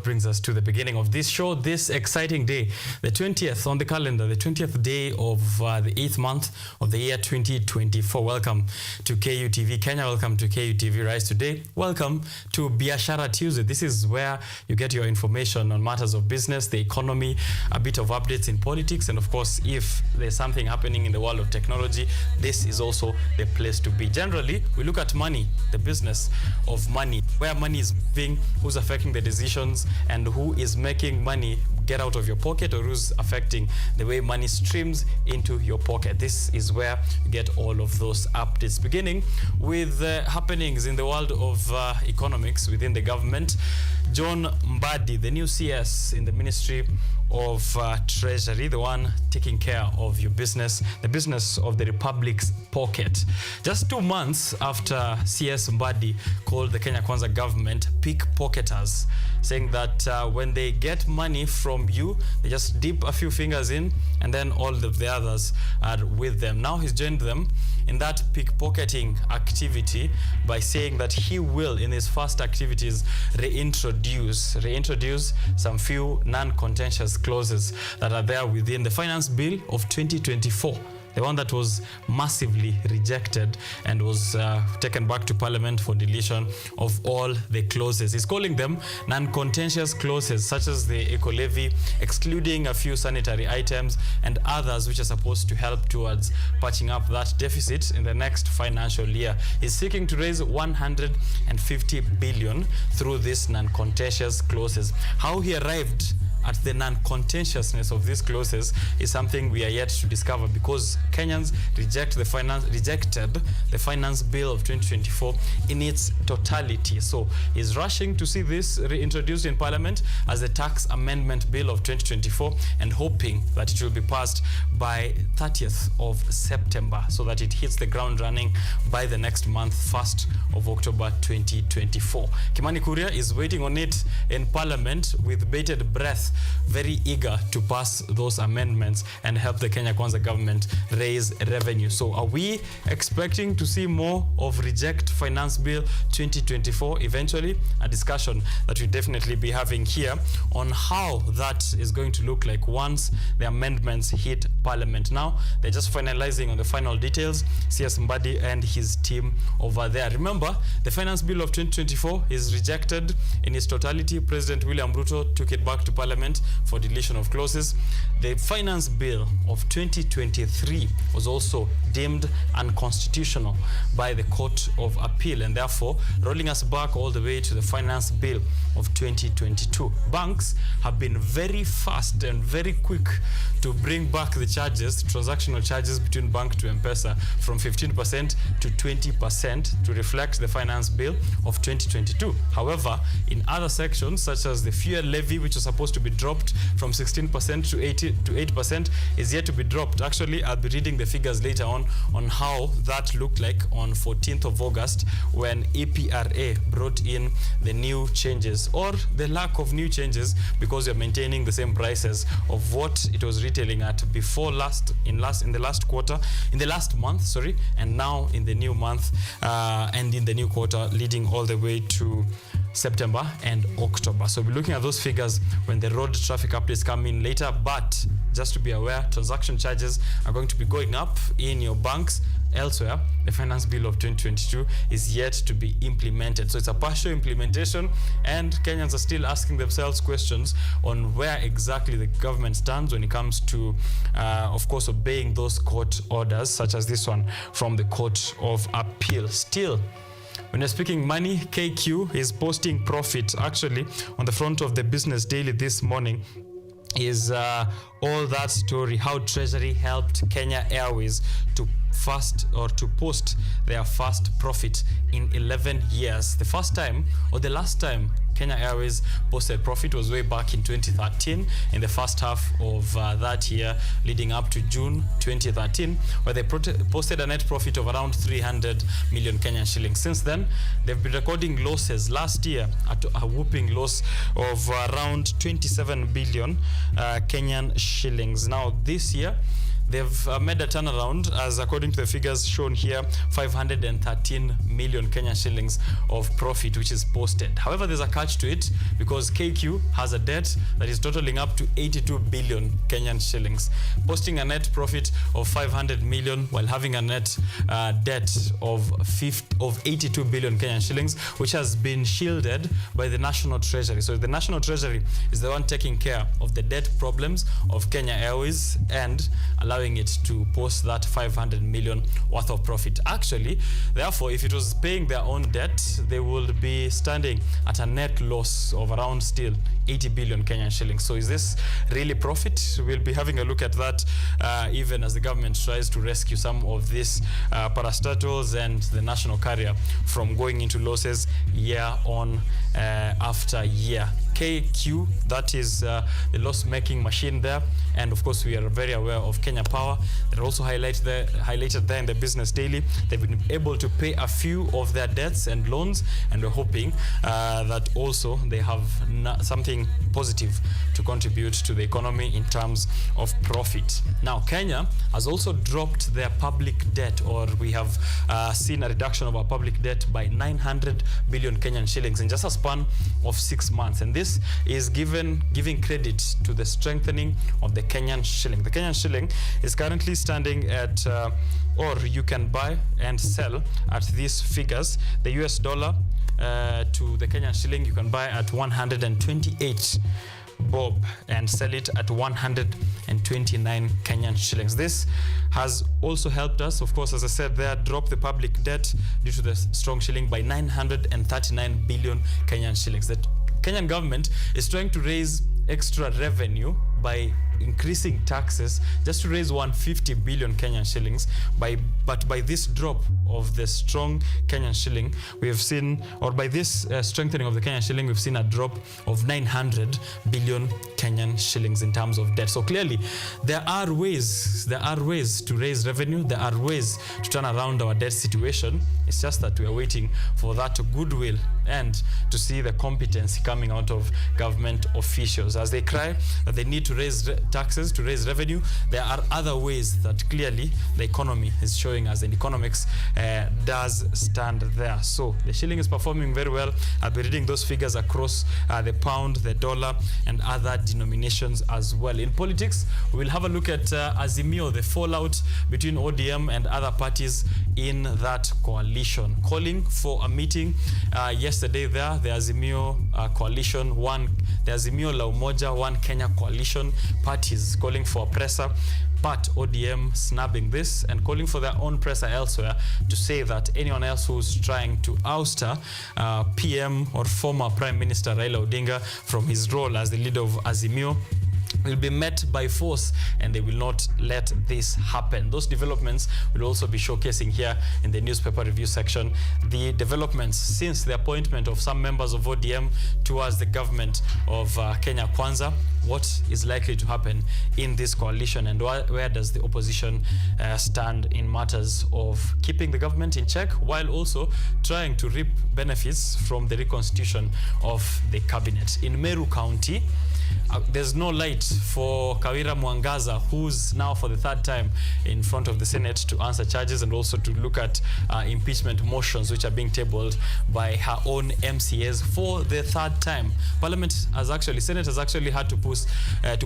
what brings us to the beginning of this show, this exciting day, the 20th on the calendar, the 20th day of the 8th month of the year 2024. Welcome to KUTV Kenya. Welcome to KUTV Rise Today. Welcome to Biashara Tuesday. This is where you get your information on matters of business, the economy, a bit of updates in politics, and of course, if there's something happening in the world of technology, this is also the place to be. Generally, we look at money, the business of money, where money is moving, who's affecting the decisions, and who is making money get out of your pocket, or who's affecting the way money streams into your pocket. This is where you get all of those updates, beginning with happenings in the world of economics within the government. John Mbadi, the new CS in the Ministry of Treasury, the one taking care of your business, the business of the Republic's pocket. Just 2 months after CS Mbadi called the Kenya Kwanza government pickpocketers, saying that when they get money from you, they just dip a few fingers in and then all of the others are with them. Now he's joined them in that pickpocketing activity by saying that he will, in his first activities, reintroduce some few non-contentious clauses that are there within the finance bill of 2024. The one that was massively rejected and was taken back to Parliament for deletion of all the clauses. He's calling them non-contentious clauses, such as the eco levy, excluding a few sanitary items and others which are supposed to help towards patching up that deficit in the next financial year. He's seeking to raise 150 billion through these non-contentious clauses. How he arrived at the non-contentiousness of these clauses is something we are yet to discover, because Kenyans rejected the finance bill of 2024 in its totality. So he's rushing to see this reintroduced in Parliament as a tax amendment bill of 2024 and hoping that it will be passed by 30th of September so that it hits the ground running by the next month, 1st of October 2024. Kimani Kuria is waiting on it in Parliament with bated breath, very eager to pass those amendments and help the Kenya Kwanza government raise revenue. So are we expecting to see more of Reject Finance Bill 2024 eventually? A discussion that we'll definitely be having here on how that is going to look like once the amendments hit Parliament. Now, they're just finalizing on the final details, CS Mbadi and his team over there. Remember, the Finance Bill of 2024 is rejected in its totality. President William Ruto took it back to Parliament for deletion of clauses. The Finance Bill of 2023 was also deemed unconstitutional by the Court of Appeal, and therefore rolling us back all the way to the Finance Bill of 2022. Banks have been very fast and very quick to bring back the charges, transactional charges between bank to M-Pesa, from 15% to 20% to reflect the Finance Bill of 2022. However, in other sections, such as the fuel levy, which was supposed to be dropped from 16% to 8%, is yet to be dropped. Actually, I'll be reading the figures later on how that looked like on 14th of August when APRA brought in the new changes, or the lack of new changes, because you're maintaining the same prices of what it was retailing at before in the last month, and now in the new month and in the new quarter, leading all the way to September and October. So we're looking at those figures when the road traffic updates come in later, but just to be aware, transaction charges are going to be going up in your banks. Elsewhere, the Finance Bill of 2022 is yet to be implemented. So it's a partial implementation, and Kenyans are still asking themselves questions on where exactly the government stands when it comes to, of course, obeying those court orders, such as this one from the Court of Appeal. Still, when you're speaking money, KQ is posting profit. Actually, on the front of the Business Daily this morning is all that story, how Treasury helped Kenya Airways to post their first profit in 11 years. The first time, or the last time, Kenya Airways posted profit was way back in 2013, in the first half of that year leading up to June 2013, where they posted a net profit of around 300 million Kenyan shillings. Since then, they've been recording losses. Last year, a whooping loss of around 27 billion Kenyan shillings. Now, this year, they've made a turnaround, as according to the figures shown here, 513 million Kenyan shillings of profit which is posted. However, there's a catch to it, because KQ has a debt that is totaling up to 82 billion Kenyan shillings. Posting a net profit of 500 million while having a net debt of 82 billion Kenyan shillings, which has been shielded by the National Treasury. So the National Treasury is the one taking care of the debt problems of Kenya Airways and allowing it to post that 500 million worth of profit. Actually, therefore, if it was paying their own debt, they would be standing at a net loss of around still 80 billion Kenyan shillings. So is this really profit? We'll be having a look at that even as the government tries to rescue some of these parastatals and the national carrier from going into losses year on after year. KQ, that is the loss-making machine there, and of course we are very aware of Kenya Power. They're also highlighted there in the Business Daily. They've been able to pay a few of their debts and loans, and we're hoping that also they have something positive to contribute to the economy in terms of profit. Now, Kenya has also dropped their public debt, or we have seen a reduction of our public debt by 900 billion Kenyan shillings in just a span of 6 months, and this is giving credit to the strengthening of the Kenyan shilling. The Kenyan shilling is currently standing at, or you can buy and sell at these figures. The US dollar to the Kenyan shilling, you can buy at 128 bob and sell it at 129 Kenyan shillings. This has also helped us, of course, as I said there, drop the public debt due to the strong shilling by 939 billion Kenyan shillings. The Kenyan government is trying to raise extra revenue by increasing taxes just to raise 150 billion Kenyan shillings. But by this drop of the strong Kenyan shilling, we have seen, or by this strengthening of the Kenyan shilling, we've seen a drop of 900 billion Kenyan shillings in terms of debt. So clearly, there are ways to raise revenue. There are ways to turn around our debt situation. It's just that we are waiting for that goodwill and to see the competency coming out of government officials. As they cry that they need to raise taxes to raise revenue, there are other ways that clearly the economy is showing us, and economics does stand there. So the shilling is performing very well. I'll be reading those figures across the pound, the dollar, and other denominations as well. In politics, we'll have a look at Azimio, the fallout between ODM and other parties in that coalition, calling for a meeting yesterday there. The Azimio coalition, the Azimio La Umoja, One Kenya coalition parties calling for a presser, but ODM snapping this and calling for their own presser elsewhere to say that anyone else who's trying to ouster PM or former Prime Minister Raila Odinga from his role as the leader of Azimio will be met by force, and they will not let this happen. Those developments will also be showcasing here in the newspaper review section. The developments since the appointment of some members of ODM towards the government of Kenya Kwanza, what is likely to happen in this coalition, and where does the opposition stand in matters of keeping the government in check while also trying to reap benefits from the reconstitution of the cabinet. In Meru County, there's no light for Kawira Mwangaza, who's now for the third time in front of the Senate to answer charges and also to look at impeachment motions which are being tabled by her own MCAs for the third time. Senate has actually had to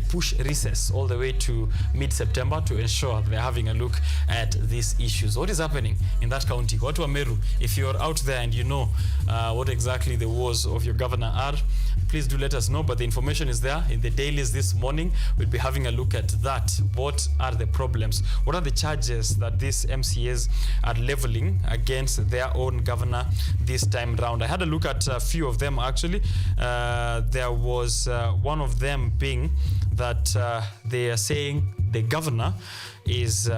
push recess all the way to mid-September to ensure they're having a look at these issues. What is happening in that county? Watu wa Meru, if you're out there and you know what exactly the woes of your governor are, please do let us know. But the information is there in the dailies this morning. We'll be having a look at that. What are the problems? What are the charges that these MCAs are leveling against their own governor this time round? I had a look at a few of them actually. There was one of them being that they are saying the governor is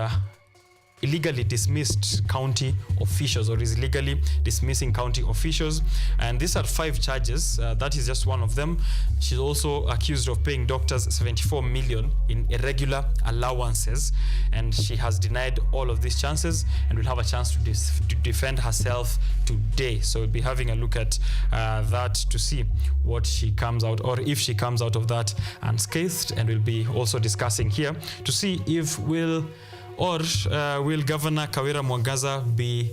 illegally dismissed county officials, or is illegally dismissing county officials. And these are 5 charges. That is just one of them. She's also accused of paying doctors 74 million in irregular allowances, and she has denied all of these chances and will have a chance to defend herself today. So we'll be having a look at that to see what she comes out, or if she comes out of that unscathed. And we'll be also discussing here to see if will Governor Kawira Mwangaza be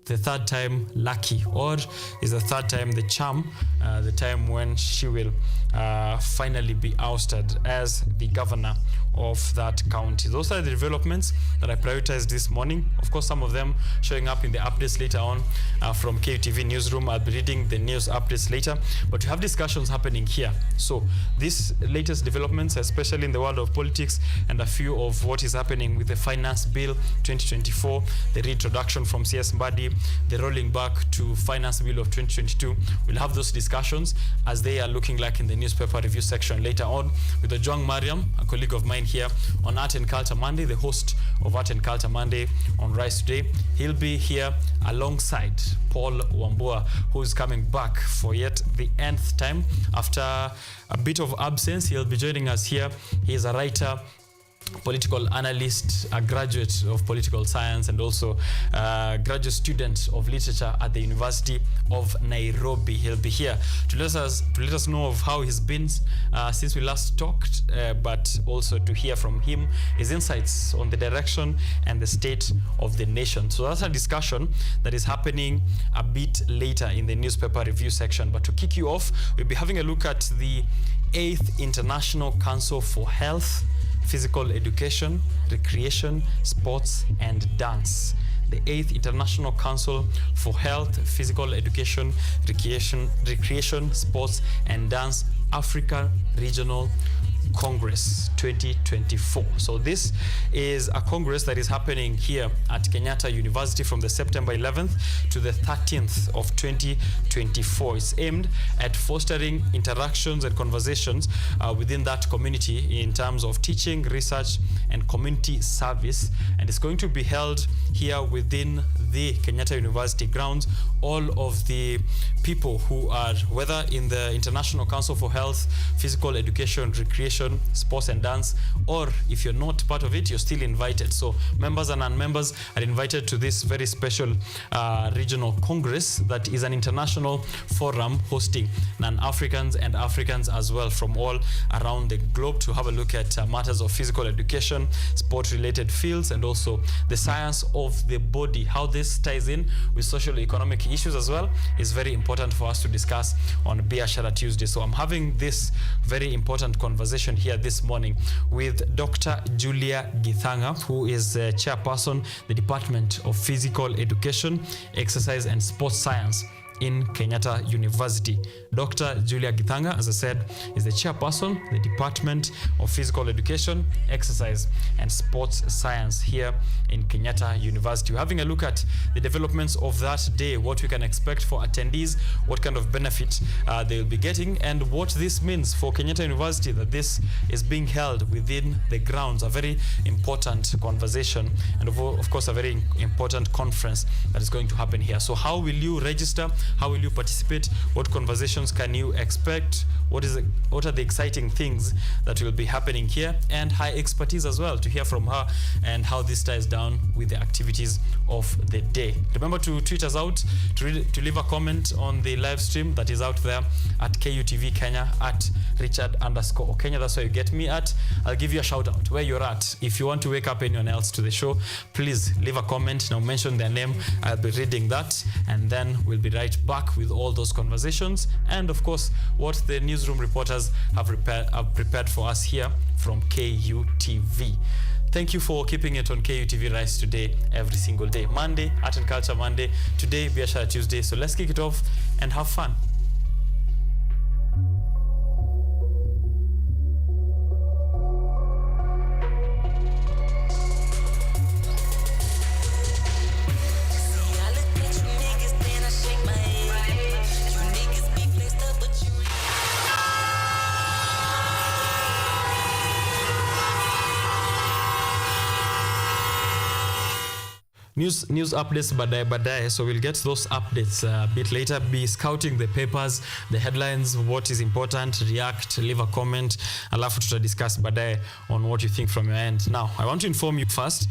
the third time lucky, or is the third time the charm, the time when she will finally be ousted as the governor of that county. Those are the developments that I prioritized this morning. Of course, some of them showing up in the updates later on from KUTV newsroom. I'll be reading the news updates later, but we have discussions happening here. So these latest developments, especially in the world of politics, and a few of what is happening with the Finance Bill 2024, the reintroduction from CS Mbadi, the rolling back to Finance Bill of 2022. We'll have those discussions as they are looking like in the newspaper review section later on with Ojwang Mariam, a colleague of mine here on Art and Culture Monday, the host of Art and Culture Monday on Rise Today. He'll be here alongside Paul Wambua, who is coming back for yet the nth time after a bit of absence. He'll be joining us here. He is a writer, political analyst, a graduate of political science, and also a graduate student of literature at the University of Nairobi. He'll be here to let us know of how he's been since we last talked, but also to hear from him his insights on the direction and the state of the nation. So that's a discussion that is happening a bit later in the newspaper review section. But to kick you off, we'll be having a look at the 8th International Council for Health, Physical Education, Recreation, Sports and Dance. The 8th International Council for Health, Physical Education, Recreation, Sports and Dance Africa Regional Congress 2024. So this is a congress that is happening here at Kenyatta University from the September 11th to the 13th of 2024. It's aimed at fostering interactions and conversations within that community in terms of teaching, research, and community service. And it's going to be held here within the Kenyatta University grounds. All of the people who are, whether in the International Council for Health, Physical Education, Recreation, Sports and Dance, or if you're not part of it, you're still invited. So members and non-members are invited to this very special regional congress that is an international forum hosting non-Africans and Africans as well from all around the globe to have a look at matters of physical education, sport-related fields, and also the science of the body. How this ties in with social economic issues as well is very important for us to discuss on Biashara Tuesday. So I'm having this very important conversation here this morning with Dr. Julia Githanga, who is chairperson, the Department of Physical Education, Exercise and Sports Science in Kenyatta University. Dr. Julia Githanga, as I said, is the chairperson, the Department of Physical Education, Exercise and Sports Science here in Kenyatta University. We're having a look at the developments of that day, what we can expect for attendees, what kind of benefit they will be getting, and what this means for Kenyatta University that this is being held within the grounds. A very important conversation and of course a very important conference that is going to happen here. So how will you register? How will you participate? What conversations can you expect? What are the exciting things that will be happening here? And her expertise as well, to hear from her and how this ties down with the activities of the day. Remember to tweet us out, to leave a comment on the live stream that is out there at KUTV Kenya, at Richard_Okenya. That's where you get me at. I'll give you a shout out where you're at. If you want to wake up anyone else to the show, please leave a comment. Now mention their name. I'll be reading that, and then we'll be right back with all those conversations and of course what the newsroom reporters have prepared for us here from KUTV. Thank you for keeping it on KUTV Rise Today every single day. Monday, Art and Culture Monday. Today, Biashara Tuesday. So let's kick it off and have fun. news updates baadaye, so we'll get those updates a bit later. Be scouting the papers, the headlines, what is important, react, leave a comment, alafu tutadiscuss baadaye on what you think from your end. Now, I want to inform you first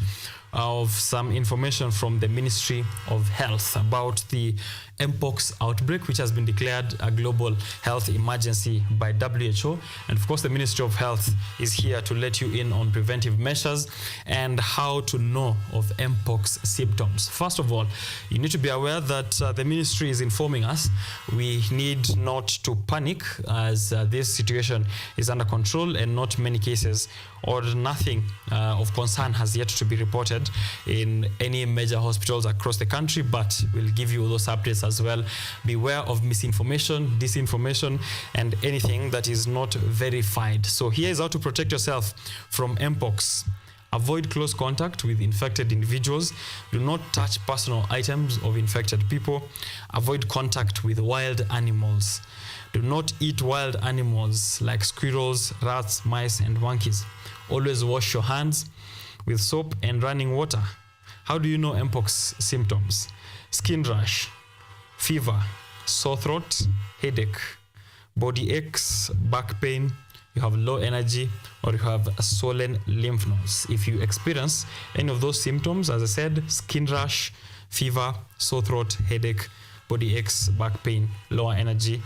of some information from the Ministry of Health about the Mpox outbreak, which has been declared a global health emergency by WHO. And of course, the Ministry of Health is here to let you in on preventive measures and how to know of Mpox symptoms. First of all, you need to be aware that the ministry is informing us we need not to panic, as this situation is under control and not many cases or nothing of concern has yet to be reported in any major hospitals across the country, but we'll give you those updates as well. Beware of misinformation, disinformation, and anything that is not verified. So here is how to protect yourself from Mpox. Avoid close contact with infected individuals. Do not touch personal items of infected people. Avoid contact with wild animals. Do not eat wild animals like squirrels, rats, mice, and monkeys. Always wash your hands with soap and running water. How do you know Mpox symptoms? Skin rash, fever, sore throat, headache, body aches, back pain, you have low energy, or you have swollen lymph nodes. If you experience any of those symptoms, as I said, skin rash, fever, sore throat, headache, body aches, back pain, lower energy,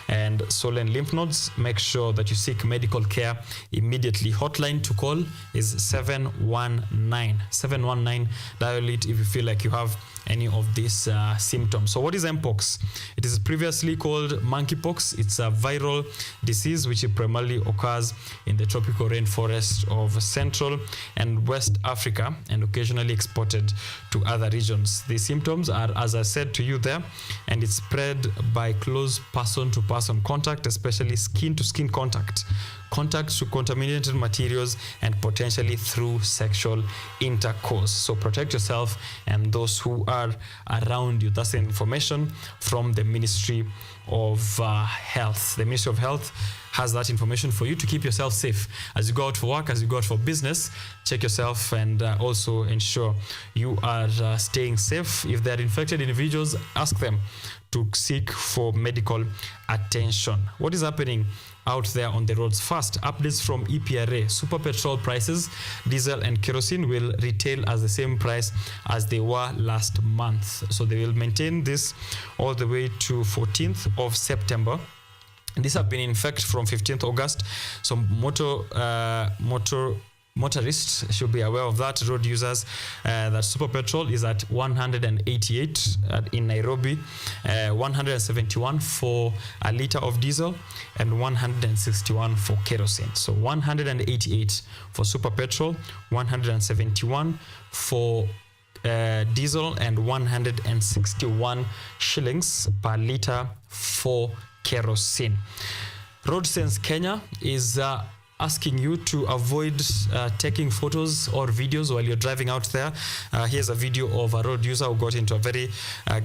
and swollen lymph nodes, make sure that you seek medical care immediately. Hotline to call is 719. 719, dial it if you feel like you have any of these symptoms. So what is Mpox? It is previously called monkeypox. It's a viral disease which primarily occurs in the tropical rainforest of Central and West Africa and occasionally exported to other regions. The symptoms are, as I said to you there, and it's spread by close person-to-person contact, especially skin-to-skin contact, contact to contaminated materials, and potentially through sexual intercourse. So protect yourself and those who are around you. That's the information from the Ministry of Health. The Ministry of Health has that information for you to keep yourself safe as you go out for work, as you go out for business. Check yourself and also ensure you are staying safe. If they are infected individuals, ask them to seek for medical attention. What is happening out there on the roads? First, updates from EPRA. Super petrol prices, diesel and kerosene will retail as the same price as they were last month. So they will maintain this all the way to 14th of September. And these have been in effect from 15th August. So motorists should be aware of that. Road users, that super petrol is at 188 in Nairobi, 171 for a liter of diesel, and 161 for kerosene. So 188 for super petrol, 171 for diesel, and 161 shillings per liter for kerosene. Road Sense Kenya is asking you to avoid taking photos or videos while you're driving out there. Here's a video of a road user who got into a very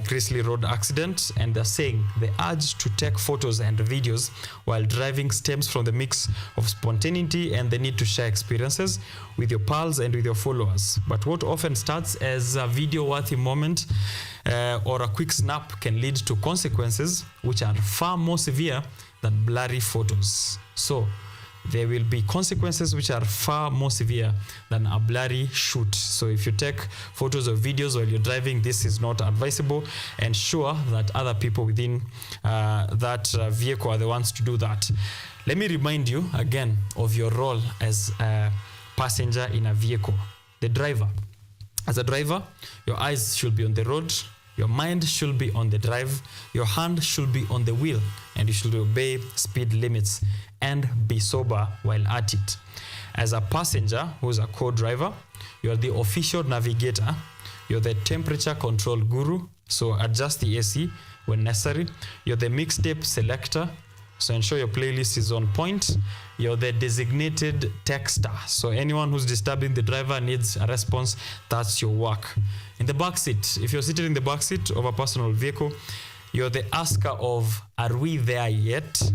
grisly road accident, and they're saying the urge to take photos and videos while driving stems from the mix of spontaneity and the need to share experiences with your pals and with your followers. But what often starts as a video-worthy moment or a quick snap can lead to consequences which are far more severe than blurry photos. So there will be consequences which are far more severe than a blurry shoot. So if you take photos or videos while you're driving, this is not advisable. Ensure that other people within that vehicle are the ones to do that. Let me remind you again of your role as a passenger in a vehicle. The driver. As a driver, your eyes should be on the road, your mind should be on the drive, your hand should be on the wheel, and you should obey speed limits and be sober while at it. As a passenger who's a co-driver, you're the official navigator, you're the temperature control guru, so adjust the AC when necessary. You're the mixtape selector, so ensure your playlist is on point. You're the designated texter, so anyone who's disturbing the driver needs a response. That's your work. In the back seat, if you're seated in the back seat of a personal vehicle, you're the asker of, are we there yet?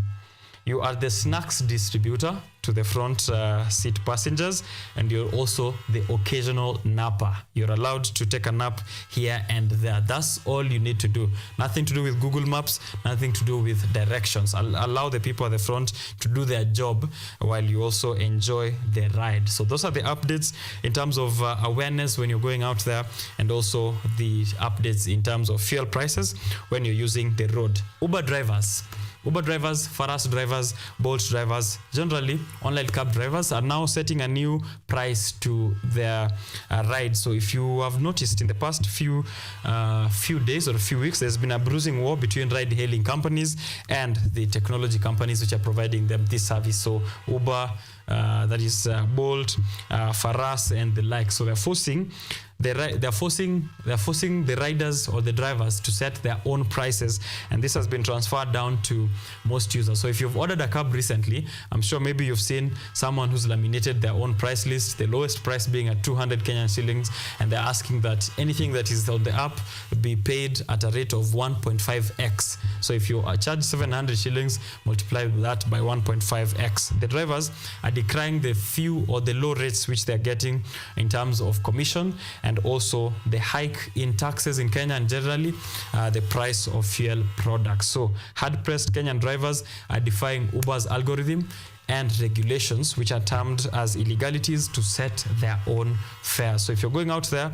You are the snacks distributor, to the front seat passengers, and you're also the occasional napper. You're allowed to take a nap here and there. That's all you need to do. Nothing to do with Google Maps, nothing to do with directions. Allow the people at the front to do their job while you also enjoy the ride. So those are the updates in terms of awareness when you're going out there, and also the updates in terms of fuel prices when you're using the road. Uber drivers, Faras drivers, Bolt drivers, generally online cab drivers are now setting a new price to their rides. So if you have noticed in the past few days or a few weeks, there's been a bruising war between ride-hailing companies and the technology companies which are providing them this service. So Uber, that is Bolt, Faras, and the like. So they're forcing the riders or the drivers to set their own prices, and this has been transferred down to most users. So if you've ordered a cab recently, I'm sure maybe you've seen someone who's laminated their own price list, the lowest price being at 200 Kenyan shillings, and they're asking that anything that is on the app be paid at a rate of 1.5x. So if you charge 700 shillings, multiply that by 1.5x. The drivers are decrying the few or the low rates which they're getting in terms of commission, and also the hike in taxes in Kenya, and generally the price of fuel products. So hard-pressed Kenyan drivers are defying Uber's algorithm and regulations, which are termed as illegalities, to set their own fare. So if you're going out there,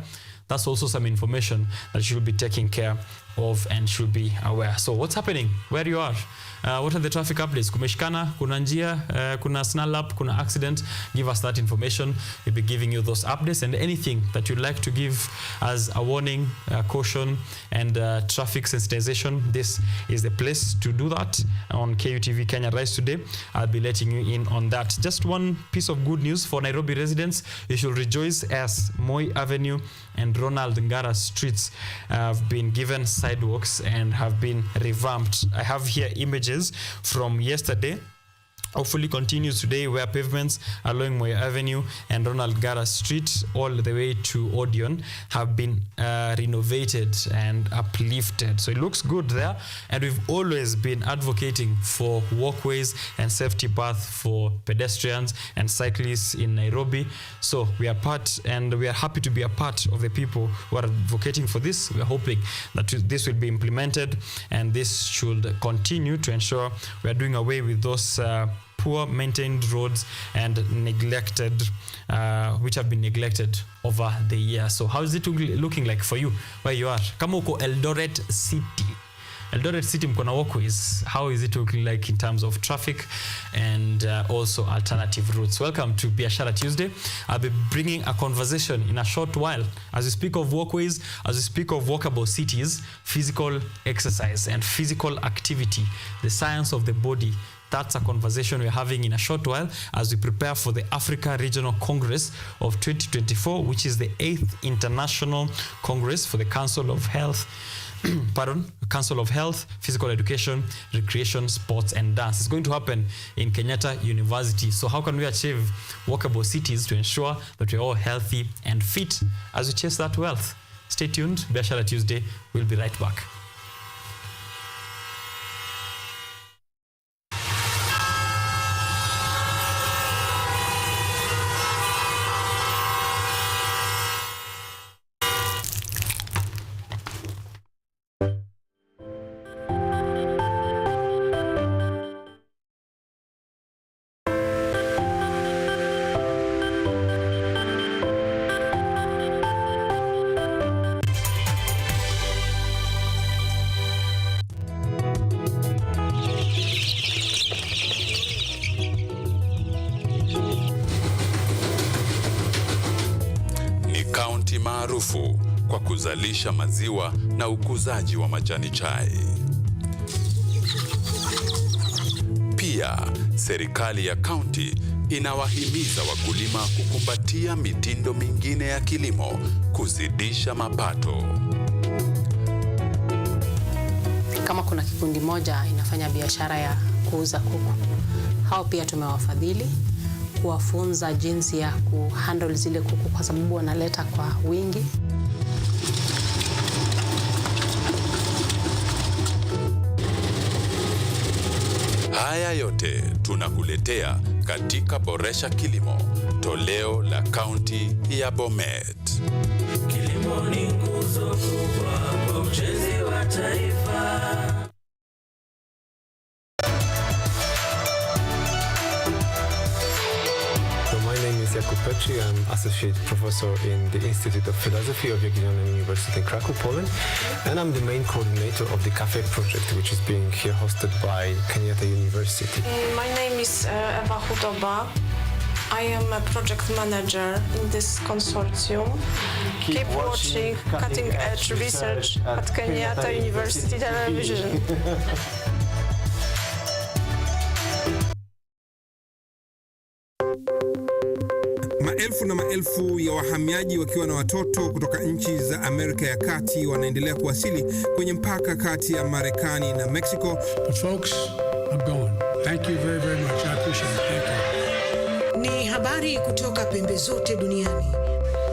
that's also some information that you should be taking care of and should be aware. So what's happening where you are? What are the traffic updates? Kumeshikana, kuna njia, kuna snarl up, kuna accident? Give us that information. We'll be giving you those updates, and anything that you'd like to give as a warning, caution, and traffic sensitization, this is the place to do that on KUTV Kenya Rise Today. I'll be letting you in on that. Just one piece of good news for Nairobi residents. You should rejoice as Moi Avenue and Ronald Ngara streets have been given sidewalks and have been revamped. I have here images from yesterday. Hopefully continues today, where pavements along Moi Avenue and Ronald Ngara Street all the way to Odeon have been renovated and uplifted. So it looks good there, and we've always been advocating for walkways and safety paths for pedestrians and cyclists in Nairobi. So we are happy to be a part of the people who are advocating for this. We are hoping that this will be implemented, and this should continue to ensure we are doing away with those poor maintained roads and neglected, which have been neglected over the years. So how is it looking like for you where you are? Kama uko Eldoret City mko na walkways, how is it looking like in terms of traffic and also alternative routes? Welcome to Biashara Tuesday. I'll be bringing a conversation in a short while as we speak of walkways, as we speak of walkable cities, physical exercise and physical activity, the science of the body. That's a conversation we're having in a short while as we prepare for the Africa Regional Congress of 2024, which is the 8th International Congress for the Council of Health, Council of Health, Physical Education, Recreation, Sports and Dance. It's going to happen in Kenyatta University. So how can we achieve walkable cities to ensure that we're all healthy and fit as we chase that wealth? Stay tuned. Biashara Tuesday. We'll be right back. Maarufu kwa kuzalisha maziwa na ukuzaji wa majani chai. Pia serikali ya kaunti inawahimiza wakulima kukumbatia mitindo mingine ya kilimo kuzidisha mapato. Kama kuna kikundi moja inafanya biashara ya kuuza kuku, hao pia tumewafadhili kuwafunza jinsi ya kuhandle zile kuku kwa sababu wanaleta kwa wingi. Haya yote tunakuletea katika Boresha Kilimo, toleo la kaunti ya Bomet. Kilimo ni nguzo kubwa kwa ujenzi wa taifa. I'm Associate Professor in the Institute of Philosophy of Jagiellonian University in Krakow, Poland, and I'm the main coordinator of the Cafe project, which is being here hosted by KUTV University. My name is Ewa Hudoba. I am a project manager in this consortium. Keep watching cutting-edge research at KUTV University Television. Maelfu na maelfu ya wahamiaji wakiwa na watoto kutoka nchi za Amerika ya Kati wanaendelea kuwasili kwenye mpaka kati ya Marekani na Mexico. The folks are going. Thank you very, very much. I appreciate it. Thank you. Ni habari kutoka pembe zote duniani.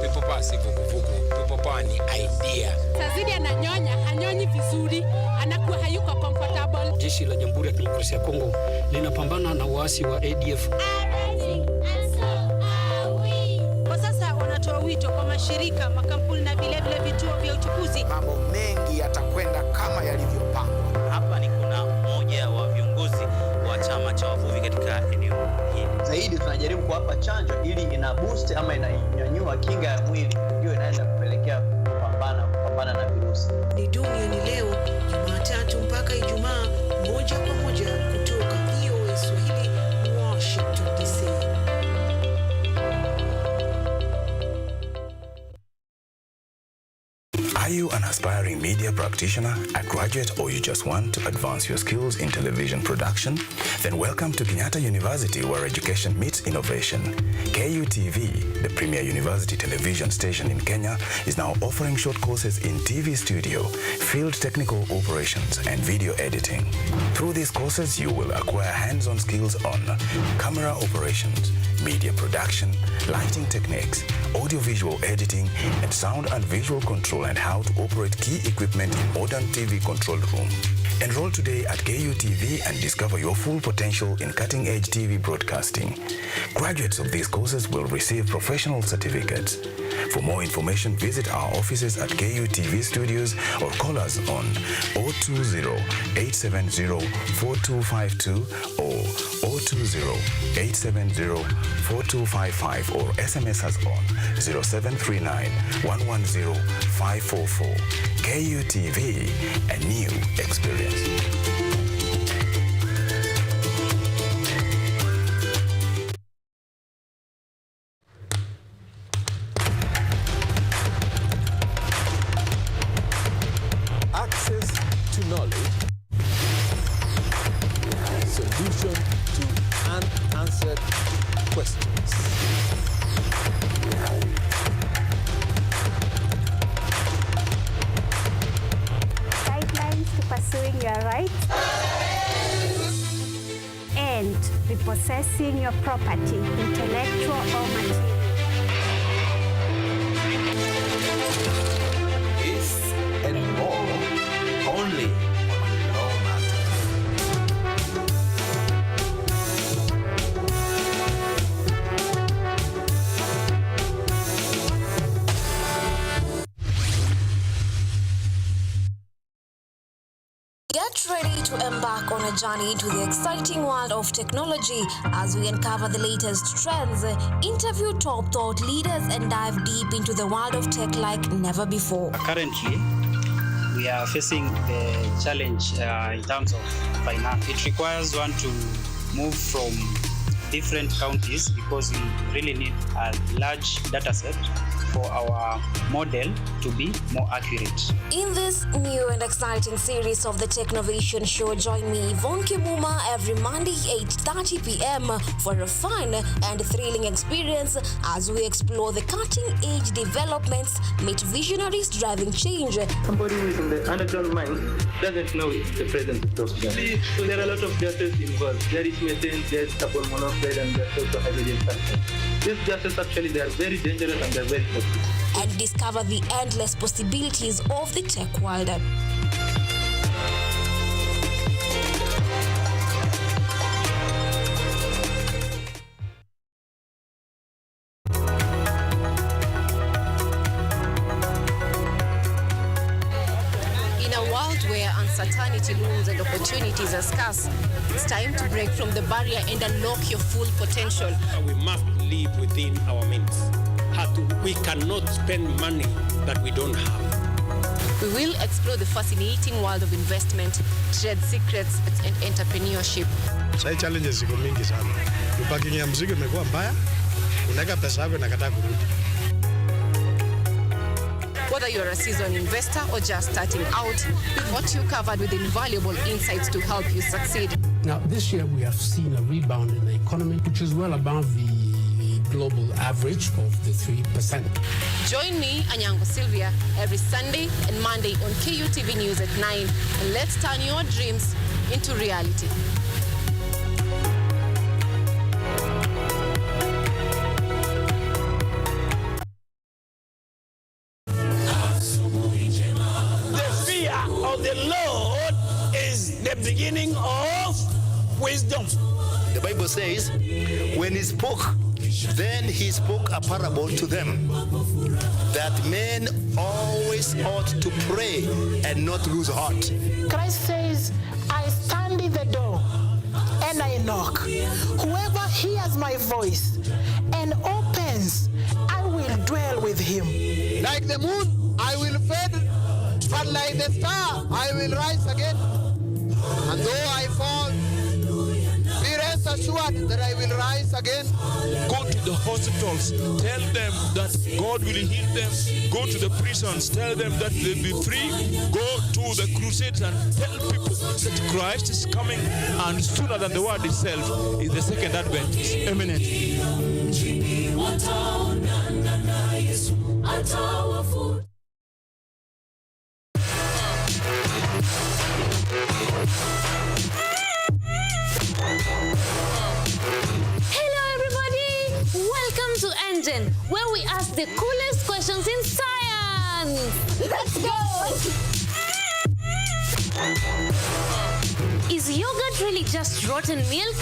Pepo pasi vuguvugu. Pepo pa ni idea. Tazidi ananyonya, hanyonyi vizuri, anakuwa hayuko comfortable. Jeshi la Jamhuri ya Kidemokrasia ya Kongo linapambana na waasi wa ADF. Wanatoa wito kwa mashirika, makampuni na vile vituo vya uchukuzi. Mambo mengi yatakwenda kama yalivyopangwa. Hapa ni kuna mmoja wa viongozi wa chama cha wavuvi katika eneo hili. Zaidi tunajaribu kuwapa chanjo ili ina boost ama inanyanyua kinga ya mwili, ndio inaenda kupelekea kupambana na virusi. Ni Dunia ni leo, Jumatatu mpaka Ijumaa, moja kwa moja kutoka VOA Swahili, Washington DC. Are you an aspiring media practitioner, a graduate, or you just want to advance your skills in television production? Then welcome to Kenyatta University, where education meets innovation. KUTV, the premier university television station in Kenya, is now offering short courses in TV studio, field technical operations, and video editing. Through these courses, you will acquire hands-on skills on camera operations, media production, lighting techniques, audiovisual editing, and sound and visual control, and how to operate key equipment in modern TV control room. Enroll today at KUTV and discover your full potential in cutting-edge TV broadcasting. Graduates of these courses will receive professional certificates. For more information, visit our offices at KUTV Studios or call us on 020-870-4252 or 020-870-4255 or SMS us on 0739-110-544. KUTV, a new experience. Access to knowledge, solution to unanswered questions. Guidelines to pursuing your rights and repossessing your property, intellectual or material. This and more only on Law Matters. Get ready to embark on a journey to the exciting world of technology as we uncover the latest trends, interview top thought leaders, and dive deep into the world of tech like never before. Currently, we are facing the challenge in terms of finance. It requires one to move from different counties because we really need a large data set for our model to be more accurate. In this new and exciting series of the Technovation Show, join me, Yvonne Kimuma, every Monday, 8:30 p.m. for a fun and thrilling experience as we explore the cutting-edge developments, meet visionaries driving change. Somebody who is in the underground mine doesn't know the presence of those gases. So there are a lot of gases involved. There is methane, there is carbon monoxide, and there is also hydrogen sulfide. These gases actually, they are very dangerous and they are very toxic. And discover the endless possibilities of the tech world. uncertainty looms and opportunities are scarce, it's time to break from the barrier and unlock your full potential. We must live within our means. We cannot spend money that we don't have. We will explore the fascinating world of investment, trade secrets, and entrepreneurship. Sasa challenges ziko mingi sana. Parking ya mzigo imekuwa mbaya. Unaweka pesa yako na kataa kurudi. Whether you're a seasoned investor or just starting out, we've got you covered with invaluable insights to help you succeed. Now, this year we have seen a rebound in the economy, which is well above the global average of the 3%. Join me, Anyango Sylvia, every Sunday and Monday on KUTV News at 9, and let's turn your dreams into reality. The fear of the Lord is the beginning of wisdom. The Bible says, when he spoke, then he spoke a parable to them, that men always ought to pray and not lose heart. Christ says, I stand in the door and I knock. Whoever hears my voice and opens, I will dwell with him. Like the moon, I will fade, but like the star, I will rise again. And though I fall, be rest assured that I will rise again. Go to the hospitals, tell them that God will heal them. Go to the prisons, tell them that they'll be free. Go to the crusades and tell people that Christ is coming, and sooner than the word itself is the second advent. It's imminent. Welcome to Engine, where we ask the coolest questions in science. Let's go! Is yogurt really just rotten milk?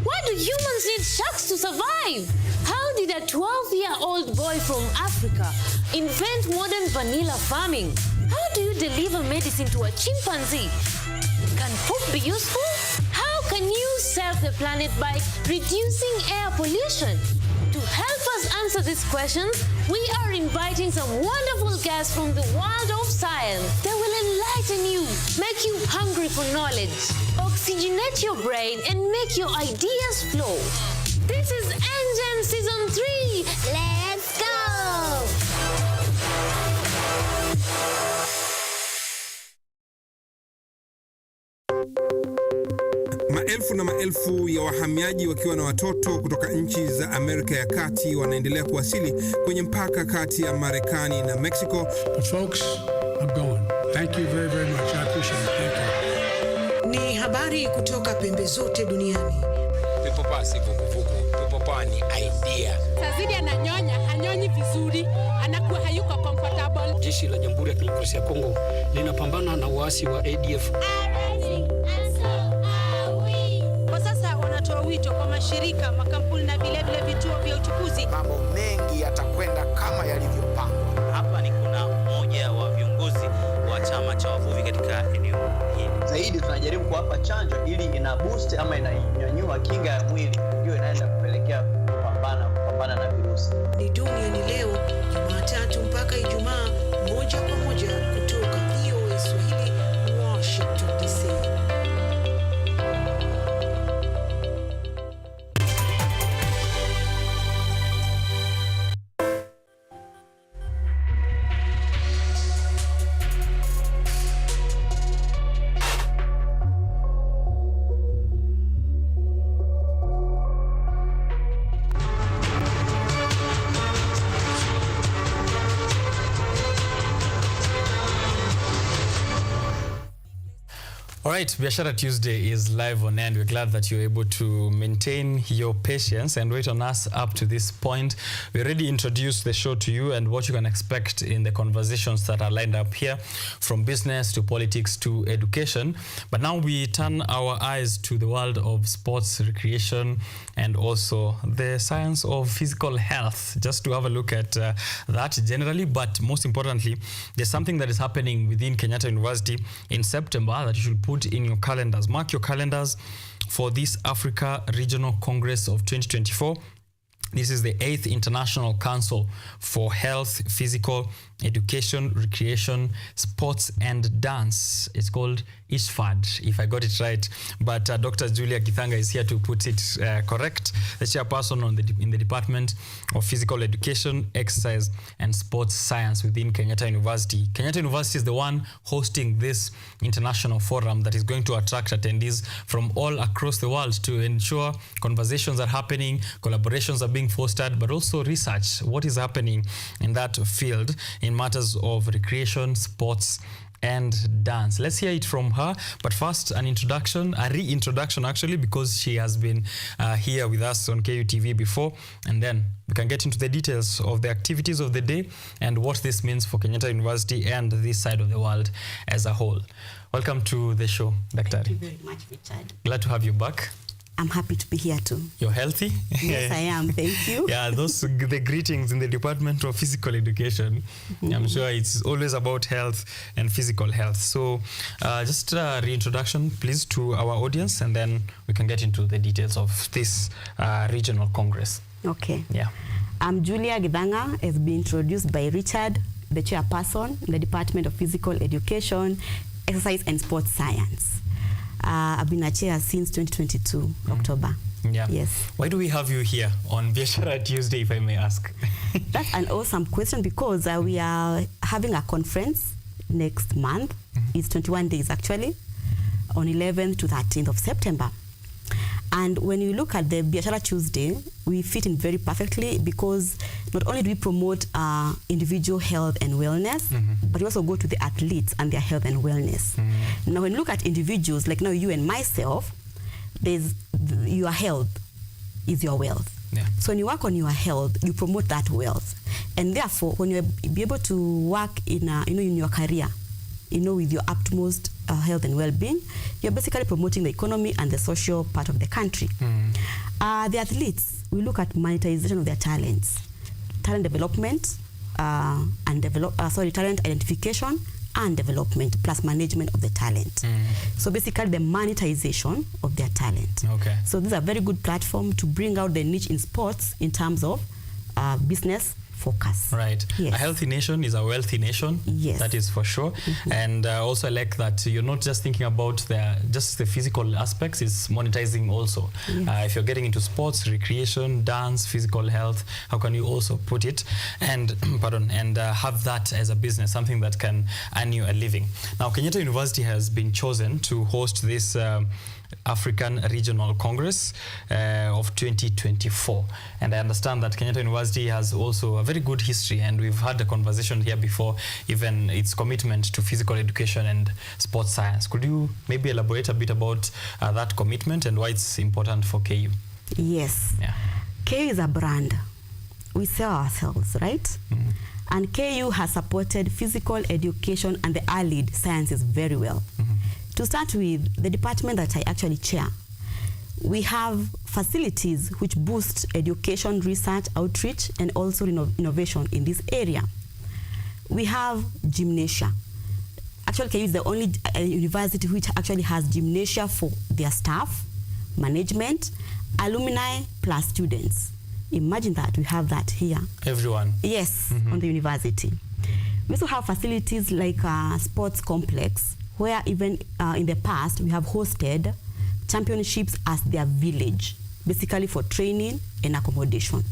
Why do humans need sharks to survive? How did a 12-year-old boy from Africa invent modern vanilla farming? How do you deliver medicine to a chimpanzee? Can poop be useful? How can you save the planet by reducing air pollution? To help us answer these questions, we are inviting some wonderful guests from the world of science. They will enlighten you, make you hungry for knowledge, oxygenate your brain, and make your ideas flow. This is Engine Season 3. Let's go! Maelfu na maelfu ya wahamiaji wakiwa na watoto kutoka nchi za Amerika ya Kati wanaendelea kuwasili kwenye mpaka kati ya Marekani na Mexico. But folks, I'm going. Thank you very, very much. I appreciate it. Thank you. Ni habari kutoka pembe zote duniani. Pepo pasi vuguvugu, pepo pani idea. Sazidi ananyonya, hanyonyi vizuri, anakuwa hayuko comfortable. Jeshi la Jamhuri ya Kidemokrasia ya Kongo linapambana na waasi wa ADF. Kwa sasa wanatoa wito kwa mashirika, makampuni na vilevile vituo vya uchukuzi. Mambo mengi yatakwenda kama yalivyopangwa. Hapa ni kuna mmoja wa viongozi wa chama cha wavuvi katika eneo hili. Zaidi tunajaribu kuwapa chanjo ili ina boost ama inanyanyua kinga ya mwili, ndio inaenda kupelekea kupambana na virusi. Ni duniani leo, Jumatatu mpaka Ijumaa, moja kwa moja kutoka VOA Swahili, Washington DC. All right, Biashara Tuesday is live on air, and we're glad that you're able to maintain your patience and wait on us up to this point. We already introduced the show to you and what you can expect in the conversations that are lined up here, from business to politics to education. But now we turn our eyes to the world of sports, recreation, and also the science of physical health, just to have a look at that generally. But most importantly, there's something that is happening within Kenyatta University in September that you should put in your calendars. Mark your calendars for this Africa Regional Congress of 2024. This is the 8th International Council for Health, Physical Education, Recreation, Sports and Dance. It's called ISFAD, if I got it right. But Dr. Julia Githanga is here to put it correct. The chairperson in the Department of Physical Education, Exercise and Sports Science within Kenyatta University. Kenyatta University is the one hosting this international forum that is going to attract attendees from all across the world to ensure conversations are happening, collaborations are being fostered, but also research what is happening in that field in matters of recreation, sports and dance. Let's hear it from her, but first a reintroduction actually, because she has been here with us on KUTV before, and then we can get into the details of the activities of the day and what this means for Kenyatta University and this side of the world as a whole. Welcome to the show, Dr. Thank you very much, Richard. Glad to have you back. I'm happy to be here too. You're healthy? Yes, I am. Thank you. Yeah, those the greetings in the Department of Physical Education. I'm sure it's always about health and physical health. So just a reintroduction, please, to our audience, and then we can get into the details of this regional congress. Okay. Yeah. I'm Julia Githanga, has been introduced by Richard, the chairperson in the Department of Physical Education, Exercise and Sports Science. I've been a chair since 2022, October. Yeah. Yes. Why do we have you here on Biashara Tuesday, if I may ask? That's an awesome question, because we are having a conference next month. It's 21 days actually, on 11th to 13th of September. And when you look at the Biashara Tuesday, we fit in very perfectly, because not only do we promote individual health and wellness, but we also go to the athletes and their health and wellness. Now, when you look at individuals, like now you and myself, your health is your wealth. Yeah. So when you work on your health, you promote that wealth. And therefore, when you be able to work in your career, with your utmost health and well-being, you're basically promoting the economy and the social part of the country. The athletes, we look at monetization of their talents, talent development, talent identification and development, plus management of the talent. So basically the monetization of their talent. Okay. So this is a very good platform to bring out the niche in sports in terms of business focus. Right. Yes. A healthy nation is a wealthy nation. Yes. That is for sure. And also I like that you're not just thinking about just the physical aspects, it's monetizing also. Yes. If you're getting into sports, recreation, dance, physical health, how can you also put it and have that as a business, something that can earn you a living. Now, Kenyatta University has been chosen to host this African Regional Congress of 2024. And I understand that Kenyatta University has also a very good history, and we've had a conversation here before, even its commitment to physical education and sports science. Could you maybe elaborate a bit about that commitment and why it's important for KU? Yes. Yeah. KU is a brand. We sell ourselves, right? And KU has supported physical education and the allied sciences very well. To start with, the department that I actually chair, we have facilities which boost education, research, outreach, and also innovation in this area. We have gymnasia. Actually, KU is the only university which actually has gymnasia for their staff, management, alumni, plus students. Imagine that, we have that here. Everyone? Yes, on the university. We also have facilities like a sports complex, where even in the past we have hosted championships as their village, basically for training and accommodation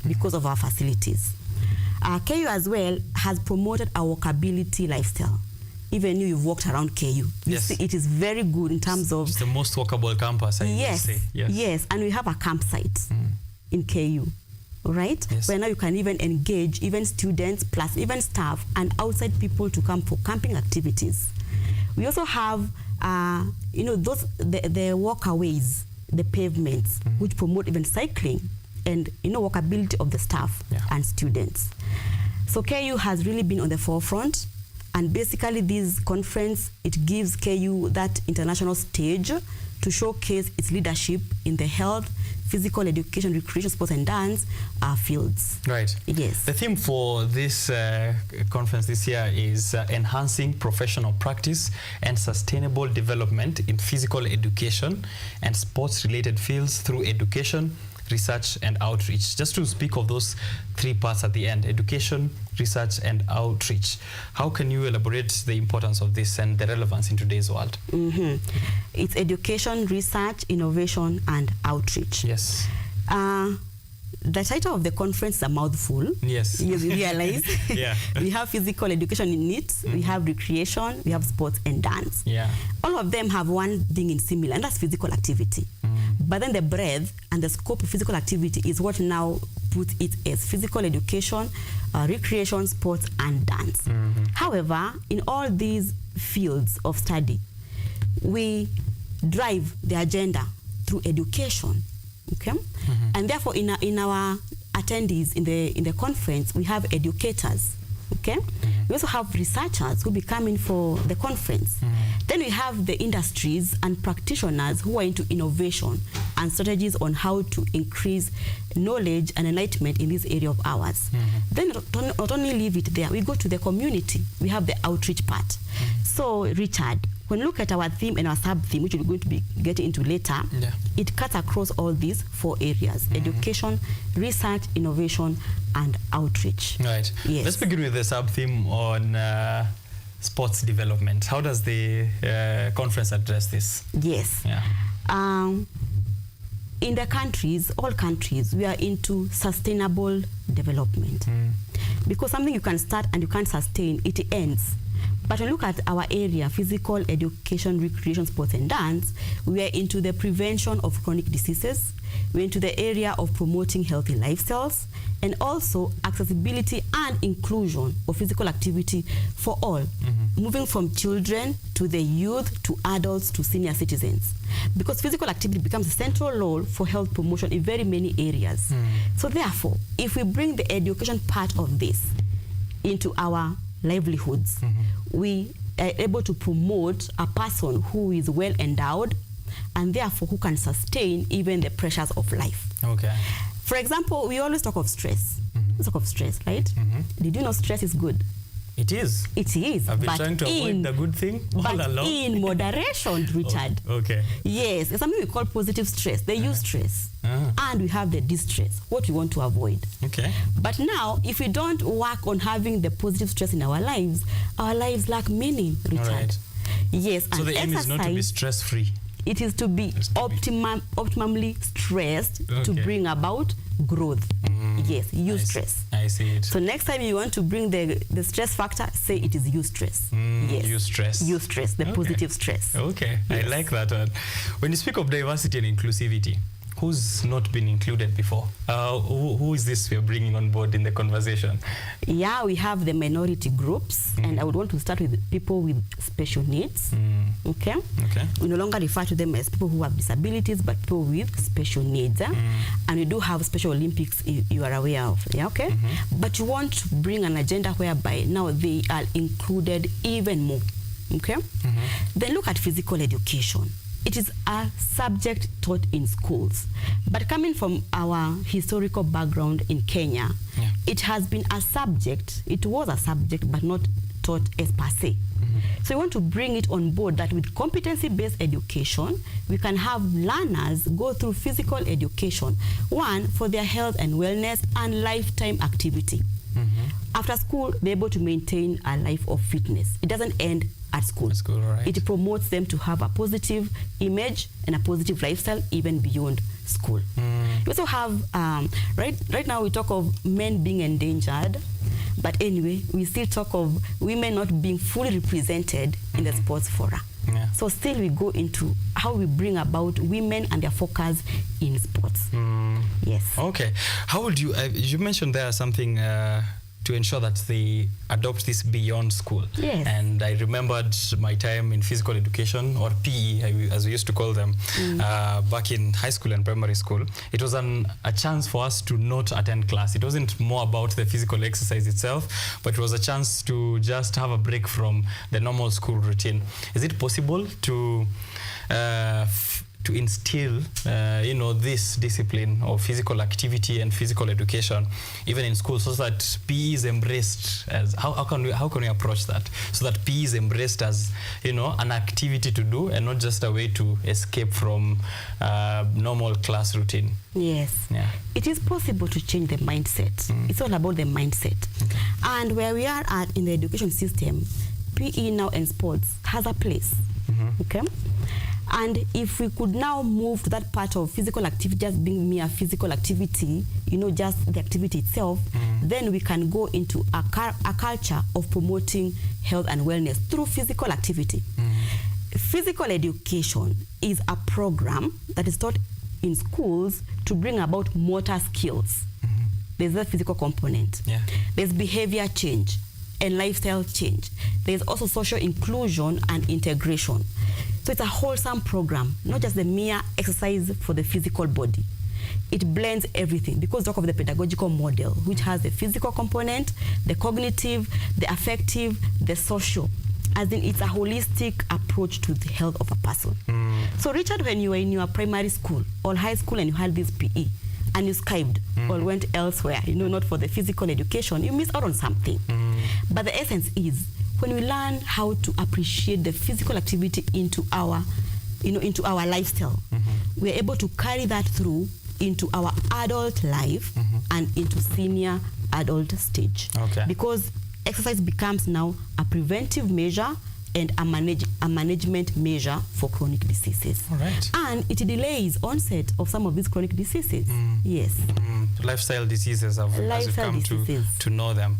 because of our facilities. KU as well has promoted our walkability lifestyle. Even you've walked around KU. You see, it is very good in terms of... It's the most walkable campus, I would say. Yes, and we have a campsite in KU. Right? Yes. Where now you can even engage even students plus even staff and outside people to come for camping activities. We also have you know, the walkways, the pavements, which promote even cycling and, you know, walkability of the staff and students. So KU has really been on the forefront, and basically this conference, it gives KU that international stage to showcase its leadership in the health, physical education, recreation, sports and dance fields. Right. Yes. The theme for this conference this year is enhancing professional practice and sustainable development in physical education and sports-related fields through education, research and outreach. Just to speak of those three parts at the end: education, research and outreach. How can you elaborate the importance of this and the relevance in today's world? It's education, research, innovation and outreach. Yes. The title of the conference is a mouthful. Yes. You realize. Yeah. We have physical education in it, we have recreation, we have sports and dance. Yeah. All of them have one thing in similar, and that's physical activity. But then the breadth and the scope of physical activity is what now puts it as physical education, recreation, sports and dance. However, in all these fields of study, we drive the agenda through education. Okay, and therefore in our attendees in the conference, we have educators. Okay, we also have researchers who will be coming for the conference. Then we have the industries and practitioners who are into innovation and strategies on how to increase knowledge and enlightenment in this area of ours. Then not only leave it there, we go to the community. We have the outreach part. So Richard, when you look at our theme and our sub-theme, which we're going to be getting into later, it cuts across all these four areas: education, research, innovation, and outreach. Right. Yes. Let's begin with the sub-theme on sports development. How does the conference address this? Yes. Yeah. In the countries, all countries, we are into sustainable development. Because something you can start and you can't sustain, it ends. But when you look at our area, physical education, recreation, sports and dance, we are into the prevention of chronic diseases. We're into the area of promoting healthy lifestyles and also accessibility and inclusion of physical activity for all, moving from children to the youth to adults to senior citizens. Because physical activity becomes a central role for health promotion in very many areas. So therefore, if we bring the education part of this into our livelihoods, we are able to promote a person who is well endowed and therefore who can sustain even the pressures of life. Okay. For example, we always talk of stress. We talk of stress, right? Did you know stress is good? It is. It is. I've been trying to avoid the good thing all along. In moderation, Richard. Okay. Yes, it's something we call positive stress, the eustress. And we have the distress, what we want to avoid. Okay. But now, if we don't work on having the positive stress in our lives lack meaning, Richard. All right. Yes. So the aim is not to be stress-free. It is to be optimally stressed to bring about growth. Yes, eustress. I see it. So next time you want to bring the stress factor, say it is eustress. Yes. Eustress. Eustress, the positive stress. Okay, yes. I like that one. When you speak of diversity and inclusivity, who's not been included before? Who is this we're bringing on board in the conversation? Yeah, we have the minority groups, and I would want to start with people with special needs. Okay? We no longer refer to them as people who have disabilities, but people with special needs. And we do have Special Olympics you are aware of. Yeah, okay? But you want to bring an agenda whereby now they are included even more. Okay? Then look at physical education. It is a subject taught in schools. But coming from our historical background in Kenya, it has been a subject, it was a subject, but not taught as per se. So we want to bring it on board that with competency-based education, we can have learners go through physical education, one, for their health and wellness and lifetime activity. After school, they're able to maintain a life of fitness. It doesn't end at school. Right. It promotes them to have a positive image and a positive lifestyle even beyond school. We also have, right now we talk of men being endangered, but anyway, we still talk of women not being fully represented in the sports fora. So still we go into how we bring about women and their focus in sports. Yes. Okay. How would you, you mentioned there something to ensure that they adopt this beyond school. Yes. And I remembered my time in physical education, or PE, as we used to call them, back in high school and primary school. It was a chance for us to not attend class. It wasn't more about the physical exercise itself, but it was a chance to just have a break from the normal school routine. Is it possible to instill, this discipline of physical activity and physical education, even in school, so that PE is embraced as, how can we approach that, so that PE is embraced as, an activity to do and not just a way to escape from normal class routine? Yes. Yeah. It is possible to change the mindset. It's all about the mindset. Okay. And where we are at in the education system, PE now and sports has a place. Okay. And if we could now move to that part of physical activity, just being mere physical activity, just the activity itself, then we can go into a culture of promoting health and wellness through physical activity. Physical education is a program that is taught in schools to bring about motor skills. There's a physical component. Yeah. There's behavior change and lifestyle change. There's also social inclusion and integration. So it's a wholesome program, not just the mere exercise for the physical body. It blends everything, because talk of the pedagogical model, which has the physical component, the cognitive, the affective, the social. As in, it's a holistic approach to the health of a person. So Richard, when you were in your primary school or high school and you had this PE, and you skived or went elsewhere, not for the physical education, you miss out on something. But the essence is, when we learn how to appreciate the physical activity into our, into our lifestyle, we're able to carry that through into our adult life and into senior adult stage. Okay. Because exercise becomes now a preventive measure and a management measure for chronic diseases. All right. And it delays onset of some of these chronic diseases. Yes. Lifestyle diseases, as we've come to know them.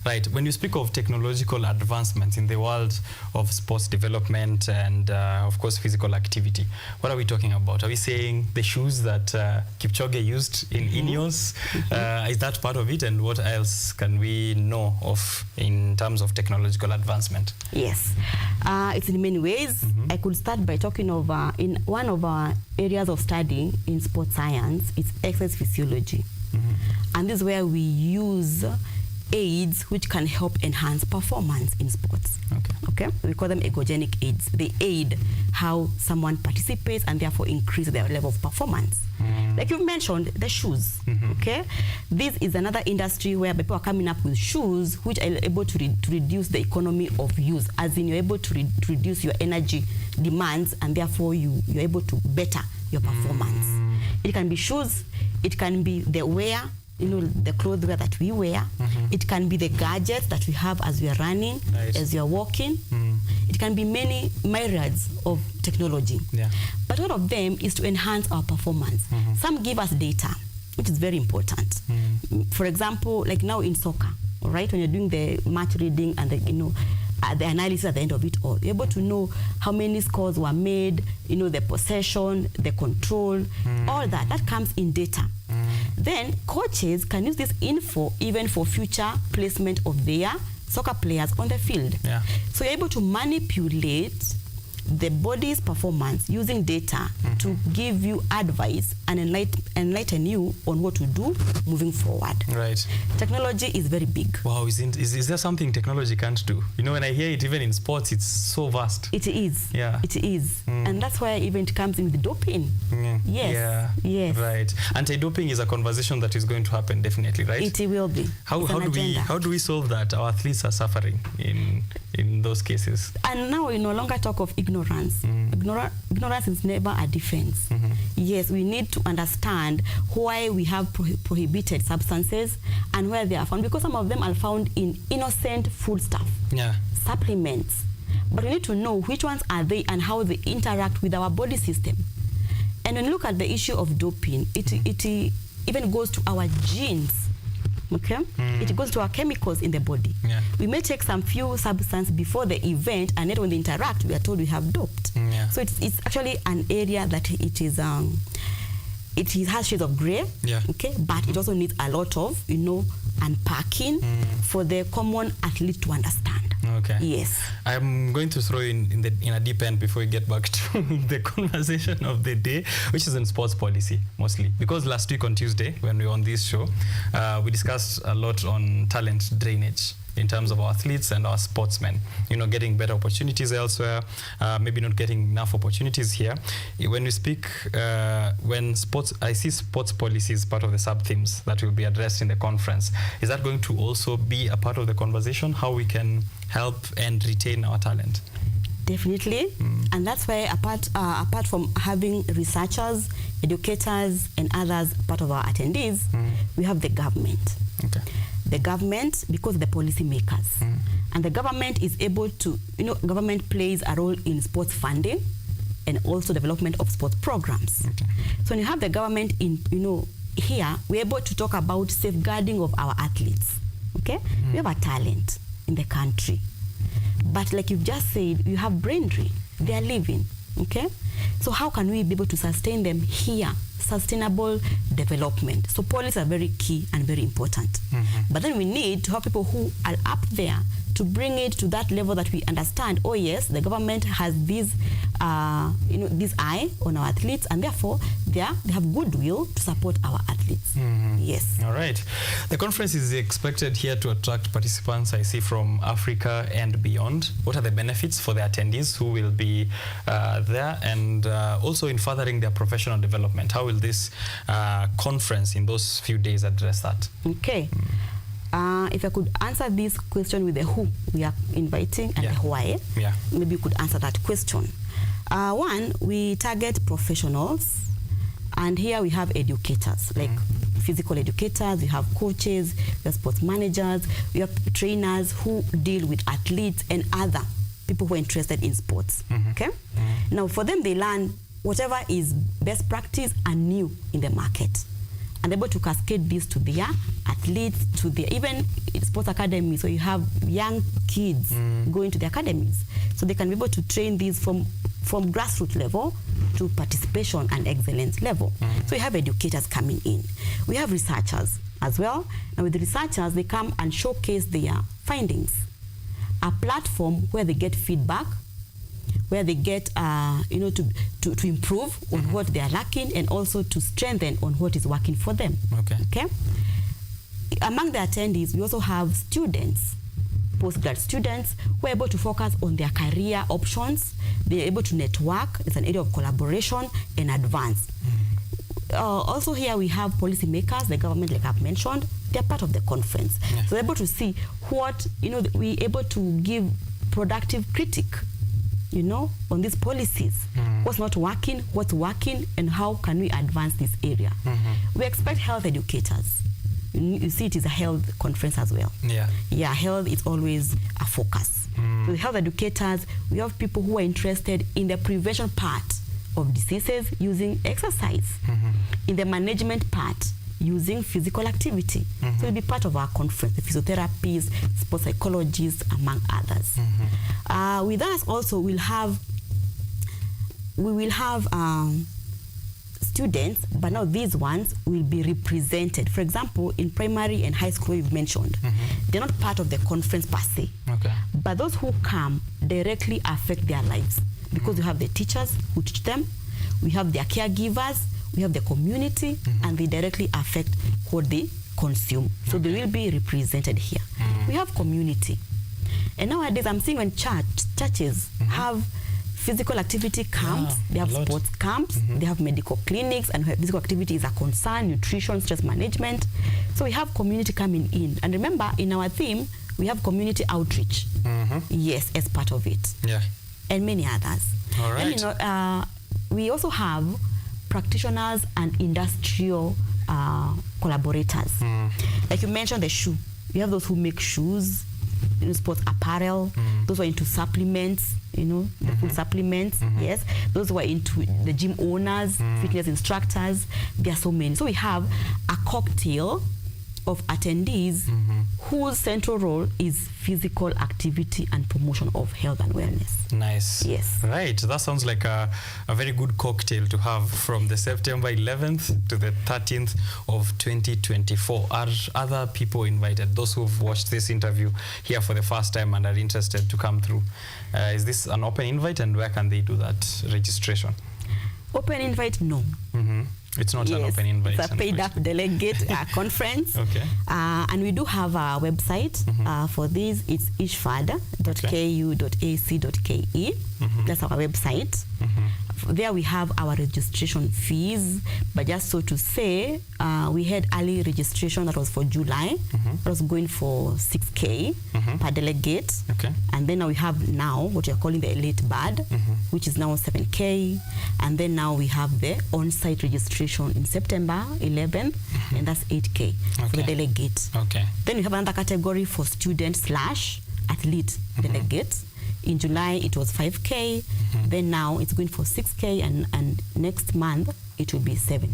Right. When you speak of technological advancements in the world of sports development and, of course, physical activity, what are we talking about? Are we saying the shoes that Kipchoge used in Ineos? Is that part of it? And what else can we know of in terms of technological advancement? Yes. It's in many ways. I could start by talking of, in one of our areas of study in sports science, it's exercise physiology. And this is where we use aids which can help enhance performance in sports. Okay. We call them ergogenic aids. They aid how someone participates and therefore increase their level of performance. Like you've mentioned, the shoes. Okay. This is another industry where people are coming up with shoes which are able to reduce the economy of use, as in you're able to reduce your energy demands, and therefore you're able to better your performance. It can be shoes, it can be the wear, the clothes that we wear. It can be the gadgets that we have as we are running, as we are walking. It can be many myriads of technology. Yeah. But all of them is to enhance our performance. Some give us data, which is very important. For example, like now in soccer, all right, when you're doing the match reading and the analysis at the end of it all, you're able to know how many scores were made, the possession, the control, all that. That comes in data. Then coaches can use this info even for future placement of their soccer players on the field. Yeah. So you're able to manipulate the body's performance using data to give you advice and enlighten you on what to do moving forward. Right. Technology is very big. Wow, is there something technology can't do? When I hear it, even in sports, it's so vast. It is. Yeah. It is. And that's why even it comes in with doping. Yes. Yeah. Yes. Right. Anti-doping is a conversation that is going to happen, definitely, right? It will be. How do we solve that? Our athletes are suffering in those cases. And now we no longer talk of ignorance. Ignorance is never a defense. Yes, we need to understand why we have prohibited substances and where they are found, because some of them are found in innocent foodstuff, supplements. But we need to know which ones are they and how they interact with our body system. And when you look at the issue of doping, it even goes to our genes. Okay? It goes to our chemicals in the body. Yeah. We may take some few substances before the event, and then when they interact, we are told we have doped. So it's actually an area that it is it has shades of gray, okay, but it also needs a lot of, unpacking for the common athlete to understand. Okay. Yes. I'm going to throw in a deep end before we get back to the conversation of the day, which is in sports policy mostly. Because last week on Tuesday, when we were on this show, we discussed a lot on talent drainage in terms of our athletes and our sportsmen, getting better opportunities elsewhere, maybe not getting enough opportunities here. When we speak, I see sports policy is part of the sub-themes that will be addressed in the conference. Is that going to also be a part of the conversation, how we can help and retain our talent? Definitely, and that's why apart from having researchers, educators, and others part of our attendees, we have the government. Okay. The government, because the policy makers, and the government is able to, government plays a role in sports funding and also development of sports programs. Okay. So when you have the government in, here, we're able to talk about safeguarding of our athletes. Okay, we have a talent in the country, but like you've just said, you have brain drain. They are living. Okay, so how can we be able to sustain them here? Sustainable development. So policies are very key and very important. But then we need to have people who are up there to bring it to that level that we understand, oh yes, the government has this eye on our athletes, and therefore they have goodwill to support our athletes. Yes. All right. The conference is expected here to attract participants, I see, from Africa and beyond. What are the benefits for the attendees who will be there, and also in furthering their professional development? How will this conference in those few days address that? Okay. If I could answer this question with the who we are inviting and the why, maybe you could answer that question. One, we target professionals, and here we have educators, like physical educators, we have coaches, we have sports managers, we have trainers who deal with athletes and other people who are interested in sports. Okay? Now, for them, they learn whatever is best practice and new in the market, and able to cascade this to their athletes, to their even sports academies. So you have young kids going to the academies, so they can be able to train these from grassroots level to participation and excellence level. So you have educators coming in. We have researchers as well, and with the researchers, they come and showcase their findings. A platform where they get feedback, where they get, to improve on what they are lacking, and also to strengthen on what is working for them. Okay. Among the attendees, we also have students, postgrad students, who are able to focus on their career options. They're able to network. It's an area of collaboration and advance. Also here we have policymakers, the government, like I've mentioned. They're part of the conference. So they're able to see what, we're able to give productive critique, on these policies. What's not working, what's working, and how can we advance this area. We expect health educators. You see, it is a health conference as well. Health is always a focus. So health educators, we have people who are interested in the prevention part of diseases using exercise, in the management part using physical activity. So it'll be part of our conference, the physiotherapists, sports psychologists, among others. With us also, we will have students, but now these ones will be represented. For example, in primary and high school, you've mentioned, they're not part of the conference per se. But those who come directly affect their lives, because we have the teachers who teach them, we have their caregivers, we have the community, and they directly affect what they consume. So they will be represented here. We have community. And nowadays, I'm seeing when churches have physical activity camps, they have sports camps, they have medical clinics, and where physical activities are concerned, nutrition, stress management. So we have community coming in. And remember, in our theme, we have community outreach. Yes, as part of it. And many others. All right. And, we also have practitioners and industrial collaborators. Like you mentioned, the shoe. We have those who make shoes, sports apparel, those who are into supplements, the food supplements, yes. Those who are into the gym owners, fitness instructors, there are so many. So we have a cocktail of attendees whose central role is physical activity and promotion of health and wellness. Nice. Yes. Right. That sounds like a very good cocktail to have from the September 11th to the 13th of 2024. Are other people invited? Those who've watched this interview here for the first time and are interested to come through. Is this an open invite, and where can they do that registration? Open invite, no. It's not an open invite. It's a paid-up delegate conference. Okay. And we do have a website for this. It's ishfad.ku.ac.ke. That's our website. There we have our registration fees. But just so to say, we had early registration that was for July. That was going for 6K per delegate. Okay. And then we have now what we are calling the elite bird, which is now 7K. And then now we have the on-site registration in September 11th, and that's 8K for the delegate. Okay. Then we have another category for student/athlete delegates. In July, it was 5K. Then now it's going for 6K, and next month it will be 7.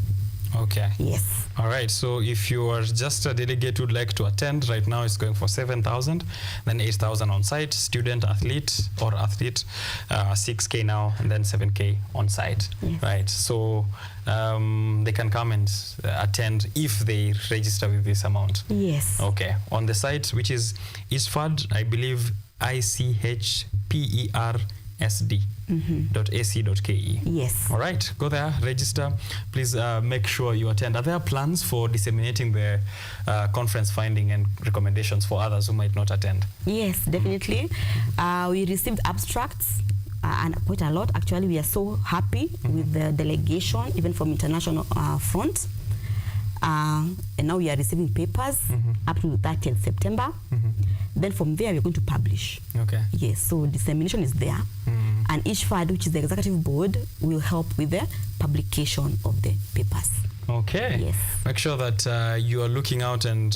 Okay. Yes. All right. So if you are just a delegate who'd like to attend, right now it's going for 7,000, then 8,000 on site, student, athlete, 6K now, and then 7K on site. Yes. Right. So they can come and attend if they register with this amount. Yes. Okay. On the site, which is ICHPERD, I believe ICHPERSD.ac.ke. Yes. All right, go there, register. Please make sure you attend. Are there plans for disseminating the conference finding and recommendations for others who might not attend? Yes, definitely. We received abstracts and quite a lot. Actually, we are so happy with the delegation, even from international front. And now we are receiving papers up to 30th September. Then from there, we're going to publish. Okay. Yes, so dissemination is there. And ICHPERD, which is the executive board, will help with the publication of the papers. Okay. Yes. Make sure that you are looking out, and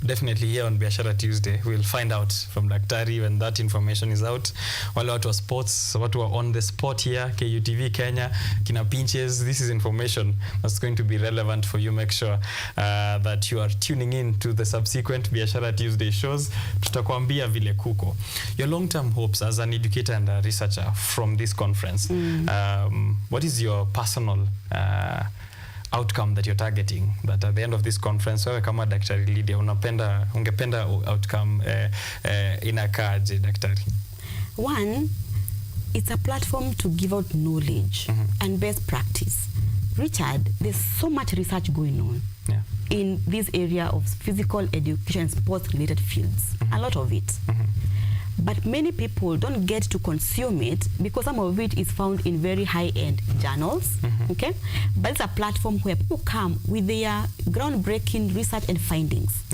definitely here on Biashara Tuesday, we'll find out from Daktari when that information is out. Wale watu wa sports, watu wa on the spot here, KUTV Kenya, kina pinches, this is information that's going to be relevant for you. Make sure that you are tuning in to the subsequent Biashara Tuesday shows. Tutakwambia vile kuko. Your long-term hopes as an educator and a researcher from this conference, what is your personal outcome that you're targeting, that at the end of this conference, wewe kama Daktari Lydia ungependa outcome inakaje, Daktari? One, it's a platform to give out knowledge and best practice. Richard, there's so much research going on in this area of physical education and sports related fields, a lot of it. But many people don't get to consume it because some of it is found in very high-end journals, okay? But it's a platform where people come with their groundbreaking research and findings.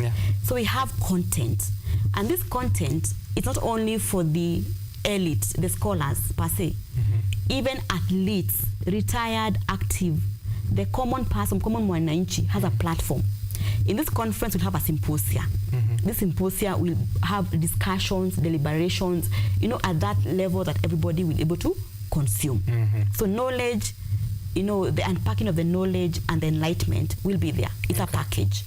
So we have content. And this content is not only for the elite, the scholars per se, even athletes, retired, active, the common person, common mwananchi has a platform. In this conference, we'll have a symposia. This symposia will have discussions, deliberations, at that level that everybody will be able to consume. So knowledge, the unpacking of the knowledge and the enlightenment will be there. It's a package.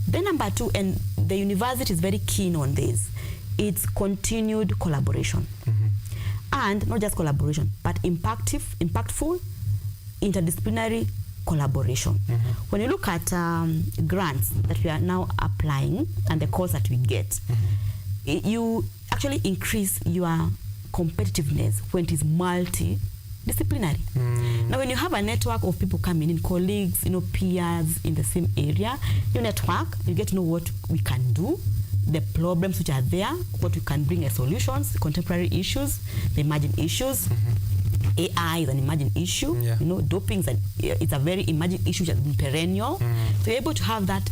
Then number 2, and the university is very keen on this, it's continued collaboration. And not just collaboration, but impactful, interdisciplinary collaboration. When you look at grants that we are now applying and the calls that we get, you actually increase your competitiveness when it is multidisciplinary. Now, when you have a network of people coming in, colleagues, peers in the same area, you network, you get to know what we can do, the problems which are there, what we can bring as solutions, contemporary issues, the emerging issues. AI is an emerging issue. Doping is a very emerging issue which has been perennial. So you're able to have that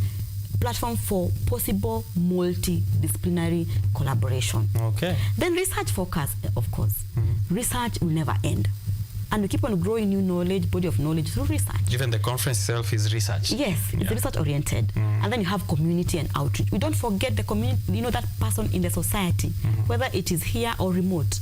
platform for possible multidisciplinary collaboration. Okay. Then research focus, of course. Research will never end. And we keep on growing new knowledge, body of knowledge through research. Even the conference itself is research. Yes, it's research oriented. And then you have community and outreach. We don't forget the community, that person in the society, whether it is here or remote,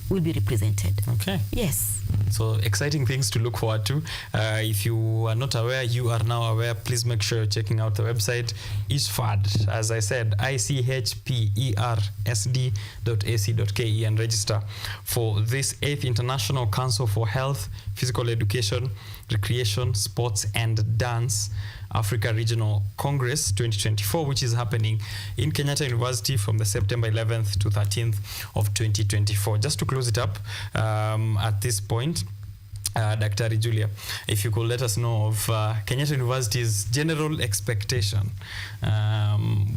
will be represented. Okay. Yes. So exciting things to look forward to. If you are not aware, you are now aware. Please make sure you're checking out the website, ICHPERSD, as I said, ICHPERSD.ac.ke, and register for this 8th International Council for Health, Physical Education, Recreation, Sports and Dance Africa Regional Congress 2024, which is happening in Kenyatta University from the September 11th to 13th of 2024. Just to close it up at this point, Dr. Julia, if you could let us know of Kenyatta University's general expectation.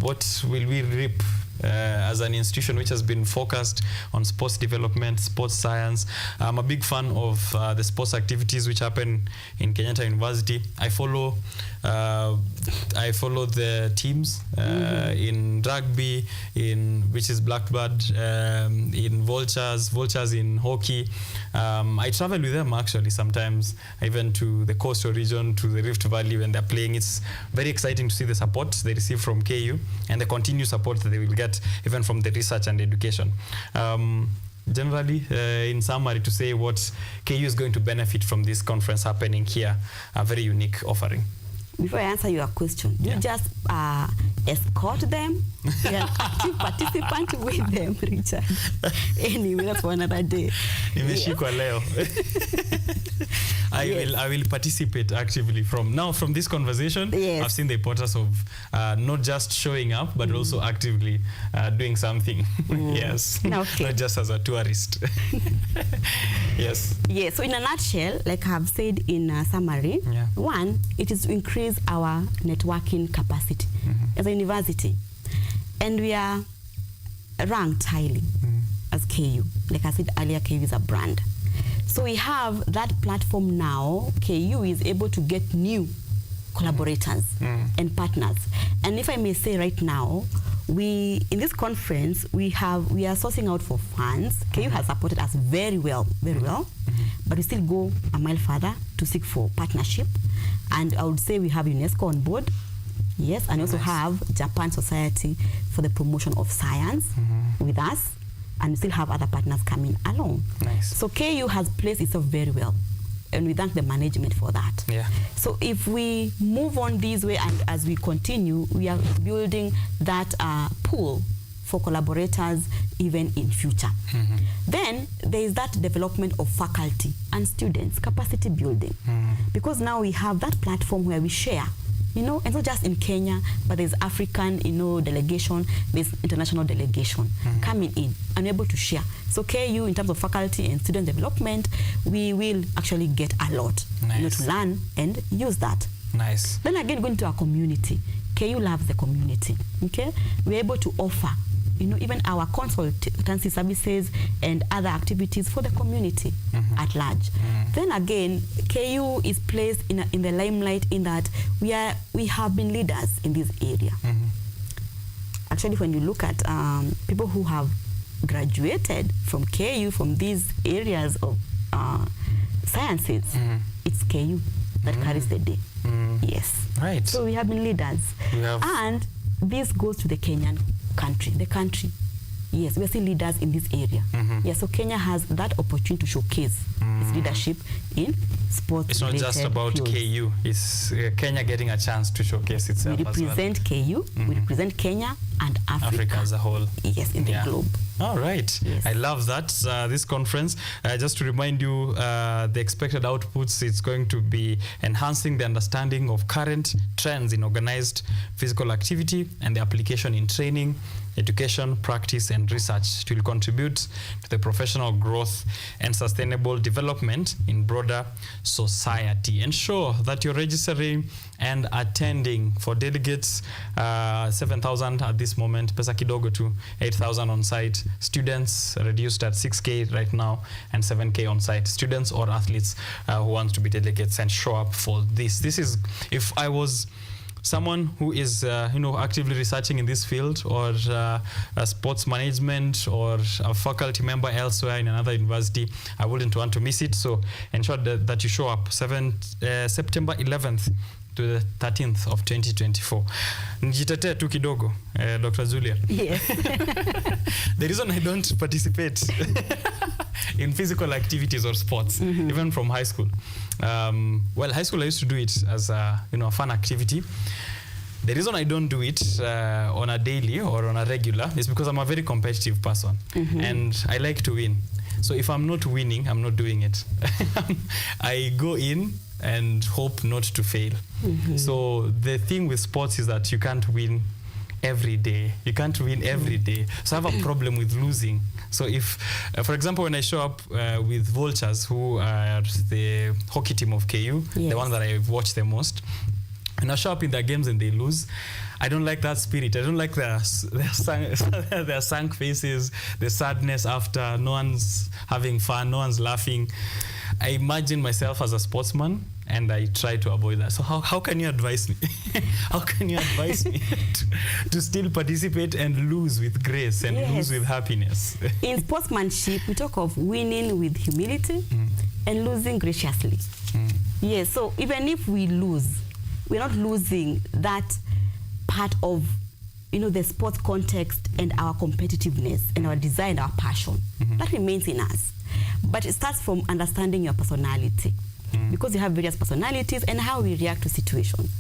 What will we reap as an institution which has been focused on sports development, sports science? I'm a big fan of the sports activities which happen in Kenyatta University. I follow the teams in rugby, which is Blackbird, in Vultures in hockey. I travel with them actually sometimes, even to the coastal region, to the Rift Valley when they're playing. It's very exciting to see the support they receive from KU and the continued support that they will get even from the research and education. Generally, in summary, to say what KU is going to benefit from this conference happening here, a very unique offering. Before I answer your question, do you just escort them? You're an active participant with them, Richard. Anyway, that's for another day. Nimeshikwa leo. I will participate actively from this conversation. Yes. I've seen the importance of not just showing up, but also actively doing something. Yes. Okay. Not just as a tourist. Yes. Yeah, so in a nutshell, like I've said in a summary, one, it is to increase our networking capacity as a university. And we are ranked highly as KU. Like I said earlier, KU is a brand. So we have that platform now. KU is able to get new collaborators and partners. And if I may say right now, in this conference, we are sourcing out for funds. KU has supported us very well, but we still go a mile further to seek for partnership. And I would say we have UNESCO on board, yes, and also have Japan Society for the Promotion of Science with us, and we still have other partners coming along. Nice. So KU has placed itself very well, and we thank the management for that. Yeah. So if we move on this way and as we continue, we are building that pool for collaborators even in future. Then there is that development of faculty and students, capacity building. Because now we have that platform where we share, and not just in Kenya, but there's African, delegation, there's international delegation coming in and able to share. So KU, in terms of faculty and student development, we will actually get a lot, to learn and use that. Nice. Then again, going to our community. KU loves the community, okay? We're able to offer, even our consultancy services and other activities for the community at large. Then again, KU is placed in the limelight in that we have been leaders in this area. Actually, when you look at people who have graduated from KU, from these areas of sciences, it's KU that carries the day. Yes. Right. So we have been leaders. And this goes to the Kenyan country. The country. Yes, we are still leaders in this area. Yes, so Kenya has that opportunity to showcase its leadership in sports. It's not just about fields. KU. It's Kenya getting a chance to showcase itself. We represent KU, we represent Kenya and Africa as a whole. Yes, in the globe. All right. Yes. I love that. This conference, just to remind you, the expected outputs, it's going to be enhancing the understanding of current trends in organized physical activity and the application in training, education, practice, and research. It will contribute to the professional growth and sustainable development in broader society. Ensure that you're registering and attending. For delegates, 7,000 at this moment, pesa kidogo to 8,000 on site. Students reduced at 6K right now and 7K on site. Students or athletes who want to be delegates and show up for this. This is, if I was someone who is actively researching in this field, or a sports management, or a faculty member elsewhere in another university, I wouldn't want to miss it. So ensure that you show up. September 11th to the 13th of 2024. Nijitetee tu kidogo, Dr. Julia. Yes. The reason I don't participate in physical activities or sports, even from high school. Well, high school I used to do it as a fun activity. The reason I don't do it on a daily or on a regular is because I'm a very competitive person and I like to win. So if I'm not winning, I'm not doing it. I go in and hope not to fail. So the thing with sports is that you can't win every day. You can't win every day. So I have a problem with losing. So if, for example, when I show up with Vultures, who are the hockey team of KU, the one that I've watched the most, and I show up in their games and they lose, I don't like that spirit. I don't like their sunk faces, the sadness after, no one's having fun, no one's laughing. I imagine myself as a sportsman and I try to avoid that. So how can you advise me? How can you advise me to still participate and lose with grace and lose with happiness? In sportsmanship, we talk of winning with humility and losing graciously. Yes, so even if we lose, we're not losing that part of the sports context and our competitiveness and our desire and our passion. That remains in us. But it starts from understanding your personality. Because you have various personalities and how we react to situations.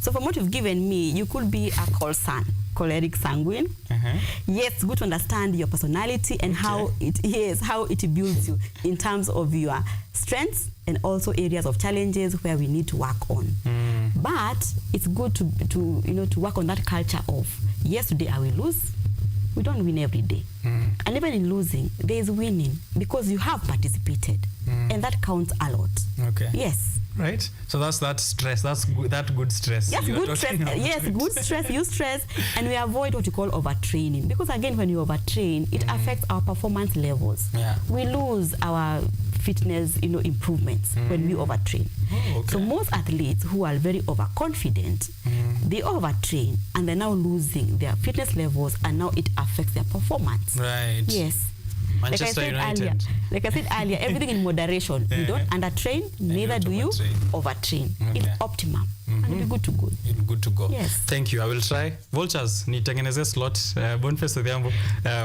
So from what you've given me, you could be a choleric sanguine. Yes, good to understand your personality and how it builds you in terms of your strengths and also areas of challenges where we need to work on. But it's good to work on that culture of, yes, today I will lose. We don't win every day. And even in losing, there is winning because you have participated. And that counts a lot. Okay. Yes. Right? So that's that stress. That's that good stress. Yes, good stress. Yes, good stress. You stress. And we avoid what you call overtraining. Because again, when you overtrain, it affects our performance levels. Yeah. We lose our fitness, improvements when we overtrain. So most athletes who are very overconfident, they overtrain and they're now losing their fitness levels and now it affects their performance. Right. Yes. Manchester United. Like I said earlier, everything in moderation. You don't undertrain, neither do you overtrain. It's optimum. And it'll be good to go. It'll be good to go. Yes. Thank you. I will try. Vultures, nitengeneze slot. Boniface Odhiambo,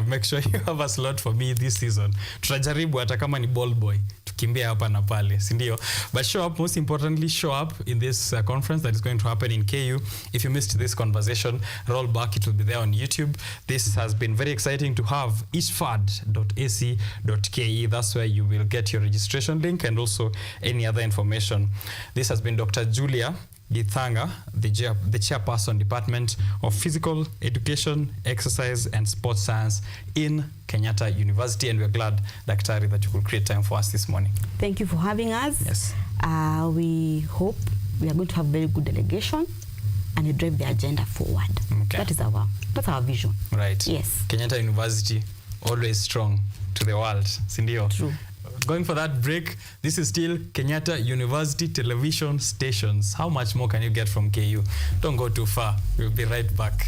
make sure you have a slot for me this season. Tutajaribu hata kama ni ball boy. Tukimbia hapa na pale, sindio? But show up, most importantly, show up in this conference that is going to happen in KU. If you missed this conversation, roll back. It will be there on YouTube. This has been very exciting to have. ishfad.ac.ke. That's where you will get your registration link and also any other information. This has been Dr. Julia Githanga, the chairperson, Department of Physical Education, Exercise and Sports Science in Kenyatta University, and we're glad, Daktari, that you could create time for us this morning. Thank you for having us. Yes. We hope we are going to have very good delegation and you drive the agenda forward. Okay. That's our vision. Right. Yes. Kenyatta University, always strong to the world. Sindio? True. Going for that break, this is still Kenyatta University television stations. How much more can you get from KU? Don't go too far. We'll be right back.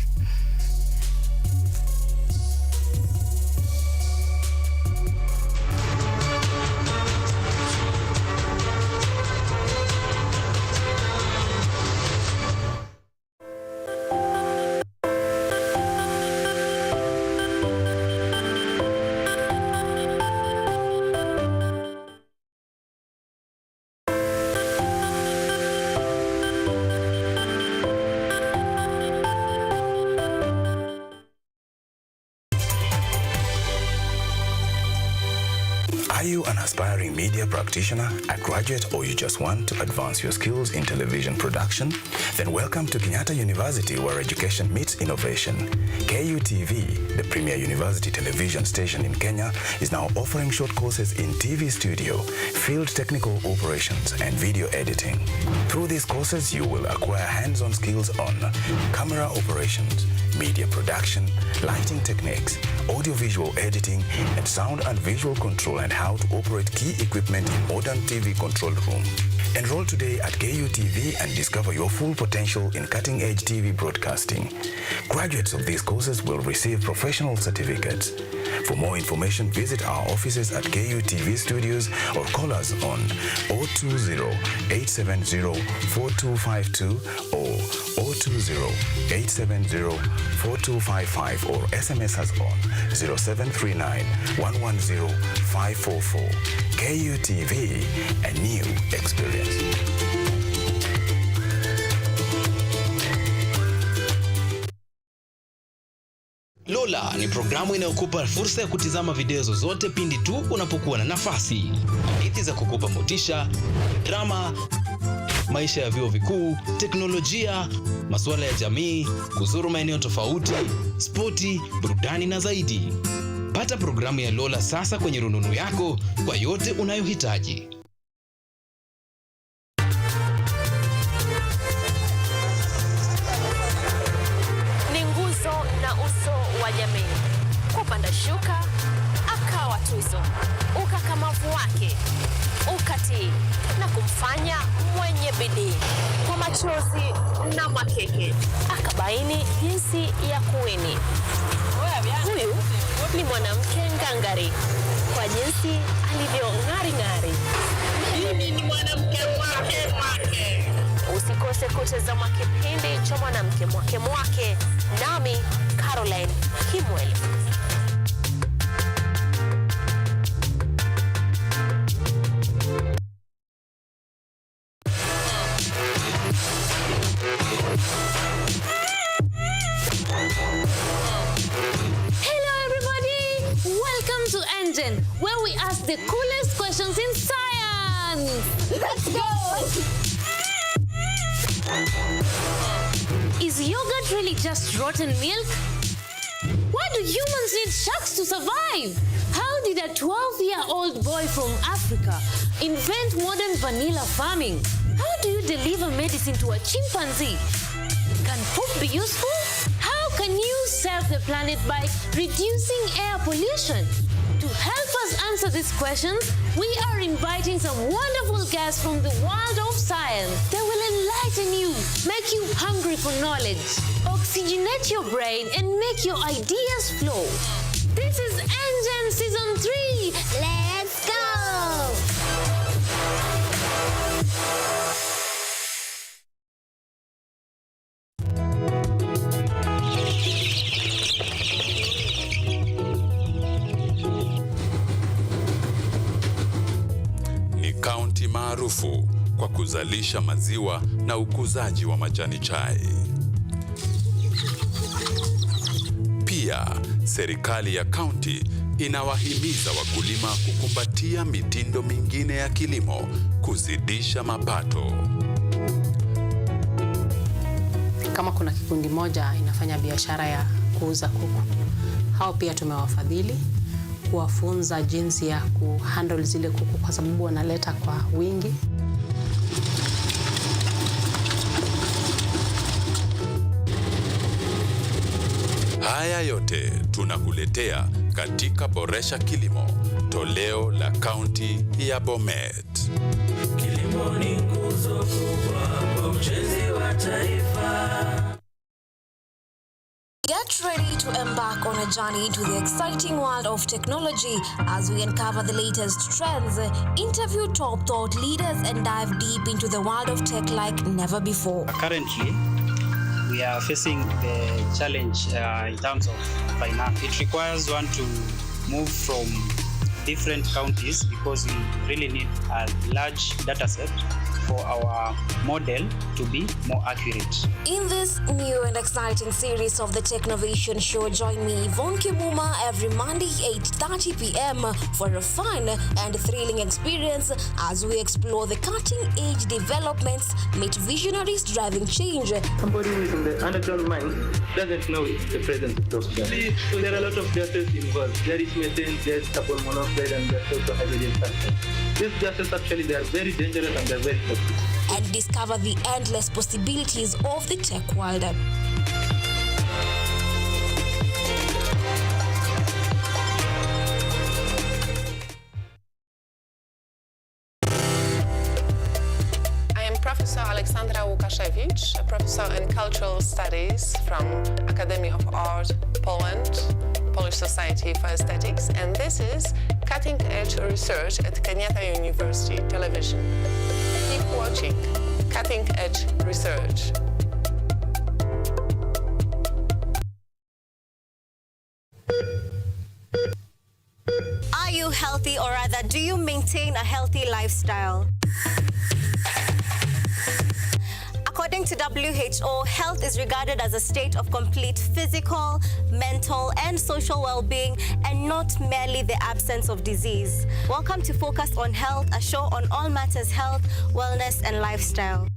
Are you an aspiring media practitioner, a graduate, or you just want to advance your skills in television production? Then welcome to Kenyatta University, where education meets innovation. KUTV, the premier university television station in Kenya, is now offering short courses in TV studio, field technical operations, and video editing. Through these courses, you will acquire hands-on skills on camera operations, media production, lighting techniques, audiovisual editing, and sound and visual control, and how to operate key equipment in modern TV control room. Enroll today at KUTV and discover your full potential in cutting-edge TV broadcasting. Graduates of these courses will receive professional certificates. For more information, visit our offices at KUTV studios or call us on 020-870-4252 or 020-870-4255 or SMS us on 0739-110-544. KUTV, a new experience. Lola ni programu inayokupa fursa ya kutizama video zozote pindi tu unapokuwa na nafasi. Hadithi za kukupa motisha, drama, maisha ya vyuo vikuu, teknolojia, masuala ya jamii, kuzuru maeneo tofauti, spoti, burudani na zaidi. Pata programu ya Lola sasa kwenye rununu yako kwa yote unayohitaji. Na uso wa jamii. Kupanda shuka, akawa tuzo. Ukakamavu wake, ukatii na kumfanya mwenye bidii. Kwa machozi na makeke, akabaini jinsi ya kuwini. Huyu ni mwanamke ngangari, kwa jinsi alivyo ng'ari-ng'ari. Mimi ni mwanamke mwake. Usikose kutazama kipindi cha mwanamke mwake, nami Caroline Kimweli. Hello everybody! Welcome to Engine, where we ask the coolest questions in science. Let's go! Is yogurt really just rotten milk? Why do humans need sharks to survive? How did a 12-year-old boy from Africa invent modern vanilla farming? How do you deliver medicine to a chimpanzee? Can poop be useful? How can you save the planet by reducing air pollution? To help us answer these questions, we are inviting some wonderful guests from the world of science. They will enlighten you, make you hungry for knowledge, oxygenate your brain, and make your ideas flow. This is Engine Season 3. Let's go! Kaunti maarufu kwa kuzalisha maziwa na ukuzaji wa majani chai. Pia, serikali ya kaunti inawahimiza wakulima kukumbatia mitindo mingine ya kilimo kuzidisha mapato. Kama kuna kikundi moja inafanya biashara ya kuuza kuku, hao pia tumewafadhili kuwafunza jinsi ya kuhandle zile kuku kwa sababu wanaleta kwa wingi. Haya yote tunakuletea katika Boresha Kilimo, toleo la kaunti ya Bomet. Kilimo ni nguzo kubwa kwa ujenzi wa taifa. Get ready to embark on a journey into the exciting world of technology as we uncover the latest trends, interview top thought leaders, and dive deep into the world of tech like never before. Currently, we are facing the challenge in terms of finance. It requires one to move from different counties because we really need a large data set for our model to be more accurate. In this new and exciting series of the Technovation Show, join me, Yvonne Kimuma, every Monday, 8:30 p.m. for a fun and thrilling experience as we explore the cutting-edge developments, meet visionaries driving change. Somebody who is in the underground mine doesn't know the presence of those gases. So there are a lot of gases involved. There is methane, there is carbon monoxide, and there's also hydrogen sulfide. These gases actually, they are very dangerous and they're very toxic. And discover the endless possibilities of the tech world. Łukaszewicz, a professor in cultural studies from Academy of Art, Poland, Polish Society for Aesthetics, and this is Cutting Edge Research at Kenyatta University Television. Keep watching Cutting Edge Research. Are you healthy, or rather, do you maintain a healthy lifestyle? According to WHO, health is regarded as a state of complete physical, mental, and social well-being, and not merely the absence of disease. Welcome to Focus on Health, a show on all matters health, wellness, and lifestyle.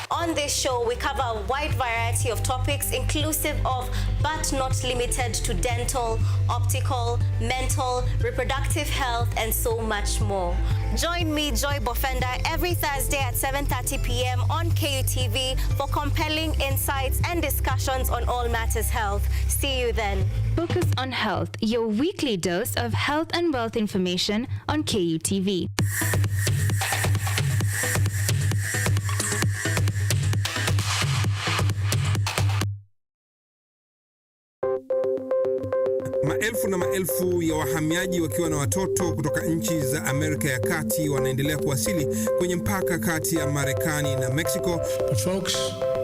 On this show, we cover a wide variety of topics, inclusive of, but not limited to, dental, optical, mental, reproductive health, and so much more. Join me, Joy Bofenda, every Thursday at 7:30 p.m. on KUTV for compelling insights and discussions on all matters health. See you then. Focus on Health, your weekly dose of health and wealth information on KUTV. Maelfu na maelfu ya wahamiaji wakiwa na watoto kutoka nchi za Amerika ya Kati wanaendelea kuwasili kwenye mpaka kati ya Marekani na Mexico. But folks,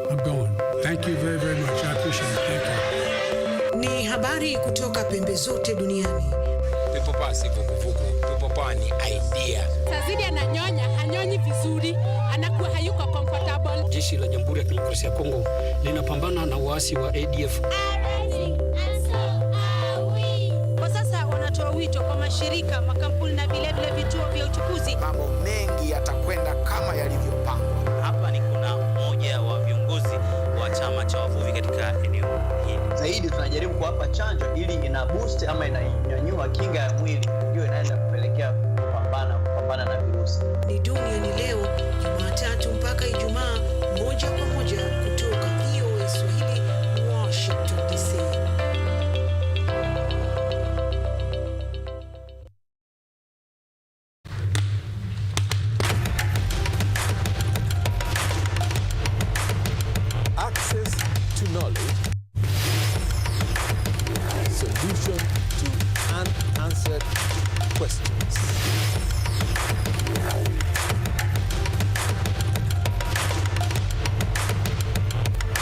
I'm going. Thank you very, very much. I appreciate it. Thank you. Ni habari kutoka pembe zote duniani. Pepo pasi vuguvugu. Pepo pa ni idea. Sazidi ananyonya, hanyonyi vizuri, anakuwa hayuko comfortable. Jeshi la Jamhuri ya Kidemokrasia ya Kongo linapambana na waasi wa ADF. Wanatoa wito kwa mashirika, makampuni na vile vituo vya uchukuzi. Mambo mengi yatakwenda kama yalivyopangwa. Hapa ni kuna mmoja wa viongozi wa chama cha wavuvi katika eneo hili. Zaidi tunajaribu kuwapa chanjo ili ina boost ama inanyanyua kinga ya mwili, ndio inaenda kupelekea kupambana na virusi. Ni Dunia ni leo, Jumatatu mpaka Ijumaa, moja kwa moja kutoka VOA Swahili, Washington DC. Access to knowledge, solution to unanswered questions.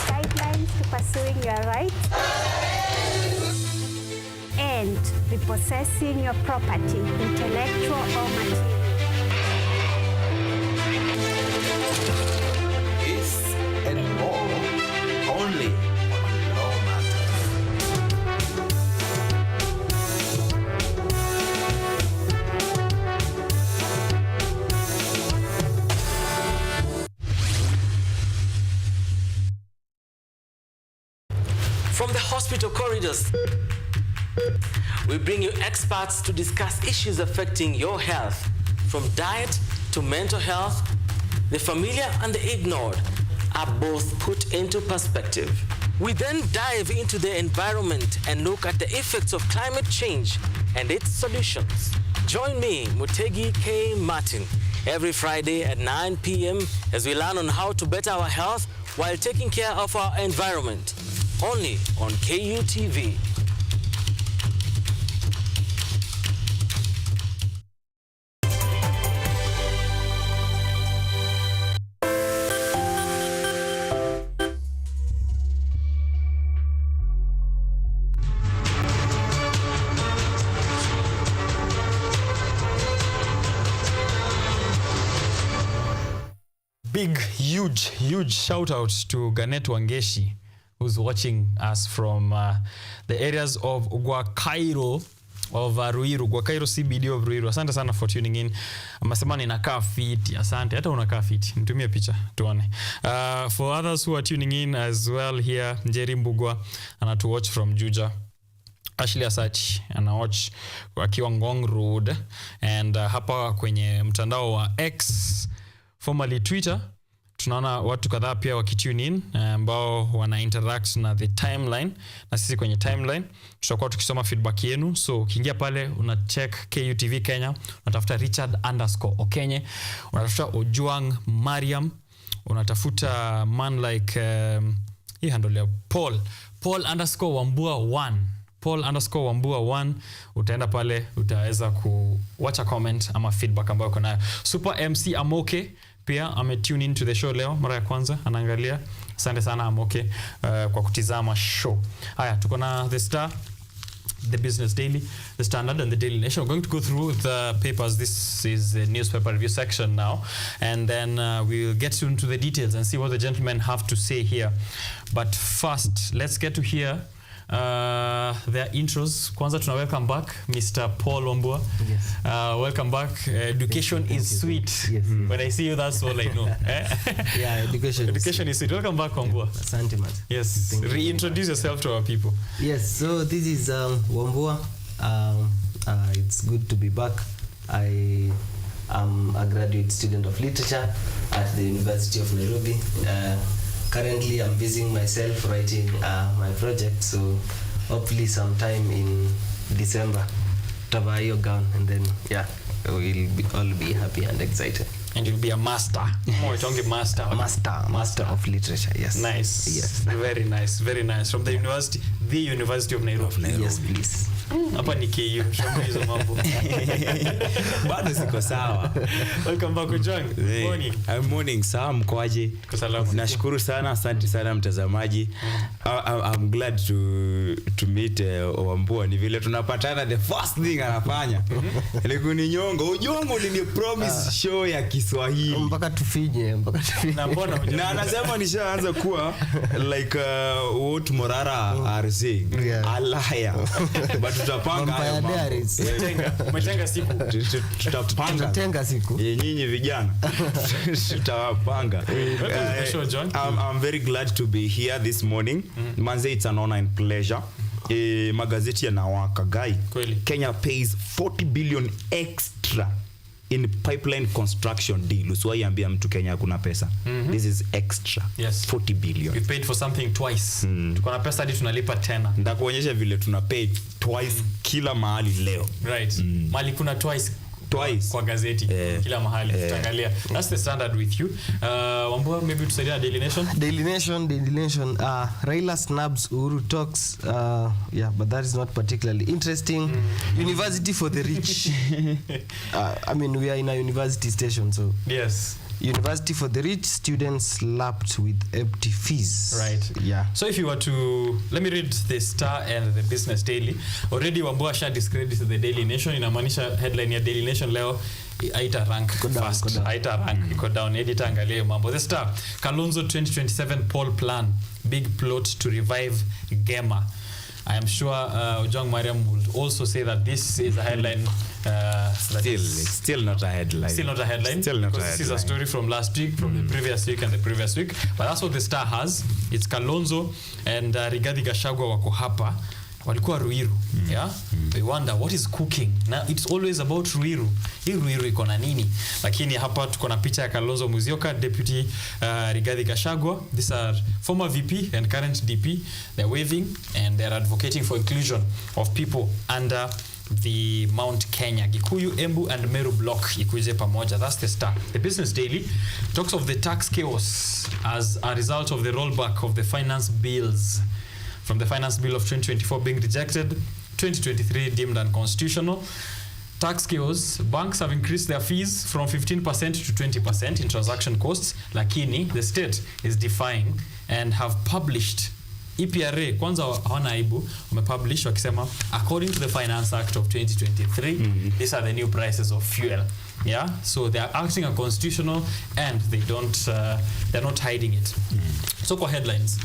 Guidelines to pursuing your rights and repossessing your property, intellectual or material. This and more only on Law Matters. From the hospital corridors, we bring you experts to discuss issues affecting your health, from diet to mental health. The familiar and the ignored are both put into perspective. We then dive into the environment and look at the effects of climate change and its solutions. Join me, Mutegi K. Martin, every Friday at 9 p.m. as we learn on how to better our health while taking care of our environment. Only on KUTV. Big, huge shout out to Ganet Wangeshi, who's watching us from the areas of Gwakairo of Ruiru, Gwakairo CBD of Ruiru. Asante sana for tuning in. Amasema ninakaa fit. Asante. Hata unakaa fit. Nitumie picha tuone. For others who are tuning in as well here, Njeri Mbugwa anatu watch from Juja. Ashley Asachi ana watch wakiwa Ngong Road, and hapa kwenye mtandao wa X, formerly Twitter, tunaona watu kadhaa pia wakitune in ambao wana interact na the timeline, na sisi kwenye timeline tutakuwa tukisoma feedback yenu. So ukiingia pale una check KUTV Kenya, unatafuta Richard_Okenye, unatafuta Ojuang Mariam, unatafuta man like hii handle ya Paul_Wambua1, Paul_Wambua1, utaenda pale utaweza kuwacha comment ama feedback ambayo uko nayo. Super MC Amoke pia ametune into the show leo mara ya kwanza, anaangalia. Asante sana Amoke kwa kutizama show. Haya, tuko na The Star, The Business Daily, The Standard and The Daily Nation. We're going to go through the papers. This is the newspaper review section now, and then we'll get into the details and see what the gentlemen have to say here. But first, let's get to hear their intros. Kwanza tuna welcome back Mr. Paul Wambua. Yes. Welcome back. Education is sweet. Yes. When I see you, that's all I know. Yeah, education is sweet. Welcome back, Wambua. Asante, man. Yes. Reintroduce yourself to our people. Yes, so this is Wambua. It's good to be back. I am a graduate student of literature at the University of Nairobi. Currently, I'm busying myself writing my project, so hopefully sometime in December, tava hiyo gown, and then we'll all be happy and excited. And you'll be a master. More talking master of literature. Yes. Nice. Yes. Very nice. Very nice. From the University of Nairobi. Yes, please. Hapa ni KU. Shamba hizo mambo. Bado siko sawa. Welcome back Ojang. Morning. Morning. Sawa, mkoaje? Salama. Nashukuru sana, asante sana mtazamaji. I'm glad to meet Wambua. Ni vile tunapatana, the first thing anafanya ni kuninyonga. Ujongo ulini promise show ya Kiswahili. Mpaka tufije. Na mbona na anasema nishaanza kuwa like what Morara are saying. Alaya. But tutapanga hayo mambo. Umetenga siku. Tutatenga siku. Nyinyi vijana. Tutapanga. I'm very glad to be here this morning. Manze, it's an honor and pleasure. Magazeti yanawaka guy. Kenya pays 40 billion extra in pipeline construction deal. Usiwaambia mtu Kenya hakuna pesa. This is extra. Yes. 40 billion. We paid for something twice. Tuko na pesa hadi tunalipa tena. Ndakuonyesha vile tuna pay twice kila mahali leo. Right. Mali kuna twice kwa gazeti kila mahali tutaangalia. That's the Standard with you. Wambua, maybe tusaidia Daily Nation. Daily Nation. Raila snubs Uhuru talks. But that is not particularly interesting. University for the rich. I mean, we are in a university station, so yes. University for the rich, students slapped with empty fees. Right. Yeah. So if you were to, let me read the Star and the Business Daily. Already Wambua sha discredit the Daily Nation. Inamaanisha headline ya Daily Nation leo haita rank fast. Haita rank, iko down. Editor angalia mambo. The Star, Kalonzo 2027 poll plan. Big plot to revive Gema. I am sure Ojang Mariam would also say that this is a headline. Still not a headline. Still not a headline. This is a story from last week, from the previous week and the previous week. But that's what the Star has. It's Kalonzo and Rigathi Gachagua wako hapa. Walikuwa Ruiru. Yeah? They wonder what is cooking. Now it's always about Ruiru. Hii Ruiru iko na nini? Lakini hapa tuko na picha ya Kalonzo Musyoka, Deputy Rigathi Gachagua. These are former VP and current DP. They're waving and they're advocating for inclusion of people under the Mount Kenya, Gikuyu, Embu and Meru block ikuje pamoja. That's the Star. The Business Daily talks of the tax chaos as a result of the rollback of the finance bills. From the finance bill of 2024 being rejected, 2023 deemed unconstitutional. Tax chaos, banks have increased their fees from 15% to 20% in transaction costs. Lakini, the state is defying and have published EPRA, kwanza hawana aibu, wamepublish wakisema according to the Finance Act of 2023, these are the new prices of fuel. Yeah, so they are acting unconstitutional and they're not hiding it. So kwa headlines,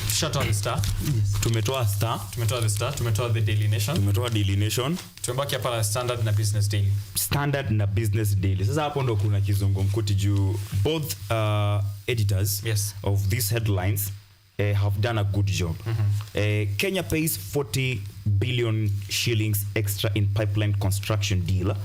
shut on the Star. Yes. Tumetoa Star. Tumetoa the Star. Tumetoa the Daily Nation. Tumetoa Daily Nation. Tumebaki hapa na Standard na Business Daily. Standard na Business Daily. Sasa hapo ndo kuna kizungumkuti juu both editors of these headlines have done a good job. Kenya pays 40 billion shillings extra in pipeline construction deal.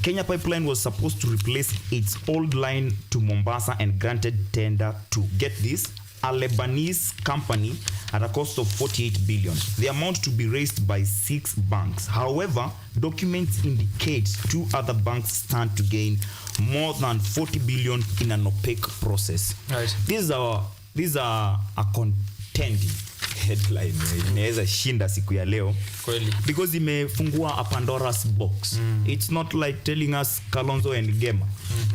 Kenya Pipeline was supposed to replace its old line to Mombasa and granted tender to, get this, a Lebanese company at a cost of 48 billion. The amount to be raised by 6 banks. However, documents indicate 2 other banks stand to gain more than 40 billion in an opaque process. Right. These are a contending headline. Inaweza shinda siku ya leo. Kweli. Because imefungua a Pandora's box. It's not like telling us Kalonzo and Gema.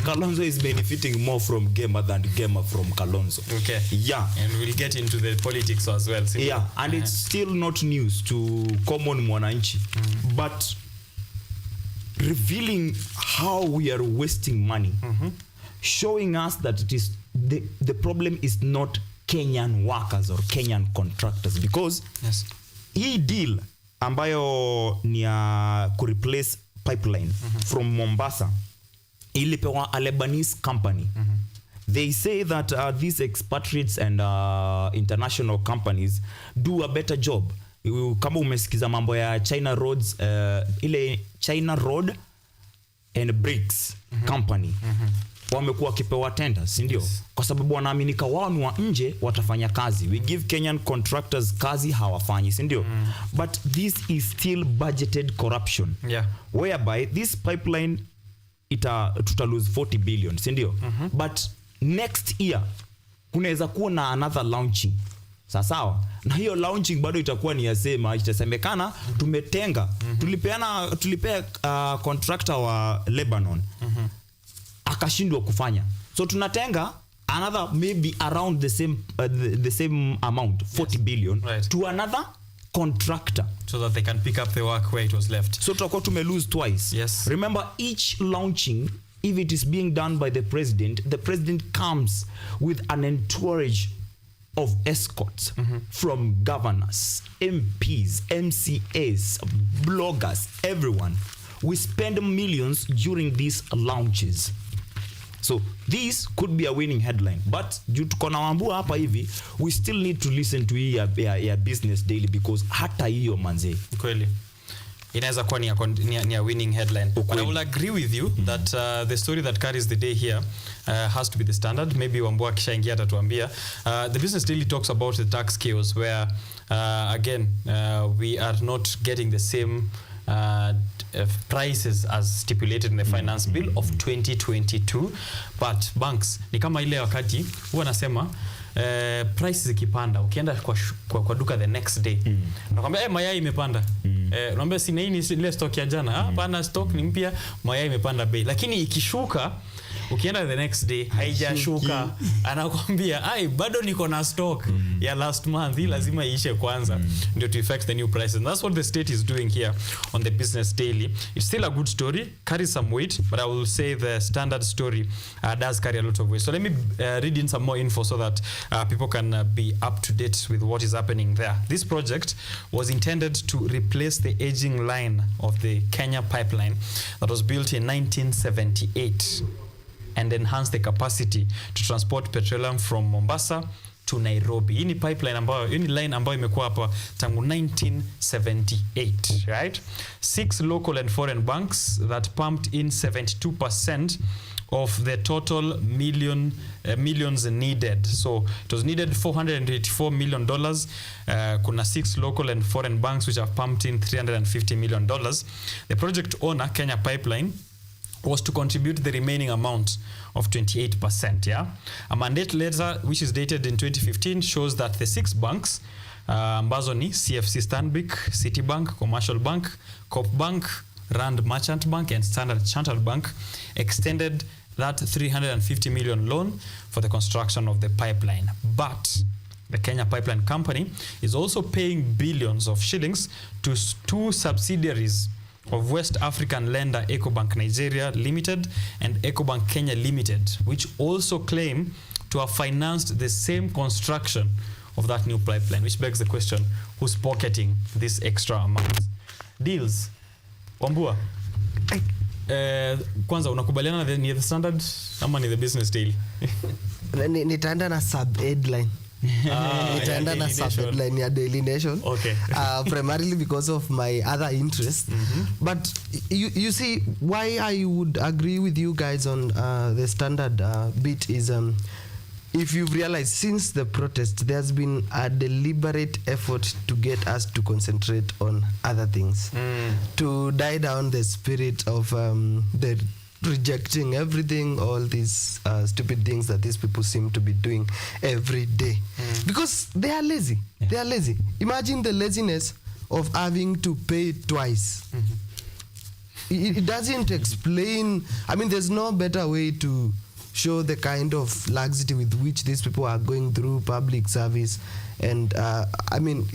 Kalonzo is benefiting more from Gema than Gema from Kalonzo. Okay. Yeah. And we'll get into the politics as well. Yeah, and it's still not news to common mwananchi. But revealing how we are wasting money, showing us that it is the problem is not Kenyan workers or Kenyan contractors, because hii deal ambayo ni ya kureplace pipeline from Mombasa ilipewa a Lebanese company. They say that these expatriates and international companies do a better job. Kama umesikiza mambo ya China Roads, ile China Road and Bricks company, wamekuwa kipewa tenders, ndio? Kwa sababu wanaaminika wao ni wa nje watafanya kazi. We give Kenyan contractors kazi, hawafanyi, ndio? But this is still budgeted corruption. Yeah. Whereby this pipeline tuta lose 40 billion, ndio? But next year kunaweza kuwa na another launching. Sawa. Na hiyo launching bado itakuwa ni yasema, itasemekana tumetenga. Tulipea contractor wa Lebanon. Akashindwa kufanya. So tunatenga another maybe around the same amount, 40 billion, to another contractor, so that they can pick up the work where it was left. So tutakuwa lose twice. Yes. Remember, each launching, if it is being done by the president comes with an entourage of escorts from governors, MPs, MCAs, bloggers, everyone. We spend millions during these launches. So this could be a winning headline, but due to kona Wambua hapa hivi, we still need to listen to hii ya Business Daily, because hata hiyo manze. Kweli. Inaweza kuwa ni a winning headline. But I will agree with you that the story that carries the day here has to be the Standard. Maybe Wambua kishaingia atatuambia. The Business Daily talks about the tax chaos where again we are not getting the same prices as stipulated in the finance bill of 2022, but banks ni kama ile wakati huwa nasema prices ikipanda ukienda kwa duka the next day nakwambia mayai imepanda, naomba sina hii ni ile stock ya jana, hapana, stock ni mpya, mayai imepanda bei. Lakini ikishuka ukienda the next day haijashuka, anakuambia bado niko na stock ya last month, hii lazima iishe kwanza ndio to affect the new prices. And that's what the state is doing here on the Business Daily. It's still a good story, carries some weight, but I will say the Standard story does carry a lot of weight. So let me read in some more info so that people can be up to date with what is happening there. This project was intended to replace the aging line of the Kenya pipeline that was built in 1978 and enhance the capacity to transport petroleum from Mombasa to Nairobi. Hii ni pipeline ambayo, hii ni line ambayo imekuwa hapa tangu 1978, right? 6 local and foreign banks that pumped in 72% of the total millions needed. So it was needed $484 million. Kuna 6 local and foreign banks which have pumped in $350 million. The project owner, Kenya Pipeline, was to contribute the remaining amount of 28%. Yeah, a mandate letter which is dated in 2015 shows that the 6 banks, ambazo ni CFC Stanbic, Citibank, Commercial Bank, Coop Bank, Rand Merchant Bank, and Standard Chartered Bank, extended that 350 million loan for the construction of the pipeline. But the Kenya Pipeline Company is also paying billions of shillings to 2 subsidiaries of West African lender Ecobank Nigeria Limited and Ecobank Kenya Limited, which also claim to have financed the same construction of that new pipeline, which begs the question, who's pocketing this extra amount? Deals. Wambua, kwanza unakubaliana ni the Standard ama ni the Business Daily? Nitaenda na sub headline. Itaenda na subheadline ya Daily Nation. Okay. Primarily because of my other interests. But you see, why I would agree with you guys on the standard bit is if you've realized since the protest, there's been a deliberate effort to get us to concentrate on other things, to die down the spirit of the rejecting everything, all these stupid things that these people seem to be doing every day. Because they are lazy. Yeah. They are lazy. Imagine the laziness of having to pay twice. It doesn't explain. I mean, there's no better way to show the kind of laxity with which these people are going through public service, and I mean,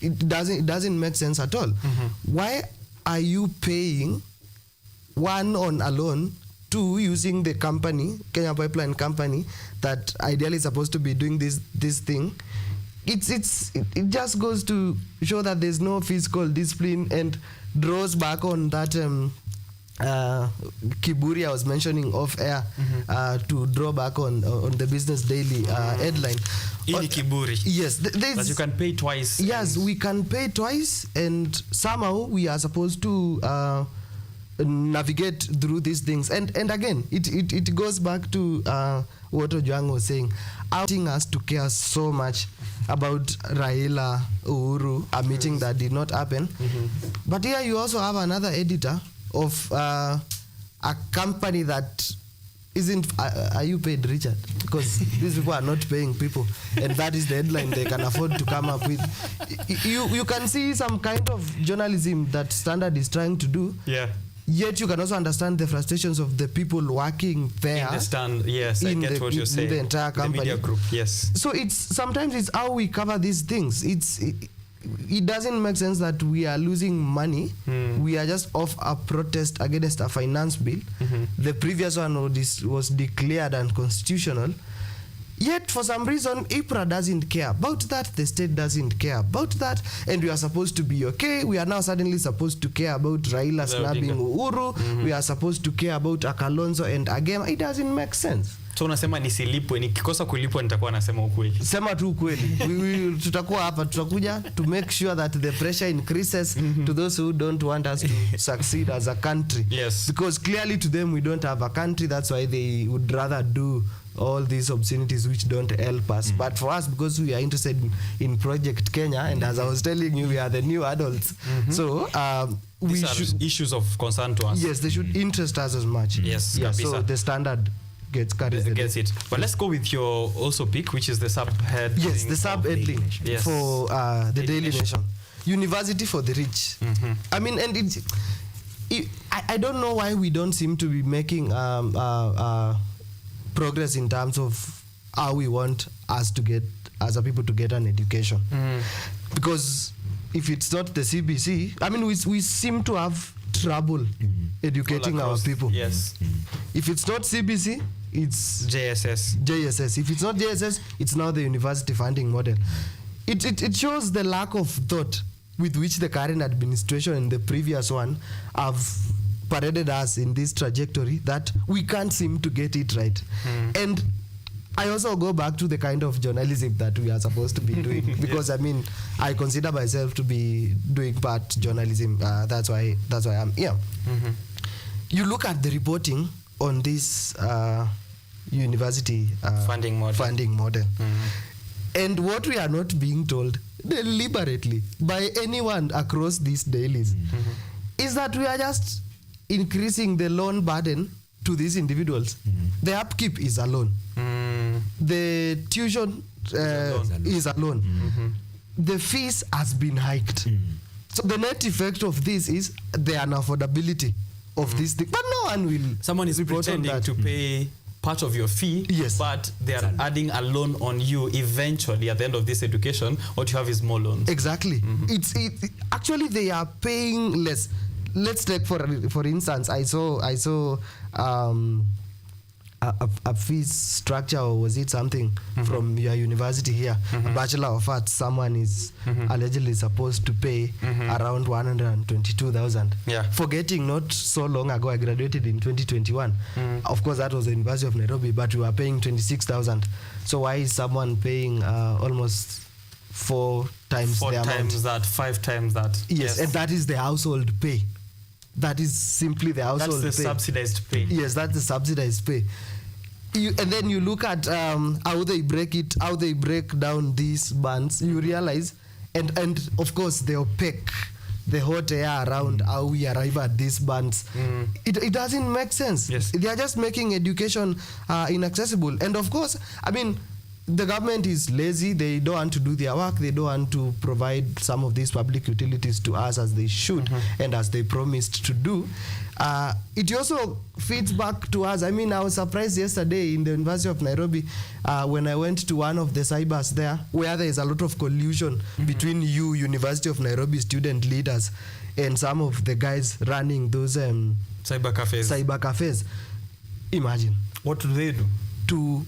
it doesn't make sense at all. Why are you paying one on a loan, two using the company, Kenya Pipeline Company, that ideally is supposed to be doing this thing? It just goes to show that there's no fiscal discipline and draws back on that Kiburi I was mentioning off air, to draw back on the Business Daily headline. Ini Kiburi. Yes, that you can pay twice. Yes, we can pay twice, and somehow we are supposed to navigate through these things. And again, it goes back to what Ojwang was saying, asking us to care so much about Raila Uhuru, a meeting that did not happen. But here you also have another editor of a company that isn't. Are you paid, Richard? Because these people are not paying people, and that is the headline they can afford to come up with. You can see some kind of journalism that Standard is trying to do. Yeah. Yet you can also understand the frustrations of the people working there. Understand? Yes, I get what you're saying. In the entire company, the media group. Yes. So sometimes it's how we cover these things. It doesn't make sense that we are losing money. We are just off a protest against a finance bill. The previous one was declared unconstitutional. Yet, for some reason, IPRA doesn't care about that. The state doesn't care about that. And we are supposed to be okay. We are now suddenly supposed to care about Raila snapping Uhuru. We are supposed to care about Akalonzo and Agema. It doesn't make sense. So unasema nisilipwe, nikikosa kulipwa nitakuwa nasema ukweli. Sema tu ukweli. Tutakuwa hapa, tutakuja to make sure that the pressure increases to those who don't want us to succeed as a country. Yes. Because clearly to them we don't have a country. That's why they would rather do all these obscenities which don't help us. But for us, because we are interested in Project Kenya, and as I was telling you, we are the new adults. So these are issues of concern to us. Yes, they should interest us as much. Yes. Yeah, so the Standard gets it. But let's go with your also pick, which is the subhead. Yes, the subheading for the Daily Nation. University for the rich. I mean, and I don't know why we don't seem to be making progress in terms of how we want us to get, as a people, to get an education. Because if it's not the CBC, I mean, we seem to have trouble educating our people. Yes. If it's not CBC, it's JSS. If it's not JSS, it's now the university funding model. It shows the lack of thought with which the current administration and the previous one have paraded us in this trajectory that we can't seem to get it right. And I also go back to the kind of journalism that we are supposed to be doing, because I mean, I consider myself to be doing part journalism. That's why I'm here. You look at the reporting on this university funding model. And what we are not being told deliberately by anyone across these dailies is that we are just increasing the loan burden to these individuals. The upkeep is a loan. The tuition is a loan. The fees has been hiked. So the net effect of this is the unaffordability of this thing. But no one will. Someone is pretending to pay part of your fee, but they are adding a loan on you. Eventually, at the end of this education, what you have is more loans. Exactly. Actually, they are paying less. Let's take for instance, I saw a fee structure, or was it something from your university here? A Bachelor of Arts, someone is allegedly supposed to pay around 122,000. Yeah. Forgetting not so long ago, I graduated in 2021. Of course, that was the University of Nairobi, but we were paying 26,000. So why is someone paying almost 4 times the amount? 4 times that, 5 times that. Yes, and that is the household pay. That is simply the household pay. That's the subsidized pay. Yes, that's the subsidized pay. And then you look at how they break down these bands. You realize, and of course the opaque, the hot air around how we arrive at these bands. It doesn't make sense. Yes. They are just making education inaccessible. And of course, I mean, the government is lazy. They don't want to do their work. They don't want to provide some of these public utilities to us as they should and as they promised to do. It also feeds back to us. I mean, I was surprised yesterday in the University of Nairobi when I went to one of the cybers there, where there is a lot of collusion between University of Nairobi student leaders and some of the guys running those cyber cafes. Imagine. What do they do?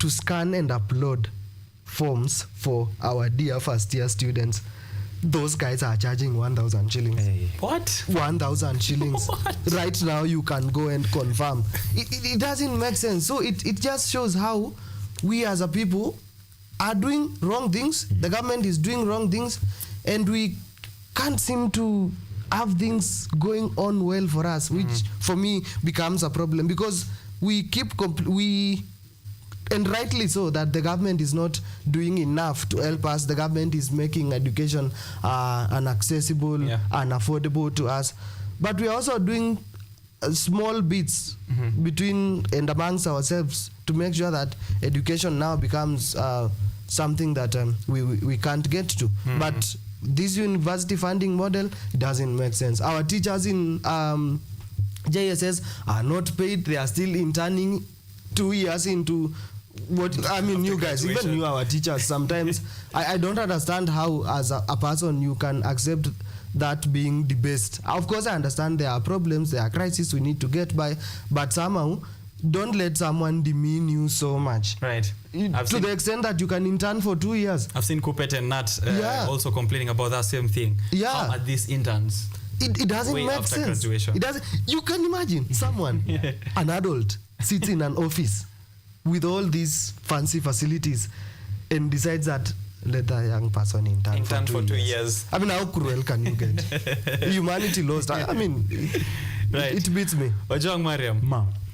To scan and upload forms for our dear first year students. Those guys are charging 1,000 shillings. Hey. What? 1,000 shillings. What? Right now you can go and confirm. It doesn't make sense. So it just shows how we as a people are doing wrong things. The government is doing wrong things, and we can't seem to have things going on well for us, which for me becomes a problem, because we keep and rightly so, that the government is not doing enough to help us. The government is making education inaccessible and affordable to us, but we are also doing small bits between and amongst ourselves to make sure that education now becomes something that we can't get to. But this university funding model doesn't make sense. Our teachers in JSS are not paid. They are still interning 2 years into what I mean. You guys, even you, our teachers, sometimes I don't understand how, as a person, you can accept that being the best. Of course, I understand there are problems, there are crises we need to get by, but somehow don't let someone demean you so much. Right. To the extent that you can intern for 2 years. I've seen Kupet and Nat also complaining about that same thing. Yeah. How are these interns? It doesn't make sense. Graduation. It doesn't. You can imagine someone, an adult, sits in an office with all these fancy facilities and decides that let a young person intern for 2 years. I mean, how cruel can you get? Humanity lost. I mean, it beats me. Ojong Mariam,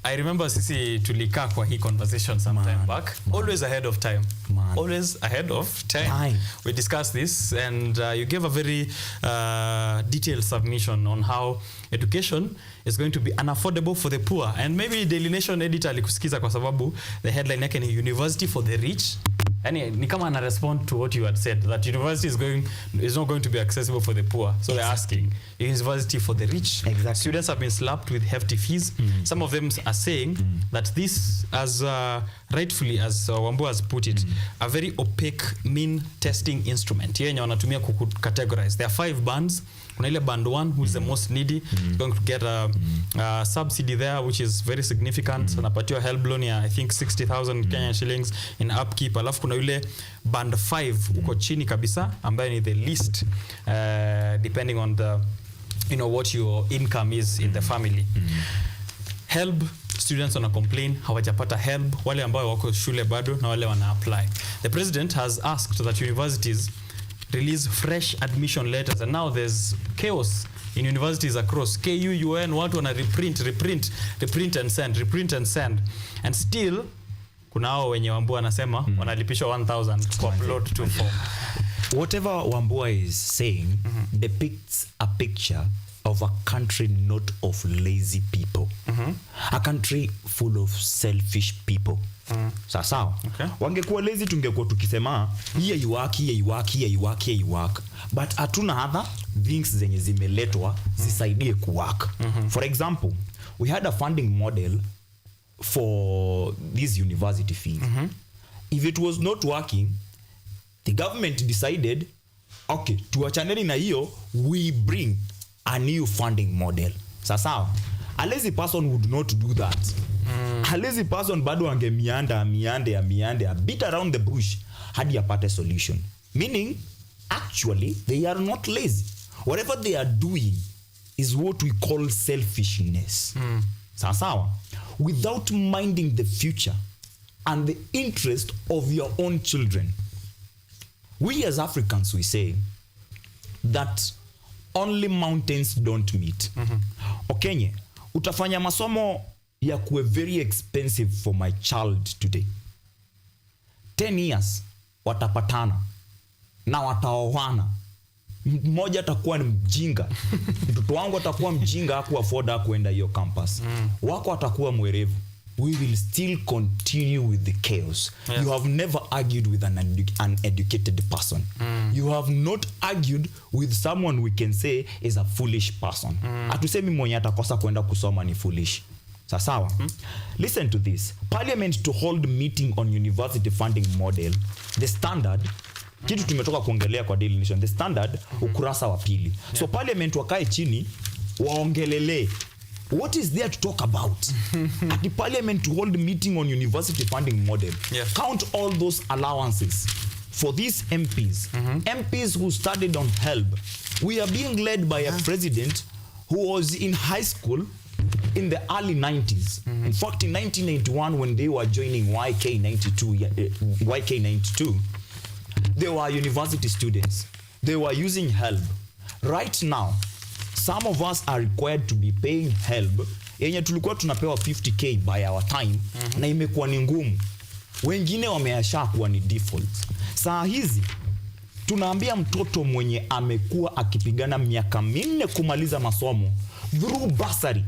I remember sisi tulika kwa hii conversation some time back. Always ahead of time. Always ahead of time. We discussed this, and you gave a very detailed submission on how education is going to be unaffordable for the poor. And maybe Daily Nation editor alikusikiza kwa sababu the headline yake ni University for the Rich. Yani ni kama ana respond to what you had said, that university is not going to be accessible for the poor. So they're asking, university for the rich. Exactly. Students have been slapped with hefty fees. Some of them are saying that this, as rightfully as Wambu has put it, a very opaque mean testing instrument. Yenye wanatumia categorize. There are 5 bands. Kuna ile band 1, who is the most needy, going to get a subsidy there, which is very significant. Anapatiwa help loan ya, I think 60,000 Kenyan shillings in upkeep. Alafu kuna yule band 5 uko chini kabisa, ambaye ni the least, depending on the, what your income is in the family. Help students wana complain hawajapata help, wale ambao wako shule bado na wale wana apply. The president has asked that universities release fresh admission letters, and now there's chaos in universities across. KU, UN, watu wana reprint and send. And still kuna hao wenye Wambua anasema wanalipishwa 1,000 kwa upload to form. Whatever Wambua is saying depicts a picture of a country not of lazy people. A country full of selfish people. Sawa. Okay. Wangekuwa lazy tungekuwa tukisema here you work, but hatuna other things zenye zimeletwa zisaidie kuwork. For example, we had a funding model for these university fees. If it was not working, the government decided, okay, tuachaneni na hiyo, we bring a new funding model. Sawa. A lazy person would not do that. A lazy person bado miande a bit around the bush hadi apate solution. Meaning, actually, they are not lazy. Whatever they are doing is what we call selfishness. Sawa. Without minding the future and the interest of your own children. We as Africans, we say that only mountains don't meet. Okenye, utafanya masomo ya kuwe very expensive for my child today. 10 years, watapatana na wataoana. Mmoja atakuwa ni mjinga. Mtoto wangu atakuwa mjinga haku afford kuenda hiyo campus. Wako atakuwa mwerevu. We will still continue with the chaos. Yes. You have never argued with an educated person. You have not argued with someone we can say is a foolish person. Atusemi mwenye atakosa kwenda kusoma ni foolish. Sawa? Listen to this. Parliament to hold meeting on university funding model. The standard, kitu tumetoka kuongelea kwa Daily Nation. The standard, ukurasa wa pili. So parliament wakae chini, waongelele. What is there to talk about? At the parliament to hold meeting on university funding model. Count all those allowances for these MPs. MPs who studied on HELB. We are being led by a president who was in high school in the early 90s. In fact, in 1991, when they were joining YK92, they were university students. They were using HELB. Right now, some of us are required to be paying HELB. Yenye tulikuwa tunapewa 50k by our time, na imekuwa ni ngumu. Wengine wameasha kuwa ni default. Saa hizi, tunaambia mtoto mwenye amekuwa akipigana miaka 4 kumaliza masomo through bursary.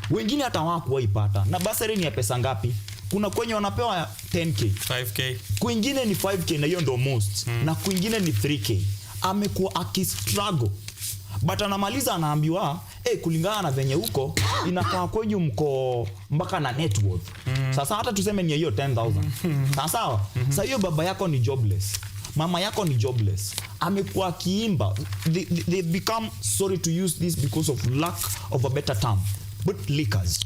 Wengine hata hawakuwa ipata. Na bursary ni ya pesa ngapi? Kuna kwenye wanapewa 10k, 5k. Kwingine ni 5k na hiyo ndo most. Na kwingine ni 3k. Amekuwa akistruggle. But anamaliza anaambiwa, kulingana na venye huko, inakaa kwenye mko mpaka na net worth. Sasa hata tuseme ni hiyo 10,000. Sawa? Sasa hiyo baba yako ni jobless. Mama yako ni jobless. Amekuwa akiimba. They become, sorry to use this because of lack of a better term, but lickers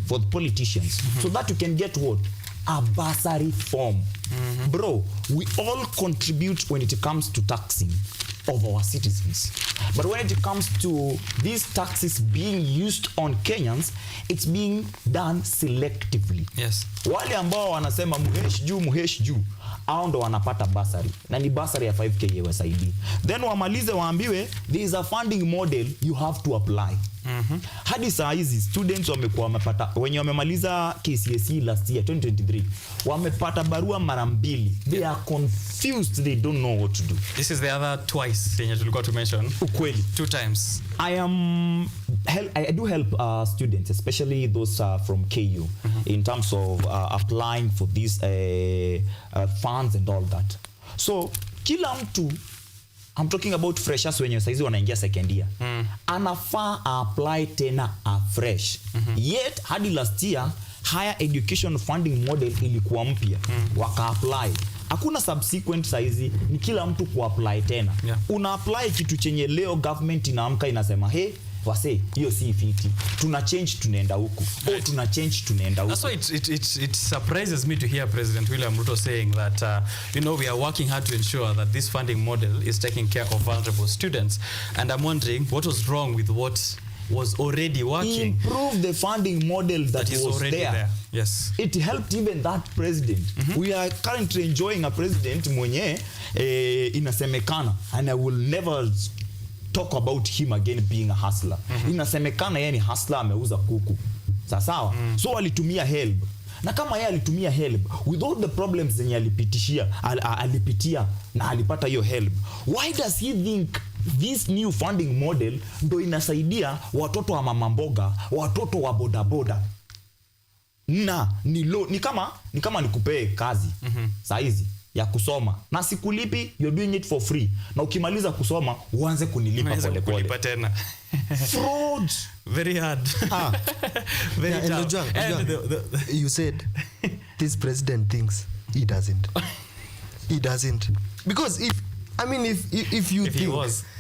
for the politicians. So that you can get what? A bursary form. Bro, we all contribute when it comes to taxing of our citizens. But when it comes to these taxes being used on Kenyans, it's being done selectively. Yes. Wale ambao wanasema muhesh juu, hao ndo wanapata bursary. Na ni bursary ya 5k ya USAID. Then wamalize waambiwe, there is a funding model you have to apply. Hadi saa hizi students wamekuwa wamepata, wenye wamemaliza KCSE last year 2023 wamepata barua mara 2. They are confused, they don't know what to do. This is the other twice yenye tulikuwa to mention. Ukweli 2 times. I do help students, especially those from KU, in terms of applying for these funds and all that. So kila mtu, I'm talking about freshers wenye saizi wanaingia second year. Anafaa apply tena afresh. Yet hadi last year higher education funding model ilikuwa mpya. Waka apply. Hakuna subsequent saizi, ni kila mtu ku-apply tena. Una apply kitu chenye leo government inaamka inasema, wase, hiyo si fiti. Tuna change tunaenda huku. Tuna change tunaenda huku. That's why it surprises me to hear President William Ruto saying that, we are working hard to ensure that this funding model is taking care of vulnerable students. And I'm wondering, what was wrong with what was already working? Improve the funding model that is was already there. Yes. It helped even that president. We are currently enjoying a president mwenye inasemekana, and I will never talk about him again being a hustler. Inasemekana yeye ni hustler, ameuza kuku. Sawa? So alitumia HELB. Na kama yeye alitumia HELB with all the problems zenye alipitia na alipata hiyo HELB, why does he think this new funding model ndo inasaidia watoto wa mama mboga, watoto wa bodaboda? Ni kama nikupee kazi saizi ya kusoma na sikulipi, you're doing it for free, na ukimaliza kusoma uanze kunilipa pole pole tena. Fraud. Very hard. Very tough. You said this president thinks he doesn't. He doesn't. Because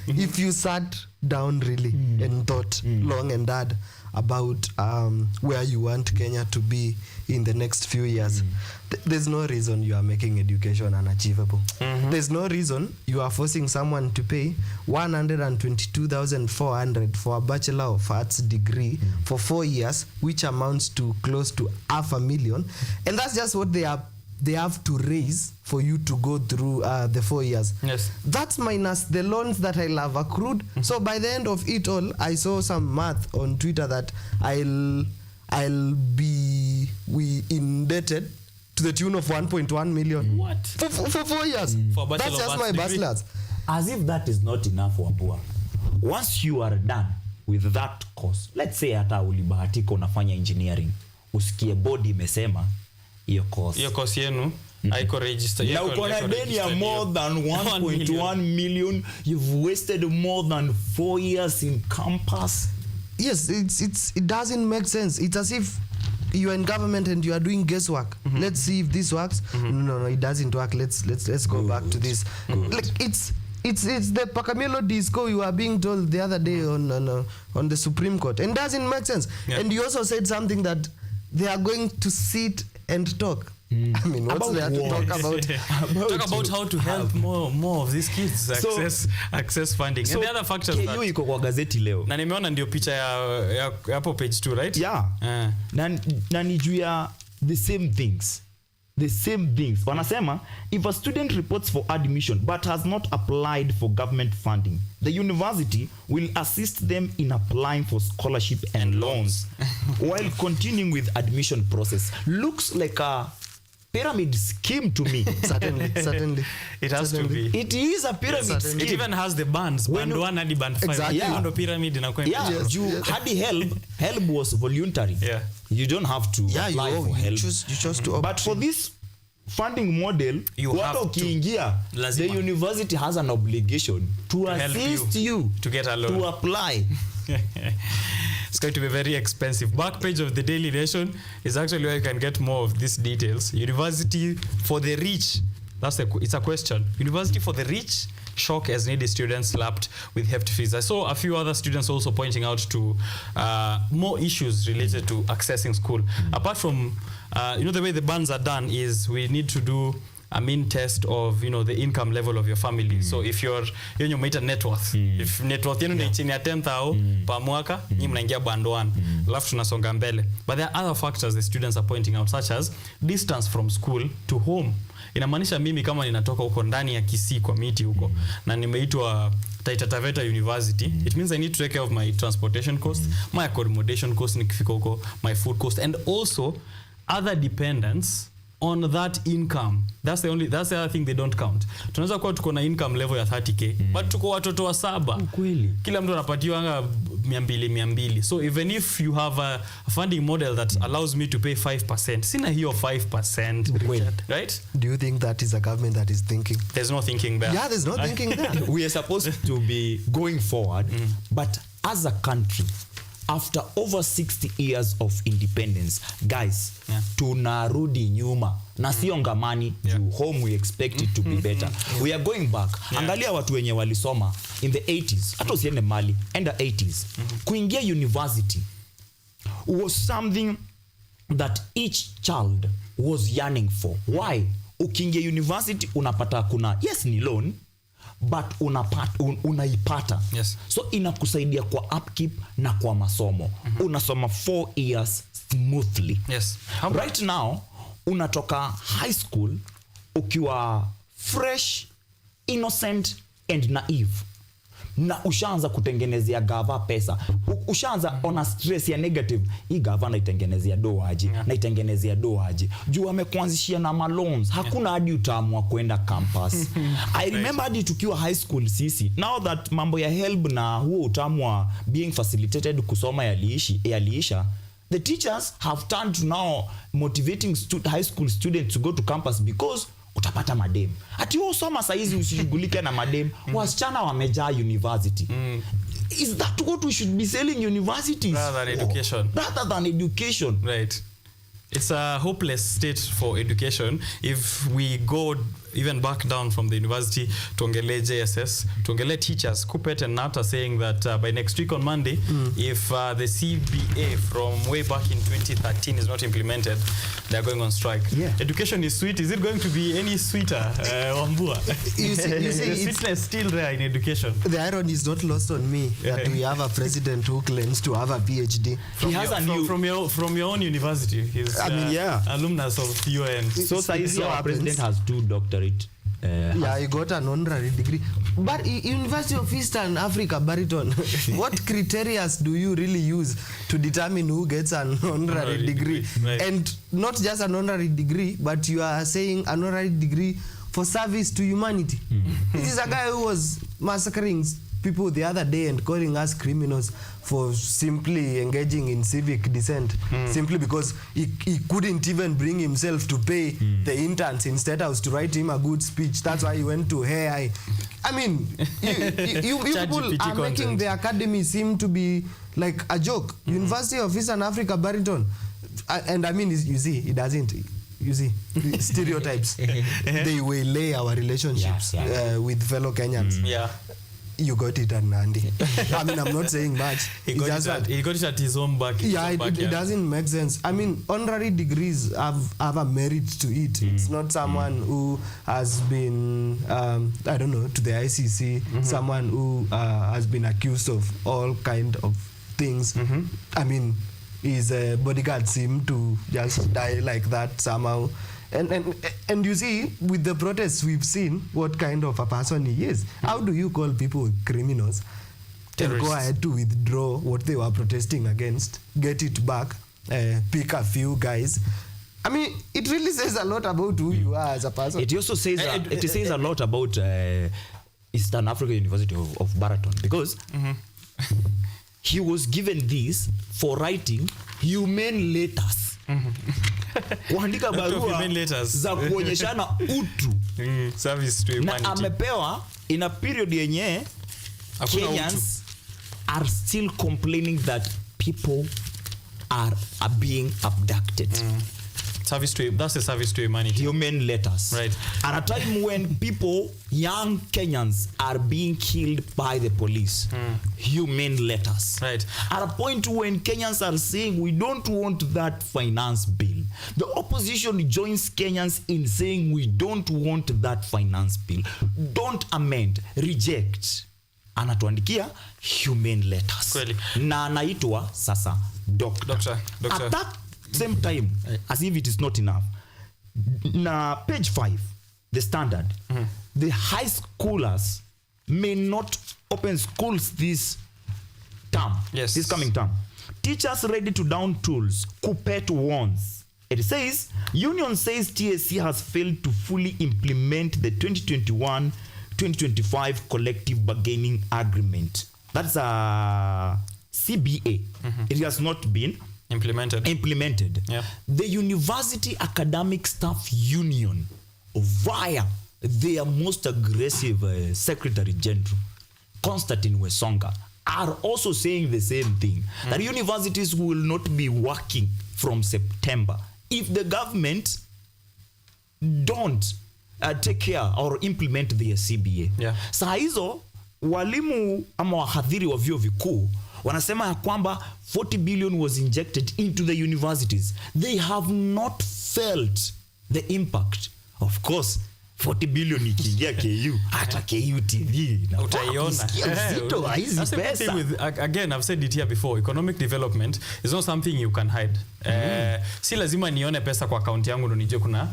if you sat down really and thought long and hard about where you want Kenya to be in the next few years, there's no reason you are making education unachievable. There's no reason you are forcing someone to pay 122,400 for a Bachelor of Arts degree for 4 years, which amounts to close to $500,000, and that's just what they have to raise for you to go through the 4 years. Yes. That's minus the loans that I'll have accrued. So by the end of it all, I saw some math on Twitter that I'll be indebted to the tune of 1.1 million. What? For 4 years. For That's just my bachelor's. As if that is not enough, Wambua. Once you are done with that course, let's say hata ulibahatika unafanya engineering, usikie body imesema hiyo course yenu haiko register. Na uko na deni ya more than 1.1 million. You've wasted more than 4 years in campus. Yes, it doesn't make sense. It's as if you're in government and you are doing guesswork. Let's see if this works. No, it doesn't work. Let's go back to this. Like it's the Pakamelo disco you are being told the other day on the Supreme Court, and doesn't make sense. And you also said something that they are going to sit and talk. I mean, what's there to talk about? Talk about how to help more of these kids access funding. So and the other factors that KU iko kwa gazeti leo. Na nimeona ndio picha ya hapo page 2, right? Yeah. Na ni juu ya the same things. Wanasema, if a student reports for admission but has not applied for government funding, the university will assist them in applying for scholarship and loans while continuing with admission process. Looks like a pyramid scheme to me. Certainly. It has to be. It is a pyramid scheme. It even has the bands, band 1 and band 5. Exactly. Yeah. Pyramid inakuwa. Yeah, you had help was voluntary. Yeah. You don't have to apply for help. You chose to opt. But for this funding model, you have to. The university has an obligation to assist you to get a loan, to apply. It's going to be very expensive. Back page of the Daily Nation is actually where you can get more of these details. University for the rich. It's a question. University for the rich. Shock as needy students slapped with hefty fees. I saw a few other students also pointing out to more issues related to accessing school. Apart from, the way the bans are done is we need to do a mean test of, the income level of your family. So if you're umeita net worth, if net worth yenu ni chini ya 10,000 per mwaka, nyinyi mnaingia band 1. Alafu tunasonga mbele. But there are other factors the students are pointing out, such as distance from school to home. Inamaanisha mimi kama ninatoka huko ndani ya Kisii kwa miti huko na nimeitwa Taita Taveta University, it means I need to take care of my transportation cost, my accommodation cost nikifika huko, my food cost, and also other dependents on that income. That's the other thing they don't count. Tunaweza kuwa tuko na income level ya 30k, but tuko watoto wa 7. Kweli. Kila mtu anapatiwa 200. So even if you have a funding model that allows me to pay 5%, sina hiyo 5%, right? Do you think that is a government that is thinking? There's no thinking there. Yeah, there's no thinking there. We are supposed to be going forward, but as a country, after over 60 years of independence, guys, tunarudi nyuma. Na sio ngamani, to home we expect it to be better. We are going back. Angalia watu wenye walisoma in the 80s. Hata usiende mali, enda 80s. Kuingia university was something that each child was yearning for. Why? Ukiingia university unapata kuna, yes ni loan, but unaipata. Yes. So inakusaidia kwa upkeep na kwa masomo. Unasoma 4 years smoothly. Yes. Right now, unatoka high school ukiwa fresh, innocent and naive. Na ushaanza kutengenezea gava pesa. Ushaanza on a stress ya negative. Hii gava naitengenezea do aje. Naitengenezea do aje. Juu amekuanzishia na maloans. Hakuna hadi utaamua kwenda campus. I remember hadi tukiwa high school sisi. Now that mambo ya help na huo utaamua being facilitated kusoma yaliisha. The teachers have turned to now motivating high school students to go to campus because utapata madem. Ati wewe usoma saizi usishughulike na madem. Wasichana wamejaa university. Is that what we should be selling universities? Rather than education. Rather than education. Right. It's a hopeless state for education if we go even back down from the university, tuongele JSS, tuongele teachers. Kupet and Nat are saying that by next week on Monday, if the CBA from way back in 2013 is not implemented, they're going on strike. Yeah. Education is sweet. Is it going to be any sweeter, Wambua? You see, the sweetness still there in education. The irony is not lost on me that we have a president who claims to have a PhD. From your own university. He's alumnus of UN. So our president has 2 doctorate. He got an honorary degree. But University of Eastern Africa, Bariton, what criteria do you really use to determine who gets an honorary degree? Right. And not just an honorary degree, but you are saying an honorary degree for service to humanity. This is a guy who was massacring people the other day and calling us criminals for simply engaging in civic dissent, simply because he couldn't even bring himself to pay the interns in State House to write him a good speech. That's why he went to AI. I mean, you people are making the academy seem to be like a joke. University of Eastern Africa, Bariton. And I mean, you see, it doesn't. You see, stereotypes. They waylay our relationships with fellow Kenyans. Yeah. You got it at Nandi. I mean, I'm not saying much. He got it at his own back. It doesn't make sense. I mean, honorary degrees have a merit to it. It's not someone who has been, I don't know, to the ICC, someone who has been accused of all kind of things. I mean, his bodyguards seem to just die like that somehow. And you see, with the protests, we've seen what kind of a person he is. How do you call people criminals? Terrorists. And go ahead to withdraw what they were protesting against, get it back, pick a few guys. I mean, it really says a lot about who you are as a person. It also says it says a lot about Eastern Africa University of Baraton, because he was given this for writing humane letters. Kuandika barua za kuonyeshana utu service to humanity. Na amepewa in a period yenye Kenyans are still complaining that people are being abducted. That's a service to humanity. Human letters. Right. At a time when people, young Kenyans, are being killed by the police. Human letters. Right. At a point when Kenyans are saying we don't want that finance bill, the opposition joins Kenyans in saying we don't want that finance bill. Don't amend, reject. Anatuandikia human letters. Kweli. Na anaitwa sasa doctor. At that same time, as if it is not enough, na page 5, the standard, the high schoolers may not open schools this term, this coming term. Teachers ready to down tools, Kupet warns. It says, union says TSC has failed to fully implement the 2021-2025 collective bargaining agreement. That's a CBA. It has not been implemented. Yeah. The University Academic Staff Union, via their most aggressive Secretary General, Constantine Wesonga, are also saying the same thing, that universities will not be working from September if the government don't take care or implement their CBA. Yeah. Saa hizo walimu ama wahadhiri wa vyuo vikuu wanasema ya kwamba 40 billion was injected into the universities. They have not felt the impact. Of course, 40 billion ikiingia KU, hata KUTV na utaiona. That's the thing with, again, I've said it here before, economic development is not something you can hide. Si lazima nione pesa kwa account yangu ndo nijue kuna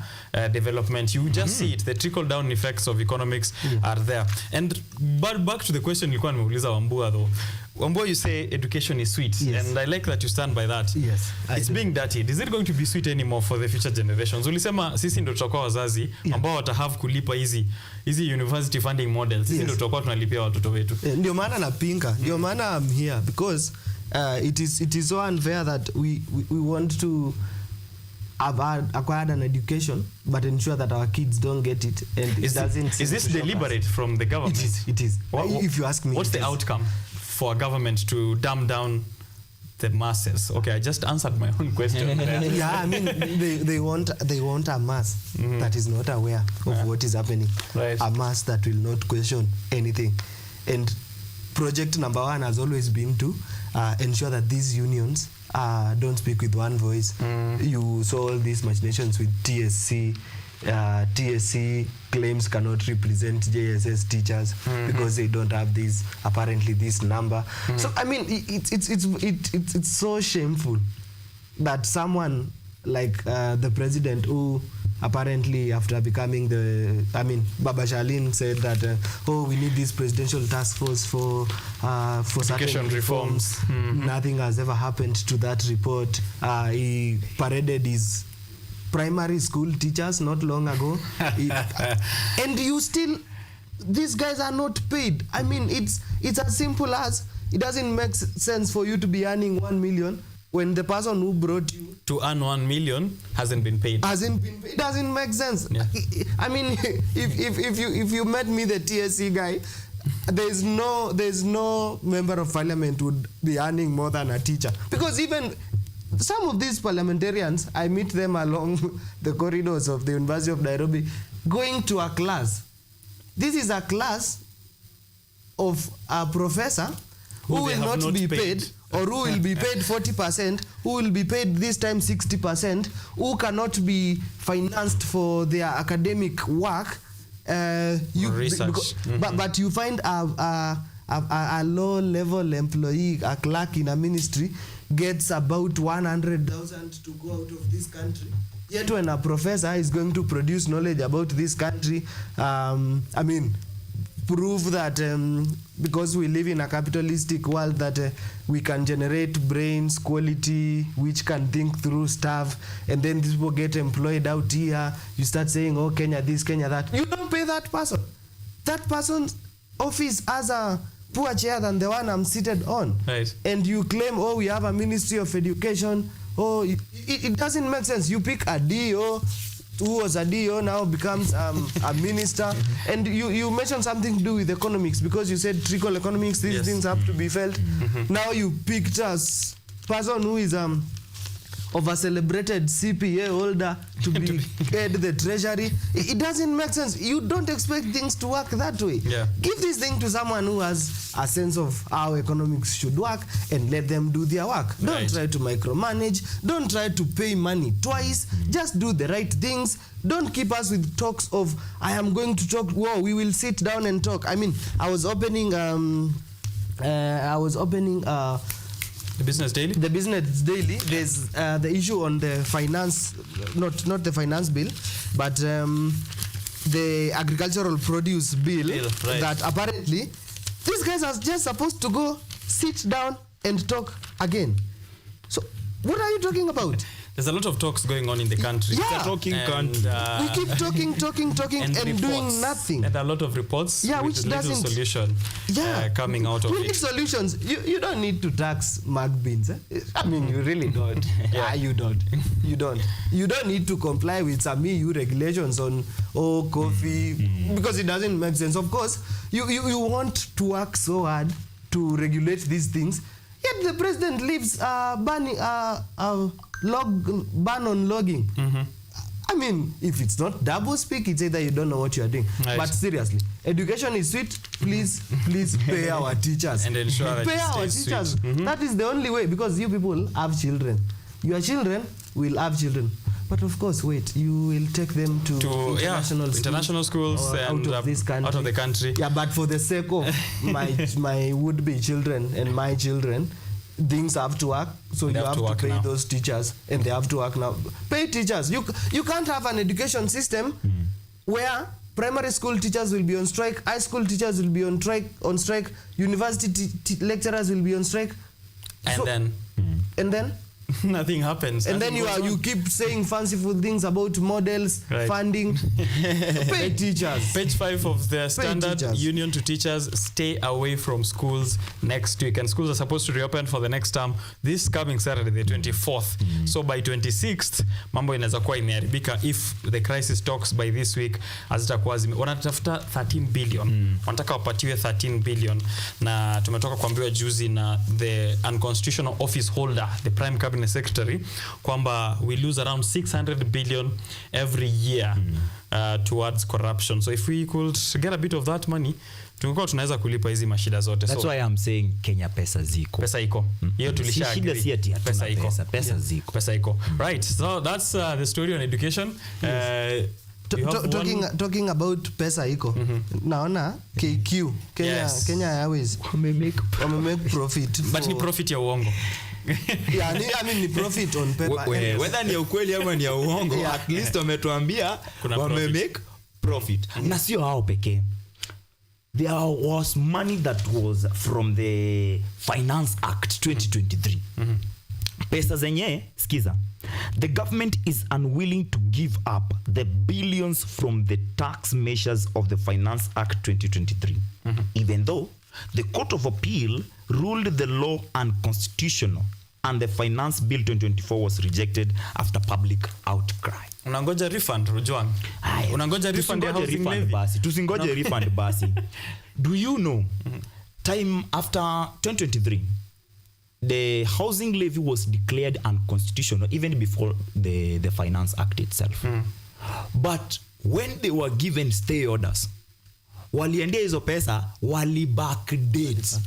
development. You just see it. The trickle down effects of economics are there. And but back to the question nilikuwa nimeuliza Wambua though. Wambua, you say education is sweet, and I like that you stand by that. Yes, it's being dirtied. Is it going to be sweet anymore for the future generations? Ulisema sisi ndo tutakuwa wazazi ambao watahave kulipa hizi university funding models. Sisi ndo tutakuwa tunalipia watoto wetu. Ndio maana napinga. Ndio maana I'm here because it is so unfair that we want to acquire an education but ensure that our kids don't get it, and is this deliberate from the government? It is. If you ask me, what's the outcome for a government to dumb down the masses. Okay, I just answered my own question there. Yeah, I mean, they want a mass that is not aware of what is happening. Right. A mass that will not question anything. And project number one has always been to ensure that these unions don't speak with one voice. You saw all these machinations with TSC. TSC claims cannot represent JSS teachers because they don't have this number. So I mean, it's so shameful that someone like the president, who apparently after becoming Baba Shalin said that we need this presidential task force for education certain reforms. Nothing has ever happened to that report. He paraded his primary school teachers not long ago. And you still, these guys are not paid. I mean, it's as simple as, it doesn't make sense for you to be earning 1 million when the person who brought you to earn 1 million hasn't been paid. It doesn't make sense. Yeah. I mean, if you met me, the TSC guy, there's no member of parliament would be earning more than a teacher, because even some of these parliamentarians, I meet them along the corridors of the University of Nairobi, going to a class. This is a class of a professor who will not be paid, or who will be paid 40%, who will be paid this time 60%, who cannot be financed for their academic work. Research. But you find a low-level employee, a clerk in a ministry, gets about 100,000 to go out of this country. Yet when a professor is going to produce knowledge about this country, I mean, prove that because we live in a capitalistic world, that we can generate brains, quality, which can think through stuff, and then these people get employed out here. You start saying, oh, Kenya this, Kenya that. You don't pay that person. That person's office has a poor chair than the one I'm seated on. Right. And you claim, oh, we have a Ministry of Education. Oh, it doesn't make sense. You pick a DO, who was a DO, now becomes a minister. And you mentioned something to do with economics, because you said trickle economics, these things have to be felt. Now you picked a person who is of a celebrated CPA holder to be head the treasury. It doesn't make sense. You don't expect things to work that way. Yeah. Give this thing to someone who has a sense of how economics should work, and let them do their work. Don't try to micromanage. Don't try to pay money twice. Just do the right things. Don't keep us with talks of, I am going to talk, whoa, we will sit down and talk. I mean, I was opening the Business Daily? The Business Daily. There's the issue on the finance, not the finance bill, but the agricultural produce bill, that apparently these guys are just supposed to go sit down and talk again. So what are you talking about? There's a lot of talks going on in the country. Yeah. It's a talking country. We keep talking and doing nothing. And a lot of reports which with little doesn't solution coming out of we need it. solutions. You don't need to tax mug beans. I mean, you really don't. You don't. You don't need to comply with some EU regulations on coffee, because it doesn't make sense. Of course, you want to work so hard to regulate these things, yet the president leaves ban on logging. I mean, if it's not double speak, it's either you don't know what you are doing. Right. But seriously, education is sweet. Please pay our teachers. And ensure that pay our teachers. That is the only way, because you people have children. Your children will have children. But of course, wait, you will take them to international schools and out of this country. Out of the country. Yeah, but for the sake of my would-be children and my children, things have to work, so you have to pay now. Those teachers, and they have to work now. Pay teachers. You can't have an education system where primary school teachers will be on strike, high school teachers will be on strike, university lecturers will be on strike. And then nothing happens. And then you keep saying fanciful things about models, funding. Pay teachers. Page 5 of the standard union to teachers, stay away from schools next week. And schools are supposed to reopen for the next term this coming Saturday, the 24th. So by 26th, mambo inaweza kuwa imeharibika if the crisis talks by this week. Hazitakuwa wanatafuta 13 billion. Wanataka wapatiwe 13 billion. Na tumetoka kuambiwa juzi na the unconstitutional office holder, the prime cabinet secretary, kwamba we lose around 600 billion every year towards corruption. So if we could get a bit of that money, tungekuwa tunaweza kulipa hizi mashida zote. That's why I'm saying Kenya pesa ziko. Pesa iko. Hiyo tulisha agree. Shida si ati pesa iko. Pesa ziko. Pesa iko. Right. So that's the story on education. Talking about pesa iko. Naona KQ, Kenya Airways wame make profit. But ni profit ya uongo. Yeah, I mean ni profit on paper. Whether ni ukweli ama ni uongo, at least wametuambia wame make profit. Na sio hao pekee. There was money that was from the Finance Act 2023. Pesa zenye, skiza. The government is unwilling to give up the billions from the tax measures of the Finance Act 2023. Even though the Court of Appeal ruled the law unconstitutional and the Finance Bill 2024 was rejected after public outcry. Unangoja refund, Rujuan. Unangoja refund ya housing levy. Tusingoje refund basi. Do you know, time after 2023, the housing levy was declared unconstitutional even before the Finance Act itself. But when they were given stay orders, waliendea hizo pesa, wali backdate.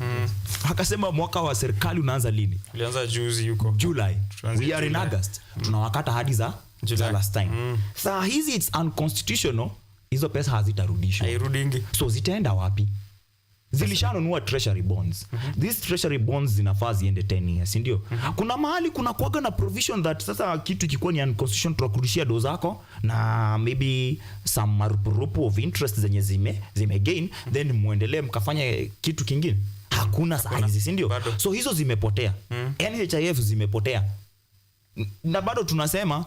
Akasema mwaka wa serikali unaanza lini? Ulianza juzi yuko. July. We are in August. Tunawakata hadi za last time. Saa hizi it's unconstitutional, hizo pesa hazitarudishwa. Hairudingi. So zitaenda wapi? Zilishanunua treasury bonds. These treasury bonds zinafaa ziende 10 years, ndio? Kuna mahali kuna kuaga na provision that sasa kitu kikuwa ni unconstitutional tutakurudishia do zako na maybe some marupurupu of interest zenye zime gain, then muendelee mkafanya kitu kingine. Hakuna saa hizi, ndio? So hizo zimepotea. NHIF zimepotea. Na bado tunasema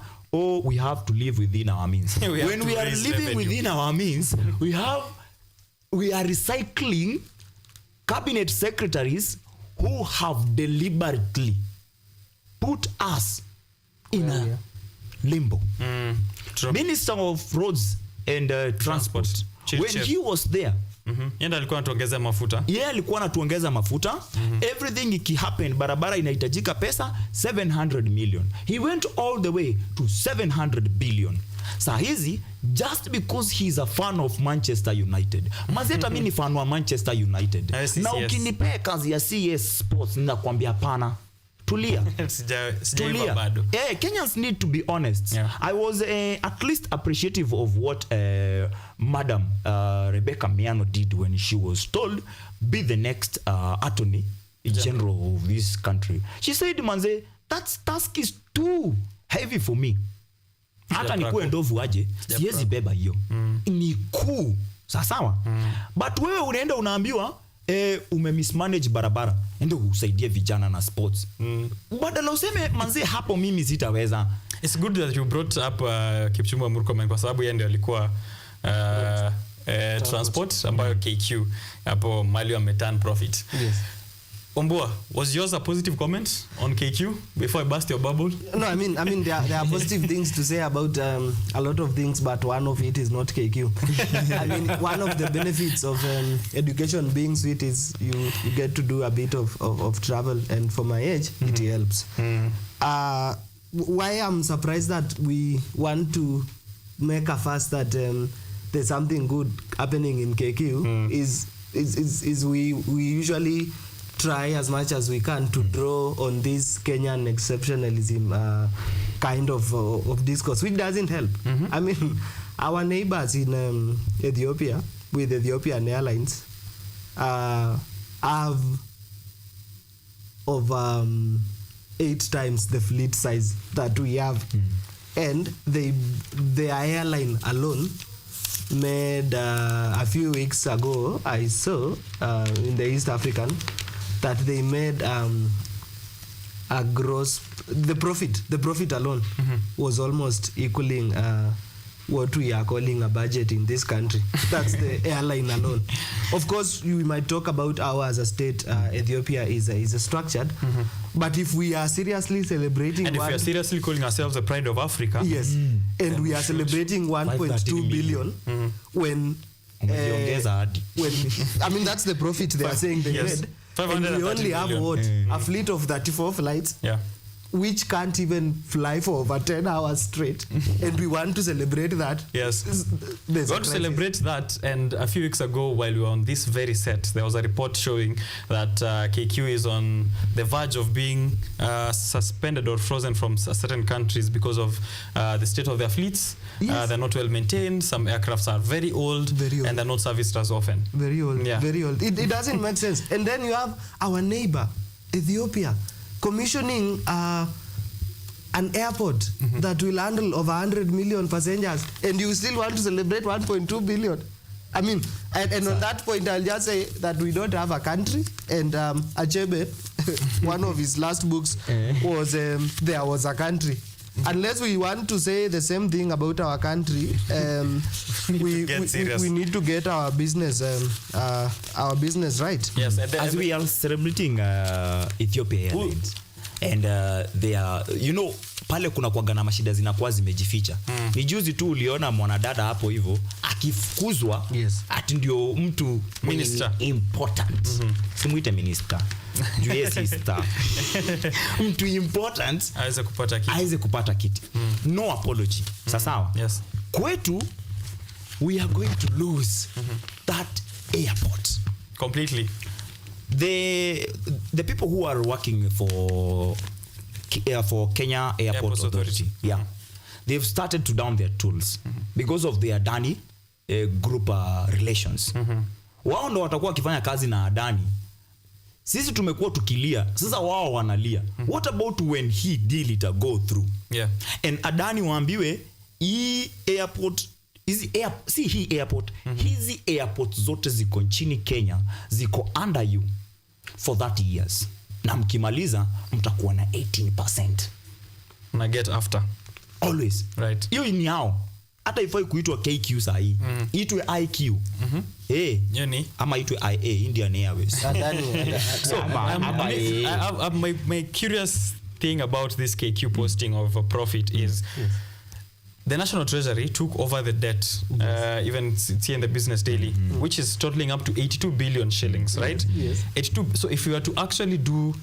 we have to live within our means. When we are living within our means, we are recycling cabinet secretaries who have deliberately put us in a limbo. Minister of Roads and Transport, when he was there, yenda alikuwa anatuongeza mafuta. Alikuwa anatuongeza mafuta. Everything ikihappen, barabara inahitajika pesa 700 million. He went all the way to 700 billion. Saa hizi, just because he's a fan of Manchester United. Mazeta mimi ni fan wa Manchester United. Na ukinipea kazi ya CS Sports ninakwambia hapana. Tulia. Tulia bado. Kenyans need to be honest. I was at least appreciative of what Madam Rebecca Miano did when she was told be the next attorney general of this country. She said, manze, that task is too heavy for me. Hata nikuwe ndovu aje, siwezi beba hiyo. Ni kuu. Sawa? But wewe unaenda unaambiwa umemismanage barabara, ende usaidie vijana na sports. Badala useme manze hapo mimi sitaweza. It's good that you brought up Kipchumba Murkomen kwa sababu yeye ndio alikuwa transport ambayo KQ hapo mali wameturn profit. Yes. Ombua, was yours a positive comment on KQ before I burst your bubble? No, I mean there are positive things to say about a lot of things, but one of it is not KQ. I mean, one of the benefits of education being sweet is you get to do a bit of travel, and for my age, it helps. Why I'm surprised that we want to make a fuss that there's something good happening in KQ is we usually try as much as we can to draw on this Kenyan exceptionalism kind of discourse, which doesn't help. I mean, our neighbors in Ethiopia, with Ethiopian Airlines, have of 8 times the fleet size that we have. And their airline alone made a few weeks ago, I saw in the East African, that they made gross, the profit alone was almost equaling what we are calling a budget in this country. That's the airline alone. Of course, we might talk about our as a state. Ethiopia is structured, but if we are seriously celebrating, and if we are seriously calling ourselves the pride of Africa, yes, and we are celebrating 1.2 billion when I mean that's the profit they are saying they made, and we only have a fleet of 34 flights. Yeah. Which can't even fly for over 10 hours straight, and we want to celebrate that. Yes, we want to celebrate that. And a few weeks ago, while we were on this very set, there was a report showing that KQ is on the verge of being suspended or frozen from certain countries because of the state of their fleets. Yes. They're not well maintained. Some aircrafts are very old, and they're not serviced as often. Very old, very old. It doesn't make sense. And then you have our neighbor, Ethiopia, commissioning an airport that will handle over 100 million passengers, and you still want to celebrate 1.2 billion. I mean, and on that point, I'll just say that we don't have a country. And Achebe, one of his last books was There Was a Country. Unless we want to say the same thing about our country, we need to get our business right. Yes, as we are celebrating Ethiopia Airlines, and they are, you know, pale kuna kuwaga na mashida zinakuwa zimejificha. Ni juzi tu uliona mwanadada hapo hivyo akifukuzwa, ati ndio mtu minister important. Simuite minister. Sister. Mtu important aweze kupata kiti. No apology. Sawa. Yes. Kwetu we are going to lose that airport completely. The people who are working for Kenya Airport Authority, they've started to down their tools because of the Adani group relations. Wao ndo watakuwa wakifanya kazi na Adani. Sisi tumekuwa tukilia, sasa wao wanalia. What about when he deal it go through? Yeah. And Adani waambiwe hii airport, hizi airport, hizi airport zote ziko nchini Kenya, ziko under you for 30 years. Na mkimaliza mtakuwa na 18%. Na get after. Always. Right. Hiyo ni hao. Hata ifai kuitwa KQ sahi. Itwe IQ. Yoni. Ama itwe IA, Indian Airways. So, my curious thing about this KQ posting of a profit is the National Treasury took over the debt, even it's here in the Business Daily, which is totaling up to 82 billion shillings, right? Yes. 82. So if you were to actually do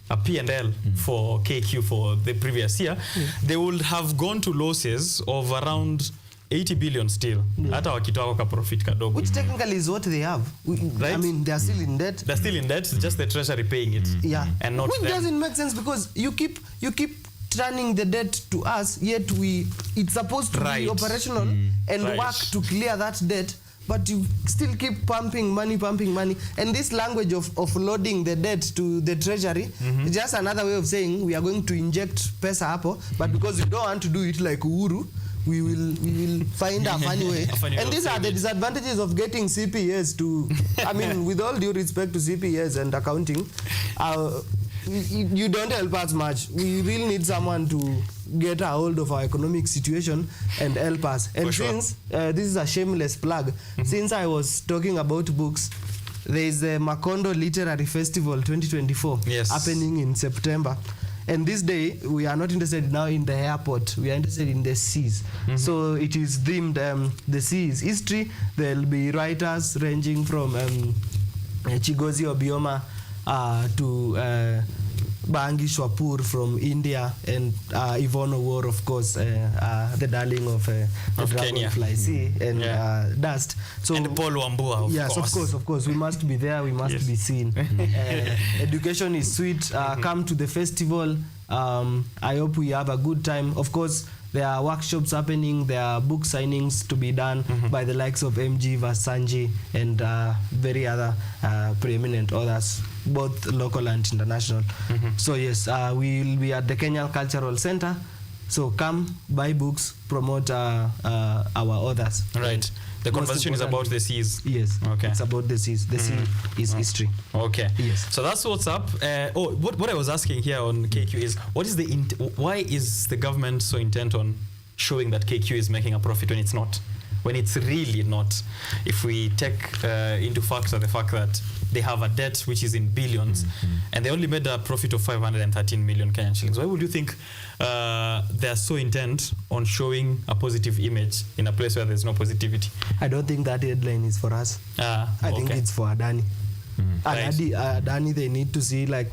a P&L for KQ for the previous year, they would have gone to losses of around 80 billion still. Hata wakitoa kwa profit kadogo. Which technically is what they have. Right? I mean, they are still in debt. They're still in debt, it's just the Treasury paying it. Yeah. And not Which them. doesn't make sense because you keep turning the debt to us, yet it's supposed to be operational and work to clear that debt, but you still keep pumping money. And this language of loading the debt to the Treasury is just another way of saying we are going to inject pesa hapo, but because we don't want to do it like Uhuru, we will find a funny way. And these are the disadvantages of getting CPAs to, I mean, with all due respect to CPAs and accounting, you don't help us much. We really need someone to get a hold of our economic situation and help us. And since this is a shameless plug, since I was talking about books, there is the Makondo Literary Festival 2024 happening in September. And this day, we are not interested now in the airport. We are interested in the seas. So it is themed the seas history. There will be writers ranging from Chigozi Obioma to Bangi Shwapur from India, and Yvonne Owuor, of course, the darling of Dragonfly Sea and Dust. So, and Paul Wambua, of course. Of course. We must be there. We must be seen. Education is sweet. Come to the festival. I hope we have a good time. Of course, there are workshops happening. There are book signings to be done by the likes of MG Vasanji and very other preeminent authors, both local and international. So yes, we will be at the Kenyan Cultural Center So come buy books, promote our authors. Right. The conversation is about the seas. Yes. Okay. It's about the seas. The sea is history. Okay. Yes. So that's what's up. What I was asking here on KQ is, why is the government so intent on showing that KQ is making a profit when it's not? When it's really not. If we take into factor the fact that they have a debt which is in billions, and they only made a profit of 513 million Kenyan shillings. Why would you think they are so intent on showing a positive image in a place where there's no positivity? I don't think that headline is for us. I think it's for Adani. Adani, they need to see like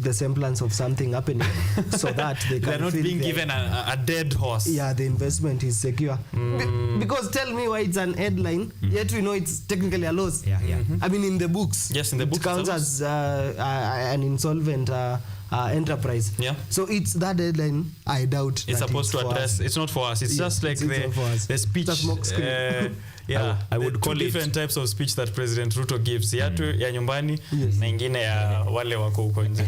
the semblance of something happening so that they can they're not being given a dead horse. Yeah, the investment is secure. Because tell me why it's an headline, yet we know it's technically a loss. I mean, in the books, yes, in the books, it counts as an insolvent enterprise. Yeah. So it's that headline. I doubt it's supposed to address. It's not for us. It's just like the speech. I would call different types of speech that President Ruto gives. Ya nyumbani na ingine ya wale wako huko nje.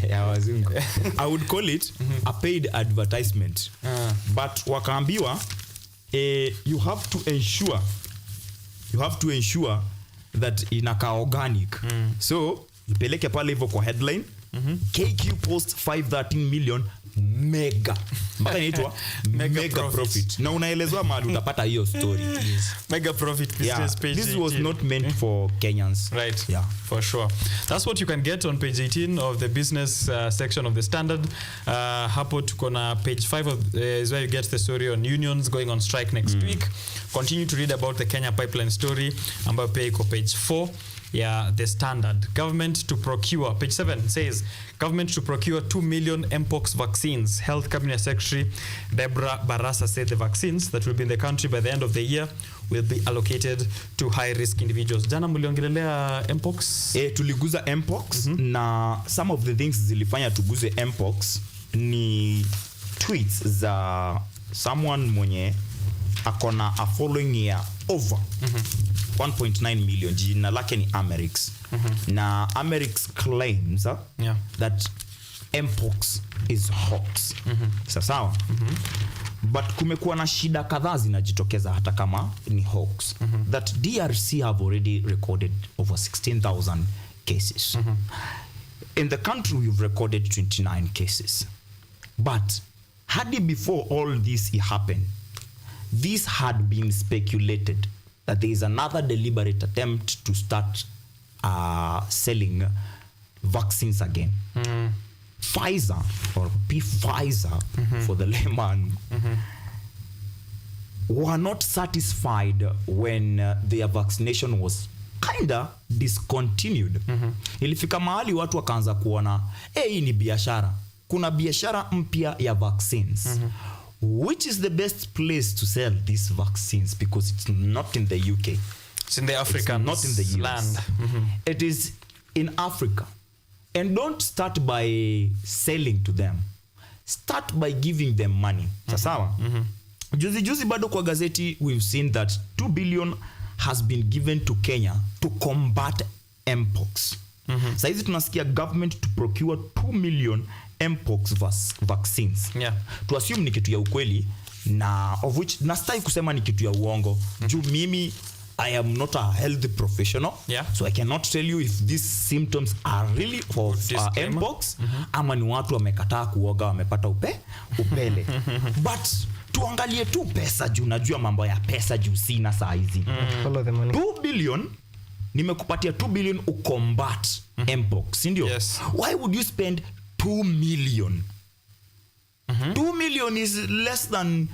I would call it a paid advertisement. But wakaambiwa you have to ensure that inaka organic. So ipeleke pale hivyo kwa headline. KQ post 513 million mega mpaka inaitwa mega profit, na unaelezwa mahali utapata hiyo story. Mega profit business page. This was not meant for Kenyans, right? Yeah, for sure. That's what you can get on page 18 of the business section of the Standard. Hapo tuko na page 5 is where you get the story on unions going on strike next week. Continue to read about the Kenya pipeline story ambayo pia iko page 4. Yeah, the Standard. Government to procure. Page 7 says, government to procure 2 million Mpox vaccines. Health Cabinet Secretary Deborah Barasa said the vaccines that will be in the country by the end of the year will be allocated to high-risk individuals. Jana muliongelelea Mpox? Tuliguza Mpox, na some of the things zilifanya tuguze Mpox ni tweets za someone mwenye akona a following year over 1.9 million. Jina lake ni Amerix. Na Amerix claims that Mpox is hoax. Sawa. But kumekuwa na shida kadhaa zinajitokeza hata kama ni hoax. That DRC have already recorded over 16,000 cases. In the country we've recorded 29 cases. But hadi before all this happened, this had been speculated that there is another deliberate attempt to start selling vaccines again. Pfizer, or Pfizer for the layman, were not satisfied when their vaccination was kinda discontinued. Ilifika mahali watu wakaanza kuona, hii ni biashara. Kuna biashara mpya ya vaccines. Which is the best place to sell these vaccines? Because it's not in the UK. It's in the African not in the US. land. It is in Africa. And don't start by selling to them. Start by giving them money. Sawa? Juzi bado kwa gazeti, we've seen that 2 billion has been given to Kenya to combat Mpox. Saizi tunasikia government to procure 2 million Mpox vaccines. To assume ni kitu ya ukweli, na of which nastai kusema ni kitu ya uongo. Juu mimi I am not a health professional, so I cannot tell you if these symptoms are really of Mpox ama ni watu wamekataa kuoga wamepata upele. But tuangalie tu pesa juu, najua mambo ya pesa juu sina saa hizi. 2 billion nimekupatia 2 billion ucombat Mpox, ndio? Why would you spend 2 million? 2 million is less than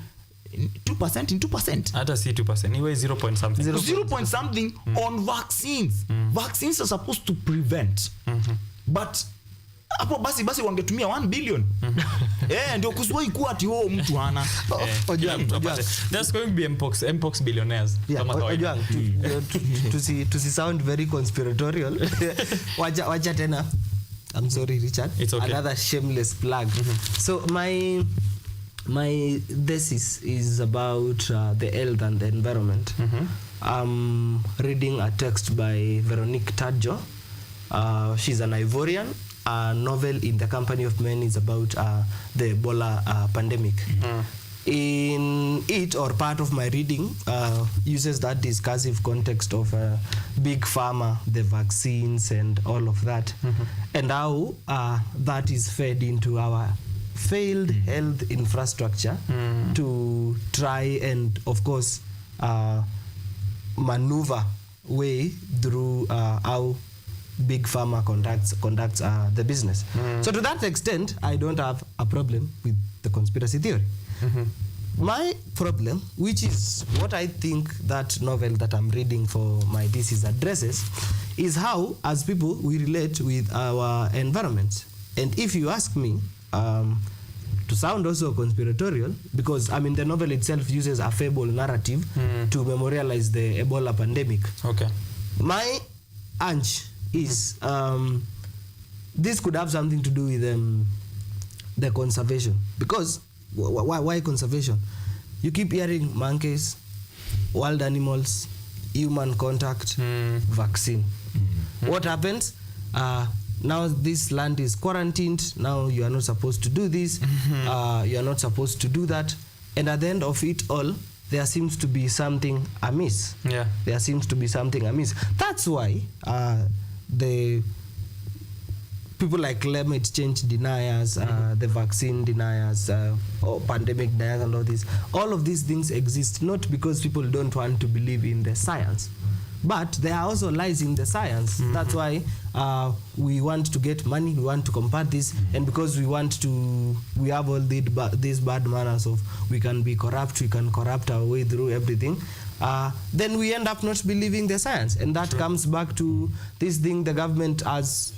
2% in 2%. Hata si 2%. Anyway, 0 point something. 0 point something on vaccines. Vaccines are supposed to prevent. But hapo basi wangetumia 1 billion. Ndio kuswai kuwa ati mtu hana. There's going to be Mpox billionaires. To sound very conspiratorial. Wacha tena. I'm sorry, Richard. It's okay. Another shameless plug. So my thesis is about the health and the environment. I'm reading a text by Veronique Tadjo. She's an Ivorian. A novel in the Company of Men is about the Ebola pandemic. in it, or part of my reading uses that discursive context of big pharma, the vaccines and all of that, and how that is fed into our failed health infrastructure to try and, of course, maneuver way through how big pharma conducts the business. So to that extent, I don't have a problem with the conspiracy theory. My problem, which is what I think that novel that I'm reading for my thesis addresses, is how, as people, we relate with our environment. And if you ask me, to sound also conspiratorial, because I mean the novel itself uses a fable narrative to memorialize the Ebola pandemic. Okay. My hunch is this could have something to do with the conservation. Because why conservation? You keep hearing monkeys, wild animals, human contact, vaccine. What happens? Now this land is quarantined. Now you are not supposed to do this. You are not supposed to do that. And at the end of it all, there seems to be something amiss. Yeah. There seems to be something amiss. That's why the people like climate change deniers, the vaccine deniers, or pandemic deniers and all of these things exist not because people don't want to believe in the science, but there are also lies in the science. That's why we want to get money, we want to combat this, and because we have all these bad manners of we can be corrupt, we can corrupt our way through everything, then we end up not believing the science. And that comes back to this thing the government has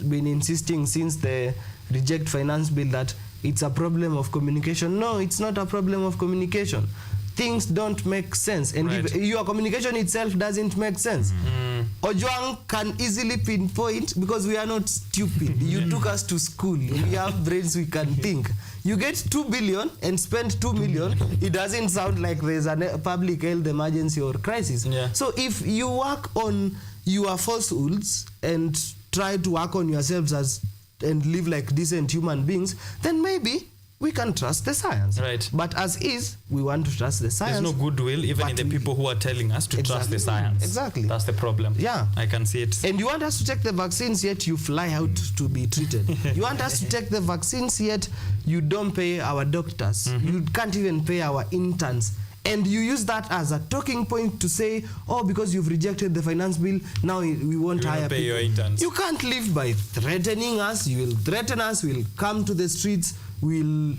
been insisting since the Reject Finance Bill, that it's a problem of communication. No, it's not a problem of communication. Things don't make sense, and if your communication itself doesn't make sense. Ojwang can easily pinpoint, because we are not stupid. You took us to school. We have brains, we can think. You get 2 billion and spend 2 million, it doesn't sound like there's a public health emergency or crisis. So if you work on your falsehoods and try to work on yourselves and live like decent human beings, then maybe we can trust the science. Right. But as is, we want to trust the science. There's no goodwill even in the people who are telling us to trust the science. Exactly. That's the problem. Yeah. I can see it. And you want us to take the vaccines, yet you fly out to be treated. You want us to take the vaccines, yet you don't pay our doctors. You can't even pay our interns. And you use that as a talking point to say, oh, because you've rejected the finance bill, now we won't hire people. Your interns. You can't live by threatening us. You will threaten us. We'll come to the streets. We'll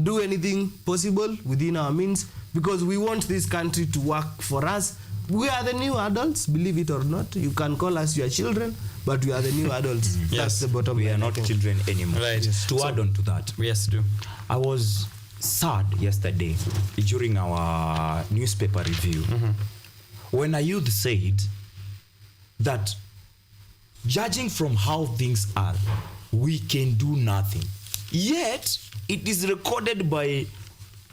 do anything possible within our means, because we want this country to work for us. We are the new adults, believe it or not. You can call us your children, but we are the new adults. That's the bottom line. We are not children anymore. Right. To add on to that. Yes, do. I was sad yesterday during our newspaper review when a youth said that, judging from how things are, we can do nothing. Yet, it is recorded by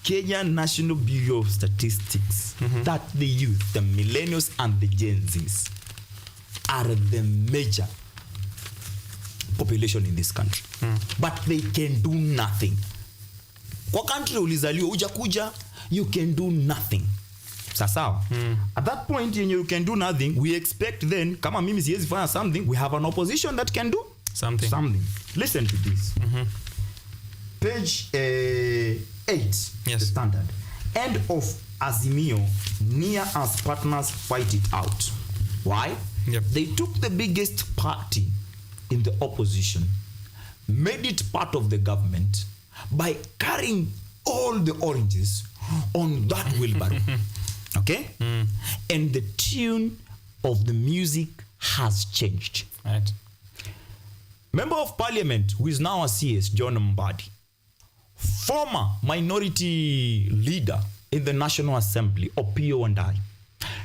Kenya National Bureau of Statistics that the youth, the millennials and the Gen Zs are the major population in this country. But they can do nothing. Kwa country ulizaliwa ujakuja, you can do nothing. Sasa, at that point when you can do nothing, we expect then, kama mimi siwezi fanya something, we have an opposition that can do something. Listen to this. Page 8, the Standard. End of Azimio, near as partners fight it out. Why? They took the biggest party in the opposition, made it part of the government by carrying all the oranges on that wheelbarrow. Okay? And the tune of the music has changed. Right. Member of Parliament, who is now a CS, John Mbadi, former minority leader in the National Assembly, Opiyo Wandayi,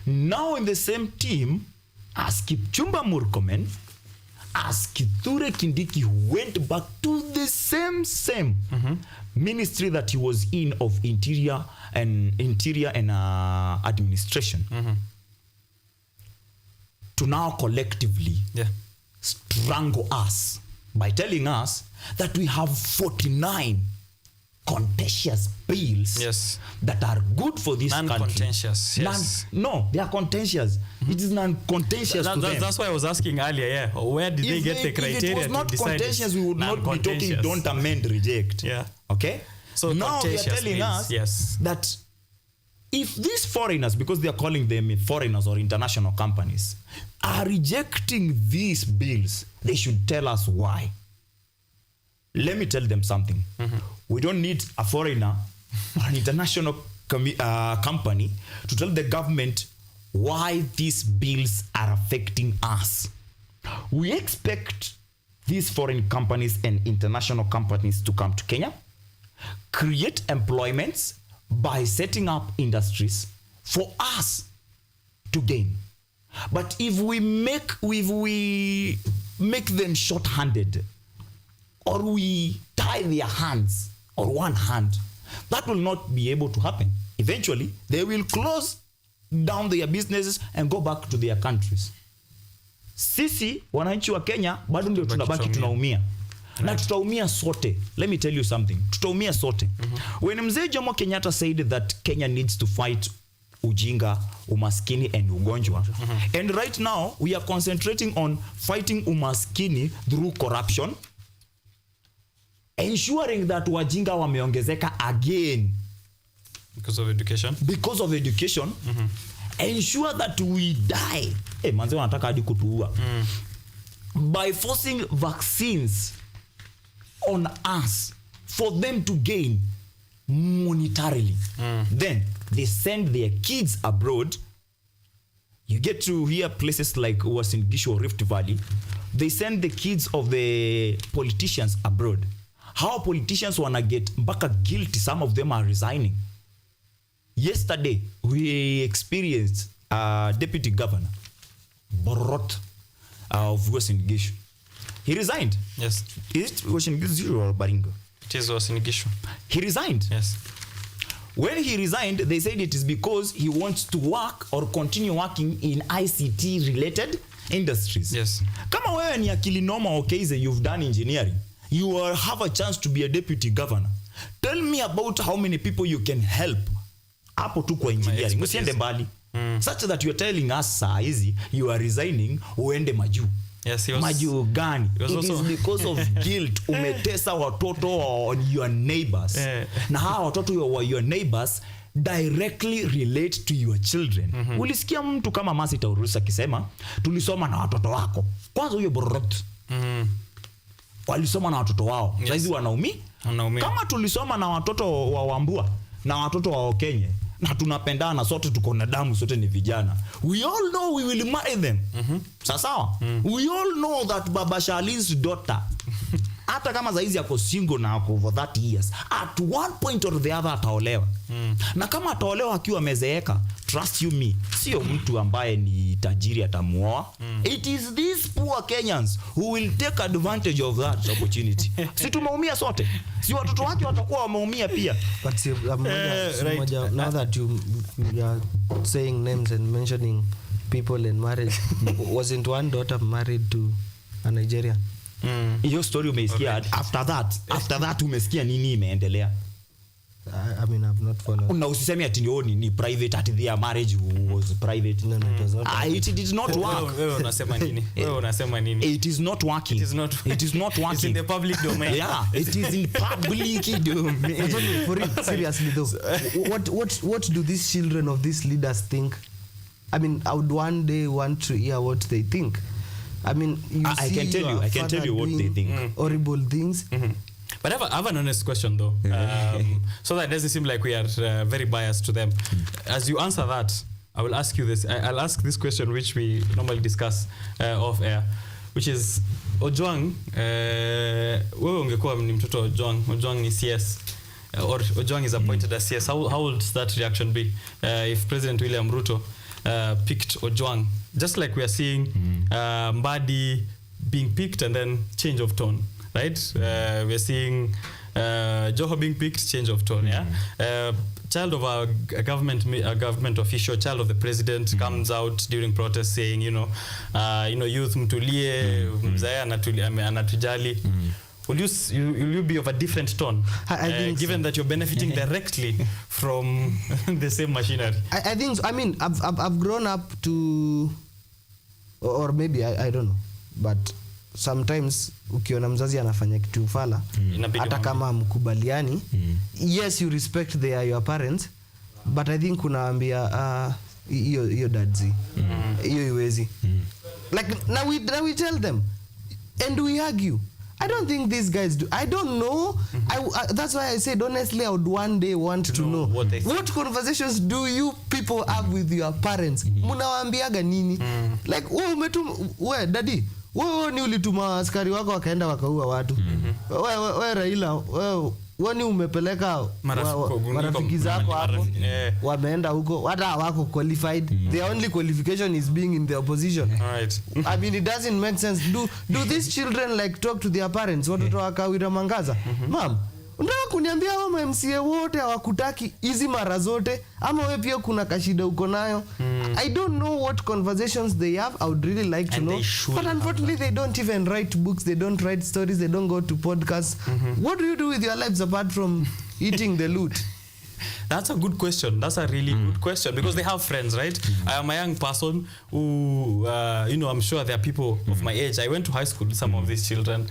now in the same team as Kipchumba Murkomen, as Kithure Kindiki, who went back to the same ministry that he was in of Interior and Administration, to now collectively strangle us by telling us that we have 49 contentious bills that are good for this country. Non-contentious, yes. No, they are contentious. It is non-contentious to them. That's why I was asking earlier, where did they get the criteria to decide? If it was not contentious, we would not be talking don't amend, reject. Yeah. Okay? So now they are telling us that if these foreigners, because they are calling them foreigners or international companies, are rejecting these bills, they should tell us why. Let me tell them something. We don't need a foreigner or an international company to tell the government why these bills are affecting us. We expect these foreign companies and international companies to come to Kenya, create employments by setting up industries for us to gain. But if we make them short-handed, or we tie their hands or one hand, that will not be able to happen. Eventually, they will close down their businesses and go back to their countries. Sisi wananchi wa Kenya bado ndio tunabaki tunaumia. Na tutaumia sote. Let me tell you something. Tutaumia sote. When Mzee Jomo Kenyatta said that Kenya needs to fight ujinga, umaskini and ugonjwa. And right now we are concentrating on fighting umaskini through corruption, ensuring that wajinga wameongezeka again because of education. Ensure that we die. Manze wanataka hadi kutuua. By forcing vaccines on us for them to gain monetarily. Then they send their kids abroad. You get to hear places like Uasin Gishu or Rift Valley. They send the kids of the politicians abroad. How politicians wanna get mpaka guilty, some of them are resigning. Yesterday, we experienced a deputy governor, Borot, of Uasin Gishu. He resigned. Yes. Is it Uasin Gishu or Baringo? It is Uasin Gishu. He resigned. Yes. When he resigned, they said it is because he wants to work or continue working in ICT-related industries. Yes. Kama wewe ni akili noma, okay, you've done engineering, you will have a chance to be a deputy governor. Tell me about how many people you can help hapo tu kwa engineering. Usiende mbali. Such that you're telling us saa hizi you are resigning uende majuu. Yes, majuu gani? It is because of guilt. Umetesa watoto on your neighbors. Na hawa watoto wa your neighbors directly relate to your children. Ulisikia mtu kama Masi Taurusa akisema tulisoma na watoto wako. Kwanza huyo Borot. Walisoma na watoto wao. Yes. Saizi wanaumia. Kama tulisoma na watoto wa Wambua na watoto wa Okenye na tunapendana sote, tuko na damu, sote ni vijana, we all know we will marry them. Sawa. We all know that Baba Shali's daughter hata kama zaizi yako single na ako for 30 years, at one point or the other ataolewa. Na kama ataolewa akiwa amezeeka, trust you me, sio mtu ambaye ni tajiri atamuoa. It is these poor Kenyans who will take advantage of that opportunity. Si tumeumia sote, si watoto wake watakuwa wameumia pia. But now that you are saying names and mentioning people and marriage, wasn't one daughter married to a Nigerian? Hiyo story umeisikia. After that umesikia nini imeendelea? I mean, I've not followed. Na usiseme ati ni private, at their marriage was private. No, it was not. It did not work. Wewe unasema nini? It is not working. It is not working. It's in the public domain. Yeah, it is in public domain. For it, seriously though, what do these children of these leaders think? I mean, I would one day want to hear what they think. I mean, I can tell you what they think. Horrible things. But I have an honest question though, so that it doesn't seem like we are very biased to them. As you answer that, I will ask you this. I'll ask this question which we normally discuss off air, which is Ojwang. Wewe ungekuwa ni mtoto Ojwang ni CS, or Ojwang is appointed as CS. How would that reaction be if President William Ruto picked Ojwang? Just like we are seeing Mbadi being picked and then change of tone, right? We're seeing Joho being picked, change of tone. Yeah, child of a government official, child of the president, comes out during protests saying, youth mtulie, mzae anatujali. will you be of a different tone? I think given that you're benefiting directly from the same machinery. I think so. I mean, I've grown up to, or maybe I don't know, but sometimes ukiona mzazi anafanya kitu fala hata kama mkubaliani, yes you respect they are your parents, but I think unaambia hiyo dadzi hiyo iwezi, like now we tell them and we argue. I don't think these guys do. I don't know. That's why I said honestly I would one day want to know what conversations do you people have with your parents. Mnawaambiaga nini? Like we daddy, wewe ni ulituma askari wako wakaenda wakaua watu. Wewe Raila, wewe umepeleka marafiki zako hapo wameenda huko hata hawako qualified. The only qualification is being in the opposition. Right. I mean it doesn't make sense. Do these children like talk to their parents? Watoto wakawira mangaza. Mom, unataka kuniambia wao MCA wote hawakutaki hizi mara zote ama wewe pia kuna kashida uko nayo? I don't know what conversations they have. I would really like to know. But unfortunately they don't even write books, they don't write stories, they don't go to podcasts. What do you do with your lives apart from eating the loot? That's a good question. That's a really good question because they have friends, right? I am a young person who, I'm sure there are people of my age. I went to high school with some of these children,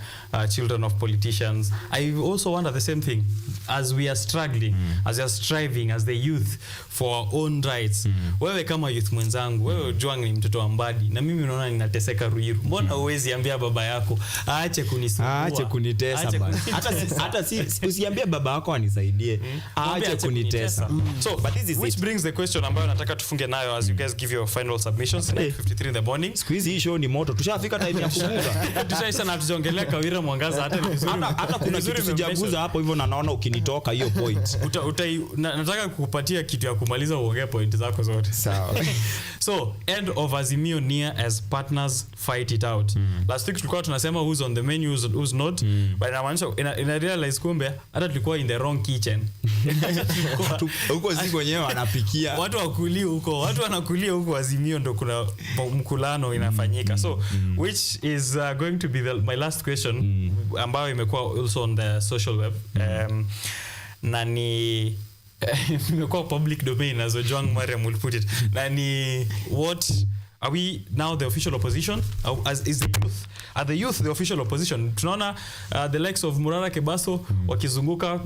children of politicians. I also wonder the same thing. As we are struggling, as we are striving, as the youth for our own rights. Wewe kama youth mwenzangu, wewe Juang ni mtoto wa Mbadi, na mimi unaona ninateseka Ruiru. Mbona huwezi ambia baba yako aache kunisumbua? Aache kunitesa bana. Hata usiambie baba yako anisaidie. Aache kunitesa. So, but this is which brings the question ambayo nataka tufunge nayo as you guys give your final submissions at 9:53 in the morning. Squeeze hii show ni moto. Tushafika time ya kufunga. Tushaisha na tujongelea Kawira Mwangaza hata vizuri. Hata kuna kitu sijaguza hapo hivyo na naona ukinitoka hiyo point. Nataka kukupatia kitu ya kumaliza uongee point zako zote. Sawa. So, end of Azimio near as partners fight it out. Last week tulikuwa tunasema who's on the menu, who's not. But in realize kumbe hata tulikuwa in the wrong kitchen. Huko si wenyewe wanapikia. Watu wanakulia huko Azimio ndo kuna mkulano inafanyika. So, which is going to be my last question ambayo imekuwa also on the social web. Na ni imekuwa public domain as Juang Mariam will put it. Na ni what are we now the official opposition? As is the youth? Are the youth the official opposition? Tunaona the likes of Murara Kebaso wakizunguka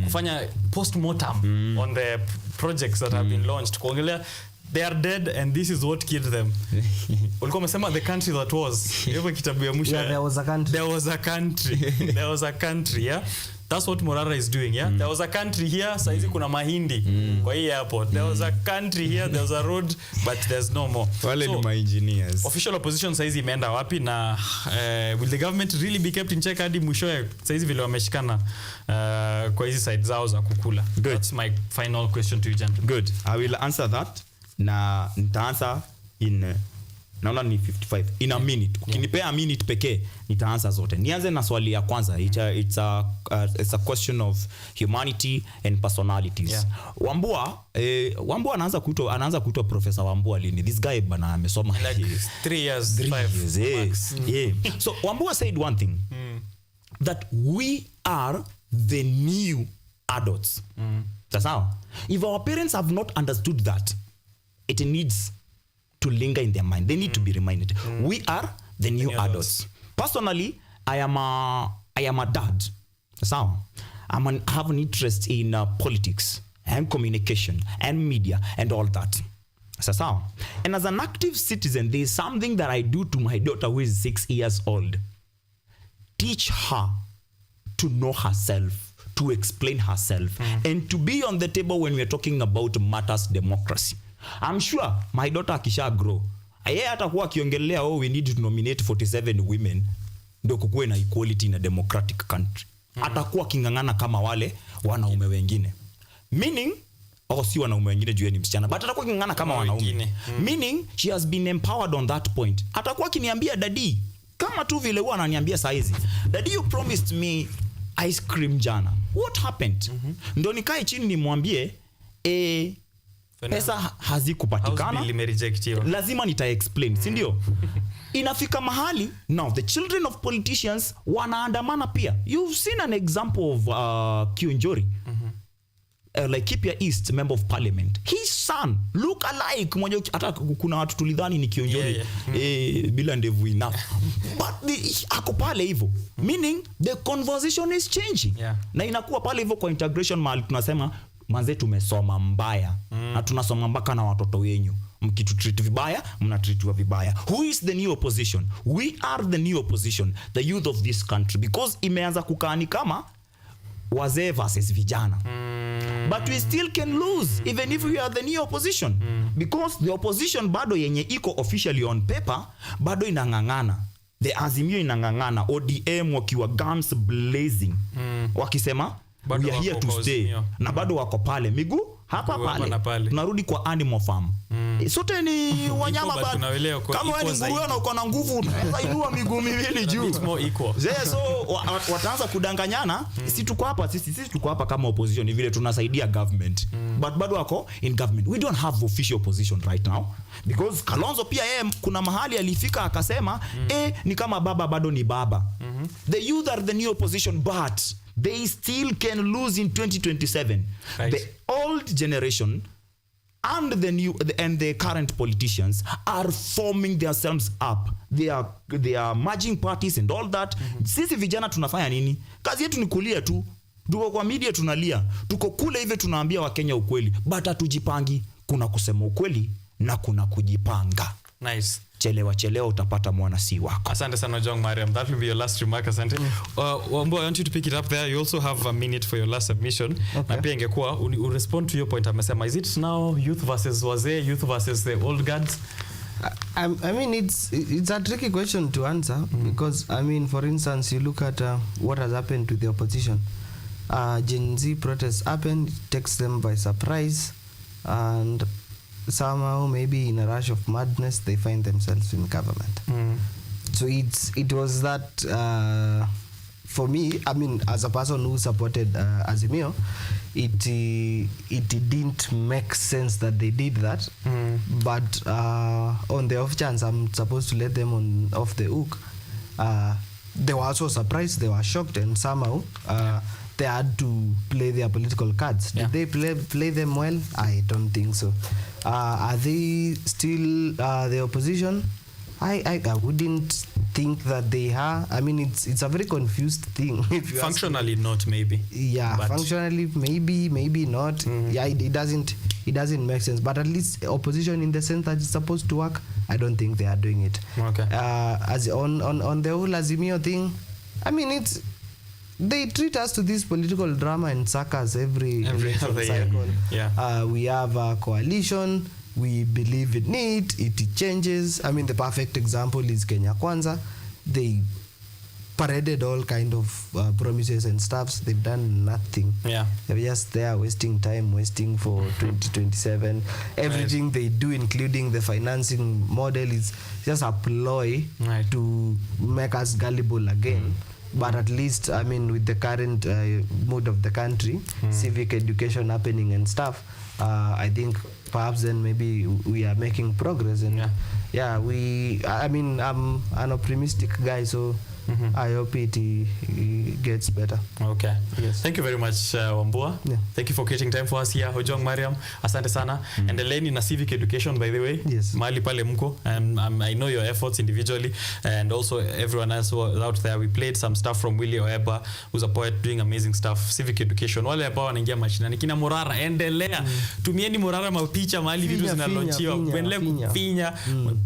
kufanya post-mortem on the projects that have been launched. Kuongelea they are dead and this is what killed them. Ulikuwa umesema the country that was. Hiyo kitabu ya mwisho. There was a country. There was a country, yeah. That's what Morara is doing, yeah. There was a country here, saizi kuna mahindi kwa hii airport. There was a country here, there was a road, but there's no more. Wale ni my engineers. Official opposition saizi imeenda wapi na will the government really be kept in check hadi mwisho saizi vile wameshikana kwa hizi side zao za kukula? Good. That's my final question to you, gentlemen. Good. I will answer that. Na nitaanza in naona ni 55 in a minute. Ukinipea a minute pekee nitaanza zote. Nianze na swali ya kwanza. It's a question of humanity and personalities. Yeah. Wambua anaanza kuitwa Professor Wambua lini? This guy bana amesoma like 3 years, 5 years. Yeah. So Wambua said one thing. That we are the new adults. That's how. If our parents have not understood that, it needs to linger in their mind. They need to be reminded. We are the new adults. Personally, I am a dad. So, I have an interest in politics and communication and media and all that. So, and as an active citizen, there is something that I do to my daughter who is 6 years old. Teach her to know herself, to explain herself, and to be on the table when we are talking about matters democracy. I'm sure my daughter akisha grow, yeye atakuwa akiongelea we need to nominate 47 women ndio kukuwe na equality in a democratic country. Atakuwa kingangana kama wale wanaume wengine. Meaning si wanaume wengine juu ni msichana, but atakuwa kingangana kama wanaume. Meaning she has been empowered on that point. Atakuwa kiniambia daddy kama tu vile huwa ananiambia saizi, daddy you promised me ice cream jana. What happened? Ndio nikae chini nimwambie pesa hazikupatikana, lazima nita-explain, si ndio? Inafika mahali, now the children of politicians wanaandamana pia. You've seen an example of Kionjori. Like Kipia East member of parliament, his son look alike mmoja, hata kuna watu tulidhani ni Kionjori bila ndevu enough but ako pale hivyo, meaning the conversation is changing na inakuwa pale hivyo kwa integration mahali tunasema manze tumesoma mbaya na tunasoma mpaka na watoto wenyu, mkitutreat vibaya mnatreatiwa vibaya. Who is the new opposition? We are the new opposition, the youth of this country, because imeanza kukaani kama wazee versus vijana. But we still can lose even if we are the new opposition because the opposition bado yenye iko officially on paper bado inangangana. The Azimio inangangana, ODM wakiwa guns blazing wakisema we are here to stay na bado wako pale miguu hapa pale. Tunarudi kwa animal farm. Sote ni wanyama bado. Kama wewe ni nguruwe na uko na nguvu unaweza inua miguu miwili juu. So wataanza kudanganyana. Sisi tuko hapa, sisi tuko hapa kama opposition, ni vile tunasaidia government. But bado wako in government. We don't have official opposition right now because Kalonzo pia yeye kuna mahali alifika akasema ni kama baba bado ni baba. The youth are the new opposition but they still can lose in 2027. Right. The old generation and the current politicians are forming themselves up. They are merging parties and all that. Sisi vijana tunafanya nini? Kazi yetu ni kulia tu. Tuko kwa media tunalia. Tuko kule hivi tunaambia Wakenya ukweli. But hatujipangi. Kuna kusema ukweli na kuna kujipanga. Nice. Chelewa utapata mwana si wako. Asante sana John Mariam. That will be your last remark. Asante. Wambo, I want you to pick it up there. You also have a minute for your last submission. Okay. Na pia ingekuwa respond to your point amesema, is it now youth versus wazee, youth versus the old guards? I mean it's a tricky question to answer because I mean for instance you look at what has happened to the opposition. Gen Z protests happened, it takes them by surprise and somehow maybe in a rush of madness they find themselves in government. So it was that for me, I mean as a person who supported Azimio, it didn't make sense that they did that. But on the off chance I'm supposed to let them off the hook, they were also surprised, they were shocked, and somehow they had to play their political cards. Did they play them well? I don't think so. Are they still the opposition? I wouldn't think that they are. I mean, it's a very confused thing. If you functionally not, maybe. Yeah, but functionally maybe not. Yeah, it doesn't make sense. But at least opposition in the sense that it's supposed to work, I don't think they are doing it. Okay. As on the whole Azimio thing, I mean they treat us to this political drama and sack us every other cycle. Yeah. We have a coalition. We believe in it. It changes. I mean, the perfect example is Kenya Kwanza. They paraded all kind of promises and stuffs. They've done nothing. Yeah. They're just there wasting time, wasting for 2027. Everything they do, including the financing model, is just a ploy to make us gullible again. But at least, I mean, with the current mood of the country, civic education happening and stuff, I think perhaps then maybe we are making progress. And I mean, I'm an optimistic guy, so I hope it gets better. Okay. Yes. Thank you very much, Wambua. Yeah. Thank you for creating time for us here. Hojong Mariam, asante sana. And Eleni na civic education, by the way. Yes. Mahali pale mko. I know your efforts individually and also everyone else out there. We played some stuff from Willie Oeba, who's a poet doing amazing stuff. Civic education. Wale ambao wanaingia mashinani. Kina Morara, endelea. Tumieni Morara mapicha mahali vitu zinalaunchiwa. Endelea kufinya.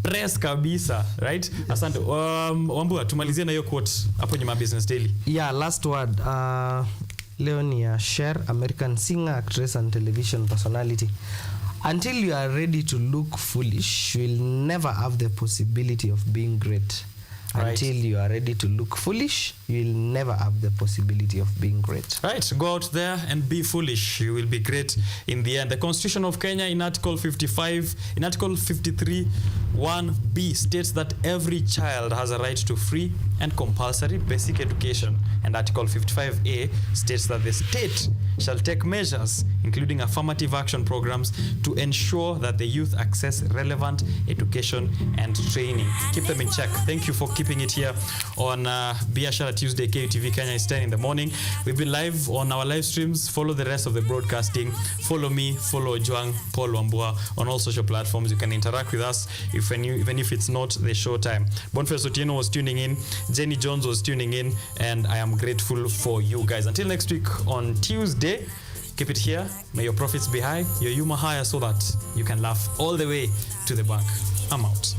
Press kabisa. Right? Asante. Wambua, tumalizie na hiyo quote hapo nyuma Business Daily. Yeah, last word. Leonia Cher, American singer, actress and television personality. Until you are ready to look foolish, you will never have the possibility of being great. Right. Until you are ready to look foolish, you will never have the possibility of being great. Right, go out there and be foolish. You will be great in the end. The Constitution of Kenya in Article 53, 1B states that every child has a right to free and compulsory basic education. And Article 55A states that the state shall take measures, including affirmative action programs, to ensure that the youth access relevant education and training. Keep them in check. Thank you for keeping it here on Biashara Tuesday, KUTV Kenya is 10 in the morning. We've been live on our live streams. Follow the rest of the broadcasting. Follow me, follow Juang, Paul Wambua on all social platforms. You can interact with us even if it's not the show time. Boniface Otieno was tuning in. Jenny Jones was tuning in. And I am grateful for you guys. Until next week on Tuesday, keep it here. May your profits be high, your humor higher, so that you can laugh all the way to the bank. I'm out.